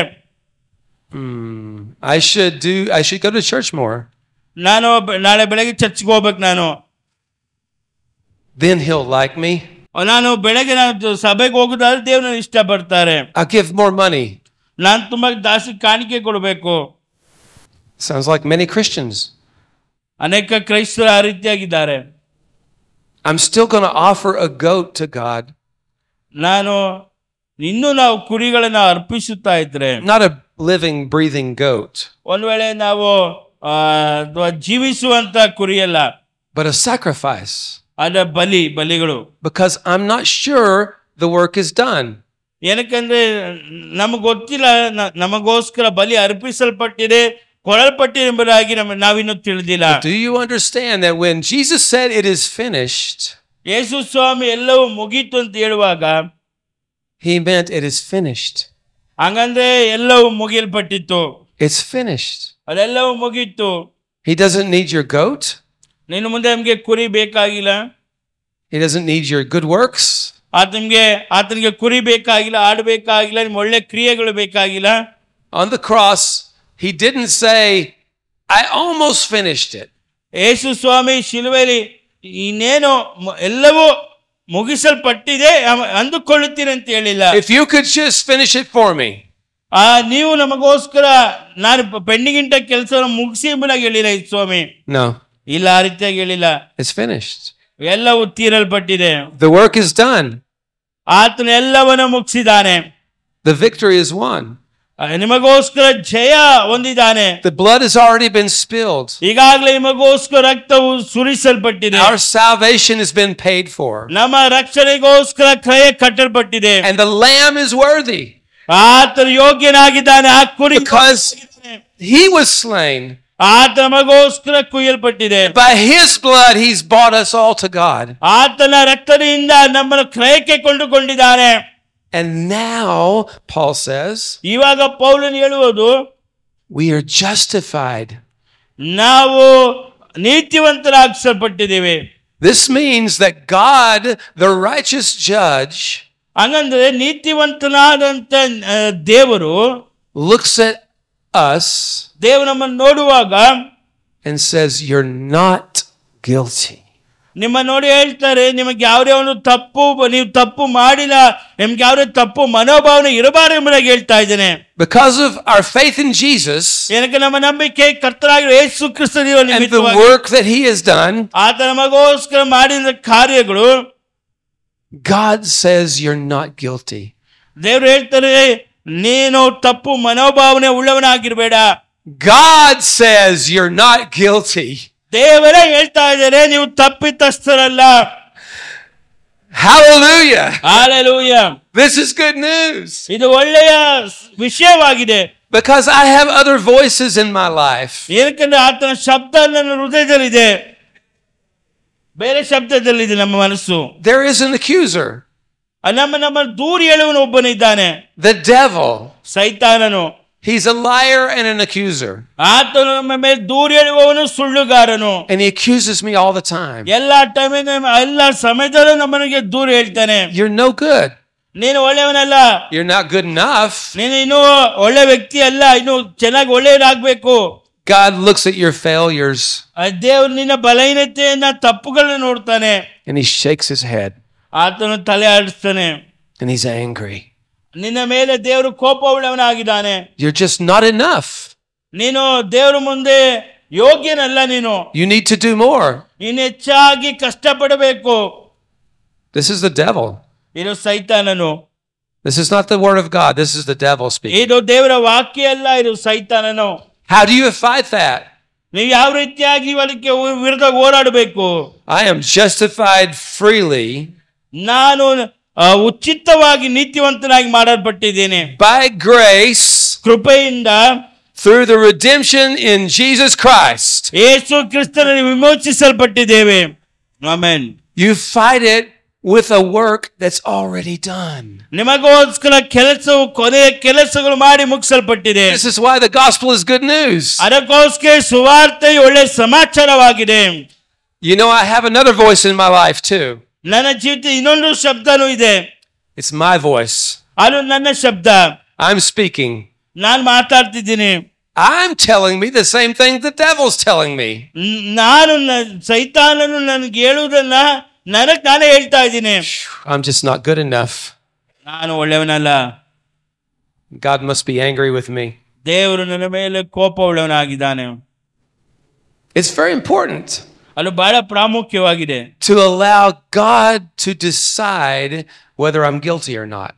I should go to church more. ನಾನು ನಾಳೆ ಬೆಳಗ್ಗೆ ಚರ್ಚ್ಗೆ ಹೋಗ್ಬೇಕು. Then he'll like me. ನಾನು ಬೆಳಗ್ಗೆ ಸಭೆಗೆ ಹೋಗುದಾದ್ರೆ ದೇವ್ರು ನನ್ನ ಇಷ್ಟಪಡ್ತಾರೆ. I'll give more money. ನಾನು ತುಂಬಾ ಜಾಸ್ತಿ ಕಾಣಿಕೆ ಕೊಡಬೇಕು. Sounds like many Christians. ಅನೇಕ ಕ್ರೈಸ್ತರು ಆ ರೀತಿಯಾಗಿದ್ದಾರೆ. I'm still going to offer a goat to God. ಇನ್ನೂ ನಾವು ಕುರಿಗಳನ್ನ ಅರ್ಪಿಸುತ್ತಾ ಇದ್ರೆ, not a living, breathing goat, ಒಂದ್ ವೇಳೆ ನಾವು ಜೀವಿಸುವಂತ ಕುರಿಯಲ್ಲ, but a sacrifice. ಅದ ಬಲಿಗಳು. Because I'm not sure the work is done. ಏನಕ್ಕಂದ್ರೆ ನಮಗೆ ಗೊತ್ತಿಲ್ಲ ನಮಗೋಸ್ಕರ ಬಲಿ ಅರ್ಪಿಸಲ್ಪಟ್ಟಿದೆ, ಕೊಡಲ್ಪಟ್ಟಿದೆ ಎಂಬುದಾಗಿ ನಾವಿನ್ನೂ ತಿಳಿದಿಲ್ಲ. Do you understand that when Jesus said it is finished, ಯೇಸು ಸ್ವಾಮಿ ಎಲ್ಲವೂ ಮುಗೀತು ಅಂತ ಹೇಳುವಾಗ he meant it is finished. ಹಂಗಂದ್ರೆ ಎಲ್ಲವೂ ಮುಗಿಯಲ್ಪಟ್ಟಿತ್ತು. It's finished. ಅದೆಲ್ಲವೂ ಮುಗೀತು. He doesn't need your goat. ನೀನು ಮುಂದೆ ನಮ್ಗೆ ಕುರಿ ಬೇಕಾಗಿಲ್ಲ. He doesn't need your good works. ಆತನಿಗೆ ಕುರಿ ಬೇಕಾಗಿಲ್ಲ, ಆಡಬೇಕಾಗಿಲ್ಲ, ನಿಮ್ಮ ಒಳ್ಳೆ ಕ್ರಿಯೆಗಳು ಬೇಕಾಗಿಲ್ಲ. On the cross, he didn't say, I almost finished it. ಯೇಸು ಸ್ವಾಮಿ ಶಿಲುಬೆಯಲ್ಲಿ ಇನ್ನೇನು ಎಲ್ಲವೂ ಮುಗಿಸಲ್ಪಟ್ಟಿದೆ ಅಂದುಕೊಳ್ಳುತ್ತೀನಿ ಅಂತ ಹೇಳಿಲ್ಲ. If you could just finish it for me. ನೀವು ನಮಗೋಸ್ಕರ ನಾನು ಪೆಂಡಿಂಗ್ ಇಟ್ಟ ಕೆಲಸವನ್ನು ಮುಗಿಸಿ ಎಂಬುದಾಗಿ ಹೇಳಿಲ್ಲ ಸ್ವಾಮಿ. No. ಇಲ್ಲ, ಆ ರೀತಿಯಾಗಿ ಹೇಳಿಲ್ಲ. It's finished. ಎಲ್ಲವೂ ತೀರಲ್ಪಟ್ಟಿದೆ. The work is done. ಆತನು ಎಲ್ಲವನ್ನು ಮುಗಿಸಿದ್ದಾನೆ. The victory is won. ನಿಮಗೋಸ್ಕರ ಜಯ ಹೊಂದಿದ್ದಾನೆ. The blood has already been spilled. ಈಗಾಗಲೇ ನಿಮಗೋಸ್ಕರ ರಕ್ತವು ಸುರಿಸಲ್ಪಟ್ಟಿದೆ. Our salvation has been paid for. ನಮ್ಮ ರಕ್ಷಣೆಗೋಸ್ಕರ ಕ್ರಯ ಕಟ್ಟಲ್ಪಟ್ಟಿದೆ. And the lamb is worthy. ಆತನು ಯೋಗ್ಯನಾಗಿದ್ದಾನೆ. ಆ ಕುರಿ because he was slain. ಆತ ನಮಗೋಸ್ಕರ ಕುಯ್ಯಲ್ಪಟ್ಟಿದೆ. By his blood he's bought us all to God. ಆತನ ರಕ್ತದಿಂದ ನಮ್ಮನ್ನು ಕ್ರಯಕ್ಕೆ ಕೊಂಡುಕೊಂಡಿದ್ದಾನೆ. And now Paul says, ಇವಾಗ ಪೌಲನು ಹೇಳುವುದು, we are justified. ನಾವು ನೀತಿವಂತರಾಗಿಸಲ್ಪಟ್ಟಿದ್ದೇವೆ. This means that God, the righteous judge, ಹಂಗಂದ್ರೆ ನೀತಿವಂತನಾದಂತ ದೇವರು looks at us ದೇವರು ನಮ್ಮನ್ನು ನೋಡುವಾಗ and says, "You're not guilty." ನಿಮ್ಮ ನೋಡಿ ಹೇಳ್ತಾರೆ, ನಿಮಗೆ ಯಾವುದೇ ಒಂದು ನೀವು ತಪ್ಪು ಮಾಡಿಲ್ಲ, ನಿಮ್ಗೆ ಯಾವುದೇ ತಪ್ಪು ಮನೋಭಾವನೆ ಇರಬಾರದು ಎಂಬುದಾಗಿ ಹೇಳ್ತಾ ಇದ್ದೇನೆ. Because of our faith in Jesus ಏನಕ್ಕೆ ನಮ್ಮ ನಂಬಿಕೆ ಕರ್ತನಾಗಿರುವ ಯೇಸು ಕ್ರಿಸ್ತನಿರುವ and the ನಿಮಿತ್ತವಾಗಿ work that he has done, ಆತ ನಮಗೋಸ್ಕರ ಮಾಡಿದ ಕಾರ್ಯಗಳು, God says you're not guilty. ದೇವರು ಹೇಳ್ತಾರೆ, ನೀನು ತಪ್ಪು ಮನೋಭಾವನೆ ಉಳ್ಳವನಾಗಿರಬೇಡ. God says you're not guilty. ದೇವರೇ ಹೇಳ್ತಾ ಇದ್ದಾರೆ, ನೀವು ತಪ್ಪಿತಸ್ಥರಲ್ಲ. Hallelujah. Hallelujah. This is good news. ಇದು ಒಳ್ಳೆಯ ವಿಷಯವಾಗಿದೆ. Because I have other voices in my life. ಏನಕ್ಕೆ ಆತನ ಶಬ್ದ ನನ್ನ ಹೃದಯದಲ್ಲಿದೆ, ಬೇರೆ ಶಬ್ದದಲ್ಲಿದೆ ನಮ್ಮ ಮನಸ್ಸು. There is an accuser. ನಮ್ಮ ದೂರು ಹೇಳುವನು ಒಬ್ಬನಿದ್ದಾನೆ, The devil. ಸೈತಾನನು. He's a liar and an accuser. ಆತನು ನಮ್ಮ ಮೇಲೆ ದೂರು ಹೇಳುವವನು, ಸುಳ್ಳುಗಾರನು. And he accuses me all the time. ಎಲ್ಲ ಸಮಯದಲ್ಲೂ ನಮ್ಮನಿಗೆ ದೂರು ಹೇಳ್ತಾನೆ. You're no good. ನೀನು ಒಳ್ಳೆಯವನಲ್ಲ, You're not good enough. ನೀನು ಇನ್ನೂ ಒಳ್ಳೆ ವ್ಯಕ್ತಿ ಅಲ್ಲ, ಇನ್ನು ಚೆನ್ನಾಗಿ ಒಳ್ಳೆಯದಾಗಬೇಕು. God looks at your failures ದೇವರು ನಿನ್ನ ಬಲಹೀನತೆಯನ್ನ, ತಪ್ಪುಗಳನ್ನ ನೋಡ್ತಾನೆ. and he shakes his head ಆತನು ತಲೆ ಆಡಿಸ್ತಾನೆ. and he's angry. ನಿನ್ನ ಮೇಲೆ ದೇವರು ಕೋಪವುಳ್ಳವನಾಗಿದ್ದಾನೆ. You're just not enough. ನೀನು ದೇವರ ಮುಂದೆ ಯೋಗ್ಯನಲ್ಲ. You need to do more. ನೀನು ಹೆಚ್ಚಾಗಿ ಕಷ್ಟಪಡಬೇಕು. This is the devil. ಇದು ಸೈತಾನನು. This is not the word of God. This is the devil speaking. ಇದು ದೇವರ ವಾಕ್ಯ ಅಲ್ಲ, ಇದು ಸೈತಾನನು. How do you fight that? ನೀವು ಯಾವ ರೀತಿಯಾಗಿ ಅದಕ್ಕೆ ವಿರುದ್ಧ ಹೋರಾಡಬೇಕು? I am justified freely ನಾನು ಉಚಿತವಾಗಿ ನೀತಿವಂತನಾಗಿ ಮಾಡಲ್ಪಟ್ಟಿದ್ದೇನೆ. by grace ಕೃಪೆಯಿಂದ, through the redemption in Jesus Christ. ಯೇಸು ಕ್ರಿಸ್ತನಲ್ಲಿ ವಿಮೋಚಿಸಲ್ಪಟ್ಟಿದ್ದೇವೆ. Amen. You fight it with a work that's already done. ನಿಮಗೋಸ್ಕರ ಕೊನೆಯ ಕೆಲಸಗಳು ಮಾಡಿ ಮುಗಿಸಲ್ಪಟ್ಟಿದೆ. This is why the gospel is good news. ಅದಕ್ಕೋಸ್ಕರ ಸುವಾರ್ತೆಯು ಒಳ್ಳೆಯ ಸಮಾಚಾರವಾಗಿದೆ. You know, I have another voice in my life too. ನನ್ನ ಜೀವಿತ ಇನ್ನೊಂದು ಶಬ್ದನೂ ಇದೆ. It's my voice. ಅದು ನನ್ನ ಶಬ್ದ. I'm speaking. ನಾನು ಮಾತಾಡ್ತಿದ್ದೀನಿ. I'm telling me the same thing the devil's telling me. ನಾನು ಸೈತಾನನು ನನಗೆ ಹೇಳುವುದನ್ನ ನಾನೇ ಹೇಳ್ತಾ ಇದ್ದೀನಿ. I'm just not good enough. ನಾನು ಒಳ್ಳೆಯವನಲ್ಲ. God must be angry with me. ದೇವರು ನನ್ನ ಮೇಲೆ ಕೋಪವುಳ್ಳವನಾಗಿದ್ದಾನೆ. It's very important. ಅದು ಬಹಳ ಪ್ರಾಮುಖ್ಯವಾಗಿದೆ. To allow God to decide whether I'm guilty or not.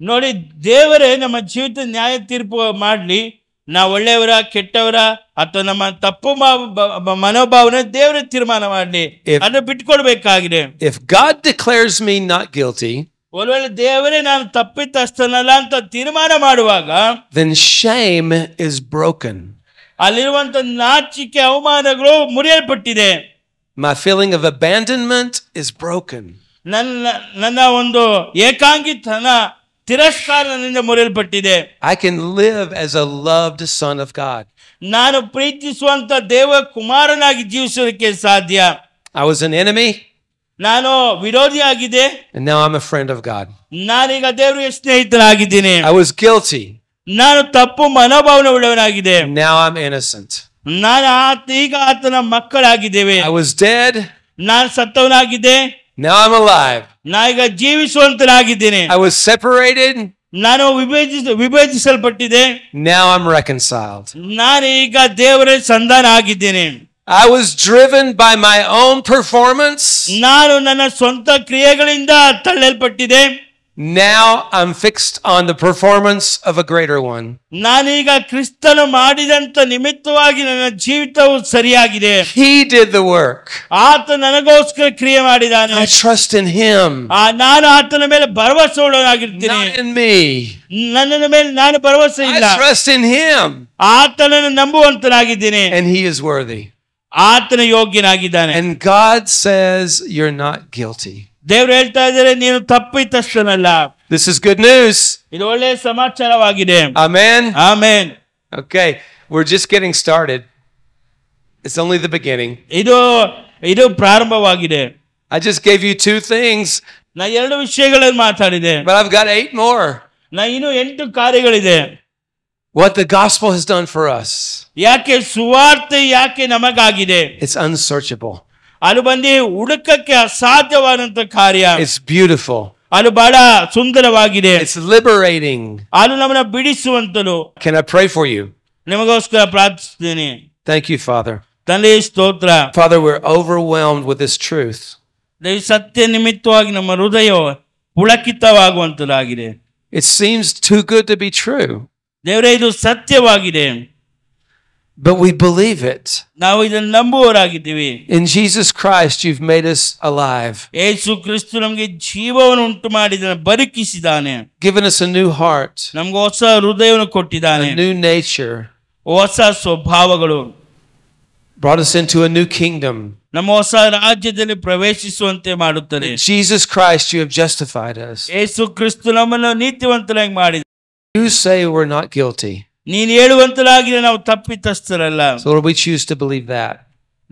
ನೋಡಿ, ದೇವರೇ ನಮ್ಮ ಜೀವಿತ ನ್ಯಾಯ ತೀರ್ಪು ಮಾಡಲಿ, ನಾವು ಒಳ್ಳೆಯವರ ಕೆಟ್ಟವರ ಅಥವಾ ನಮ್ಮ ತಪ್ಪು ಮನೋಭಾವನೆ ದೇವರೇ ತೀರ್ಮಾನ ಮಾಡಲಿ, ಅದನ್ನು ಬಿಟ್ಕೊಡ್ಬೇಕಾಗಿದೆ. If God declares me not guilty, ಒಂದು ವೇಳೆ ದೇವರೇ ನಾನು ತಪ್ಪಿತಸ್ಥನಲ್ಲ ಅಂತ ತೀರ್ಮಾನ ಮಾಡುವಾಗ, then shame is broken. ಅಲ್ಲಿರುವಂತ ನಾಚಿಕೆ, ಅವಮಾನಗಳು ಮುರಿಯಲ್ಪಟ್ಟಿದೆ. My feeling of abandonment is broken. ನನ್ನ ಒಂದು ಏಕಾಂಗಿತನ, ತಿರಸ್ಕಾರದಿಂದ ಮುರಿಯಲ್ಪಟ್ಟಿದೆ. I can live as a loved son of God. ನಾನು ಪ್ರೀತಿಸುವಂತ ದೇವ ಕುಮಾರನಾಗಿ ಜೀವಿಸೋದಕ್ಕೆ ಸಾಧ್ಯ. I was an enemy. ನಾನು ವಿರೋಧಿಯಾಗಿದೆ. And now I'm a friend of God. ನಾನೀಗ ದೇವರಿಗೆ ಸ್ನೇಹಿತನಾಗಿದ್ದೀನಿ. I was guilty. ನಾನು ತಪ್ಪು ಮನೋಭಾವನೆ ಉಳ್ಳವನಾಗಿದೆ. Now I'm innocent. ನಾನು ಈಗ ಆತನ ಮಕ್ಕಳಾಗಿದ್ದೇವೆ. I was dead. ನಾನು ಸತ್ತವನಾಗಿದ್ದೆ. Now I'm alive. ನಾನೀಗ ಜೀವಿಸುವಂತನಾಗಿದ್ದೇನೆ. I was separated. ನಾನು ವಿಭಜಿಸಲ್ಪಟ್ಟಿದೆ. Now I'm reconciled. ನಾನೀಗ ದೇವರ ಸಂಧಾನ ಆಗಿದ್ದೇನೆ. I was driven by my own performance. ನಾನು ನನ್ನ ಸ್ವಂತ ಕ್ರಿಯೆಗಳಿಂದ ತಳ್ಳಲ್ಪಟ್ಟಿದೆ. Now I'm fixed on the performance of a greater one. ನಾನೀಗ ಕ್ರಿಸ್ತನು ಮಾಡಿದಂತ ನಿಮಿತ್ತವಾಗಿ ನನ್ನ ಜೀವಿತವು ಸರಿಯಾಗಿದೆ. He did the work. ಆತ ನನಗೋಸ್ಕರ ಕ್ರಿಯೆ ಮಾಡಿದಾನೆ. I trust in him. ನಾನು ಆತನ ಮೇಲೆ ಭರವಸೆ ಉಳ್ಳವನಾಗಿರ್ತೀನಿ. Not in me. ನನ್ನ ಮೇಲೆ ನಾನು ಭರವಸೆ ಇಲ್ಲ. I trust in him. ಆತನನ್ನು ನಂಬುವಂತನಾಗಿದ್ದೀನಿ. And he is worthy. ಆತನ ಯೋಗ್ಯನಾಗಿದ್ದಾನೆ. And God says you're not guilty. ದೇವರು ಹೇಳ್ತಾ ಇದ್ದಾರೆ, ನೀನು ತಪ್ಪಿತಸ್ಥನಲ್ಲ. This is good news. ಇದು ಒಳ್ಳೆಯ ಸಮಾಚಾರವಾಗಿದೆ. Amen. Amen. Okay, we're just getting started. It's only the beginning. ಇದು ಪ್ರಾರಂಭವಾಗಿದೆ. I just gave you two things ನಾ 2 ವಿಷಯಗಳನ್ನು ಮಾತಾಡಿದೆ, but I've got 8 more. ನಾ ಇನ್ನೂ 8 ಕಾರ್ಯಗಳಿದೆ. What the gospel has done for us. ಯಾಕೆ ಸುವಾರ್ತೆ ಯಾಕೆ ನಮಗಾಗಿದೆ? It's unsearchable. ಅದು ಬಂದು ಹುಡುಕಕ್ಕೆ ಅಸಾಧ್ಯವಾದಂತ ಕಾರ್ಯ. It's beautiful. ಅದು ಬಹಳ ಸುಂದರವಾಗಿದೆ. It's liberating. ಅದು ನಮ್ಮನ್ನ ಬಿಡಿಸುವಂತದು. Can I pray for you? ನಿಮಗೋಸ್ಕರ ಪ್ರಾರ್ಥಿಸುತ್ತೇನೆ. Thank you, Father. ತಂದೆ ಸ್ತೋತ್ರ. Father, we're overwhelmed with this truth. ಈ ಸತ್ಯ ನಿಮಿತ್ತವಾಗಿ ನಮ್ಮ ಹೃದಯ ಪುಳಕಿತವಾಗುವಂತದಾಗಿದೆ. It seems too good to be true. ದೇವರೇ, ಇದು ಸತ್ಯವಾಗಿದೆ, but we believe it. ನಾವು ಇದನ್ನು ನಂಬುವವರಾಗಿದ್ದೀವಿ. In Jesus Christ, you've made us alive. Yesu Kristu ನಮಗೆ ಜೀವವನ್ನು ಉಂಟು ಮಾಡಿದ ಬದುಕಿಸಿದಾನೆ. Given us a new heart. ನಮ್ಗೆ ಹೊಸ ಹೃದಯವನ್ನು ಕೊಟ್ಟಿದ್ದಾನೆ. A new nature. ಹೊಸ ಸ್ವಭಾವಗಳು. Brought us into a new kingdom. ನಮ್ಮ ಹೊಸ ರಾಜ್ಯದಲ್ಲಿ ಪ್ರವೇಶಿಸುವಂತೆ ಮಾಡುತ್ತದೆ. In Jesus Christ, you have justified us. Yesu Kristu ನಮ್ಮನ್ನು ನೀತಿವಂತರಾಗಿ ಮಾಡಿದ. You say we're not guilty. ನೀನು ಹೇಳುವಂತರಾಗಿದೆ ನಾವು ತಪ್ಪಿತಸ್ಥರಲ್ಲ. So Lord, we choose to believe that.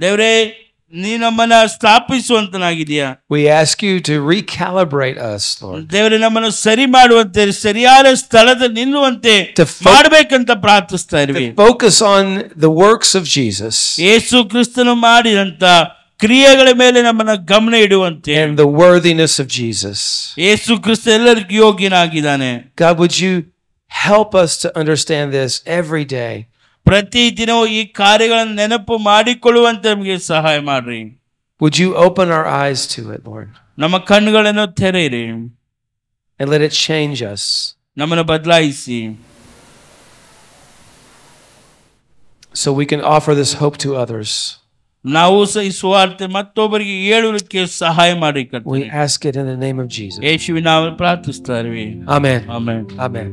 ದೇವರೇ, ನೀ ನಮ್ಮನ್ನ ಸ್ಥಾಪಿಸುವಂತನಾಗಿದೆಯಾ. We ask you to recalibrate us, Lord. ದೇವರೇ, ನಮ್ಮನ್ನು ಸರಿ ಮಾಡುವಂತೆ, ಸರಿಯಾದ ಸ್ಥಳದಲ್ಲಿ ನಿಲ್ಲುವಂತೆ ಮಾಡಬೇಕಂತ ಪ್ರಾರ್ಥಿಸ್ತಾ ಇರ್ವಿ. Focus on the works of Jesus. ಯೇಸು ಕ್ರಿಸ್ತನು ಮಾಡಿದಂತ ಕ್ರಿಯೆಗಳ ಮೇಲೆ ನಮ್ಮನ್ನ ಗಮನ ಇಡುವಂತೆ. And the worthiness of Jesus. Yesu Krista ಎಲ್ಲರಿಗೂ ಯೋಗ್ಯನಾಗಿದ್ದಾನೆ. God, would you help us to understand this every day? ಪ್ರತಿ ದಿನವೂ ಈ ಕಾರ್ಯಗಳನ್ನು ನೆನಪು ಮಾಡಿಕೊಳ್ಳುವಂತೆ ನಮಗೆ ಸಹಾಯ ಮಾಡ್ರಿ. Would you open our eyes to it, Lord? ನಮ್ಮ ಕಣ್ಣುಗಳನ್ನು ತೆರೆಯಿರಿ. And let it change us. ನಮ್ಮನ್ನು ಬದಲಾಯಿಸಿ. So we can offer this hope to others. ನಾವು ಸಹ ಈ ಸುವಾರ್ತೆ ಮತ್ತೊಬ್ಬರಿಗೆ ಹೇಳುವುದಕ್ಕೆ ಸಹಾಯ ಮಾಡಿ. We ask it in the name of Jesus. ಯೇಸುವಿನ ನಾಮದಲ್ಲಿ ಪ್ರಾರ್ಥಿಸ್ತಾ ಇರ್ವಿ. Amen. ಆಮೆನ್. Amen.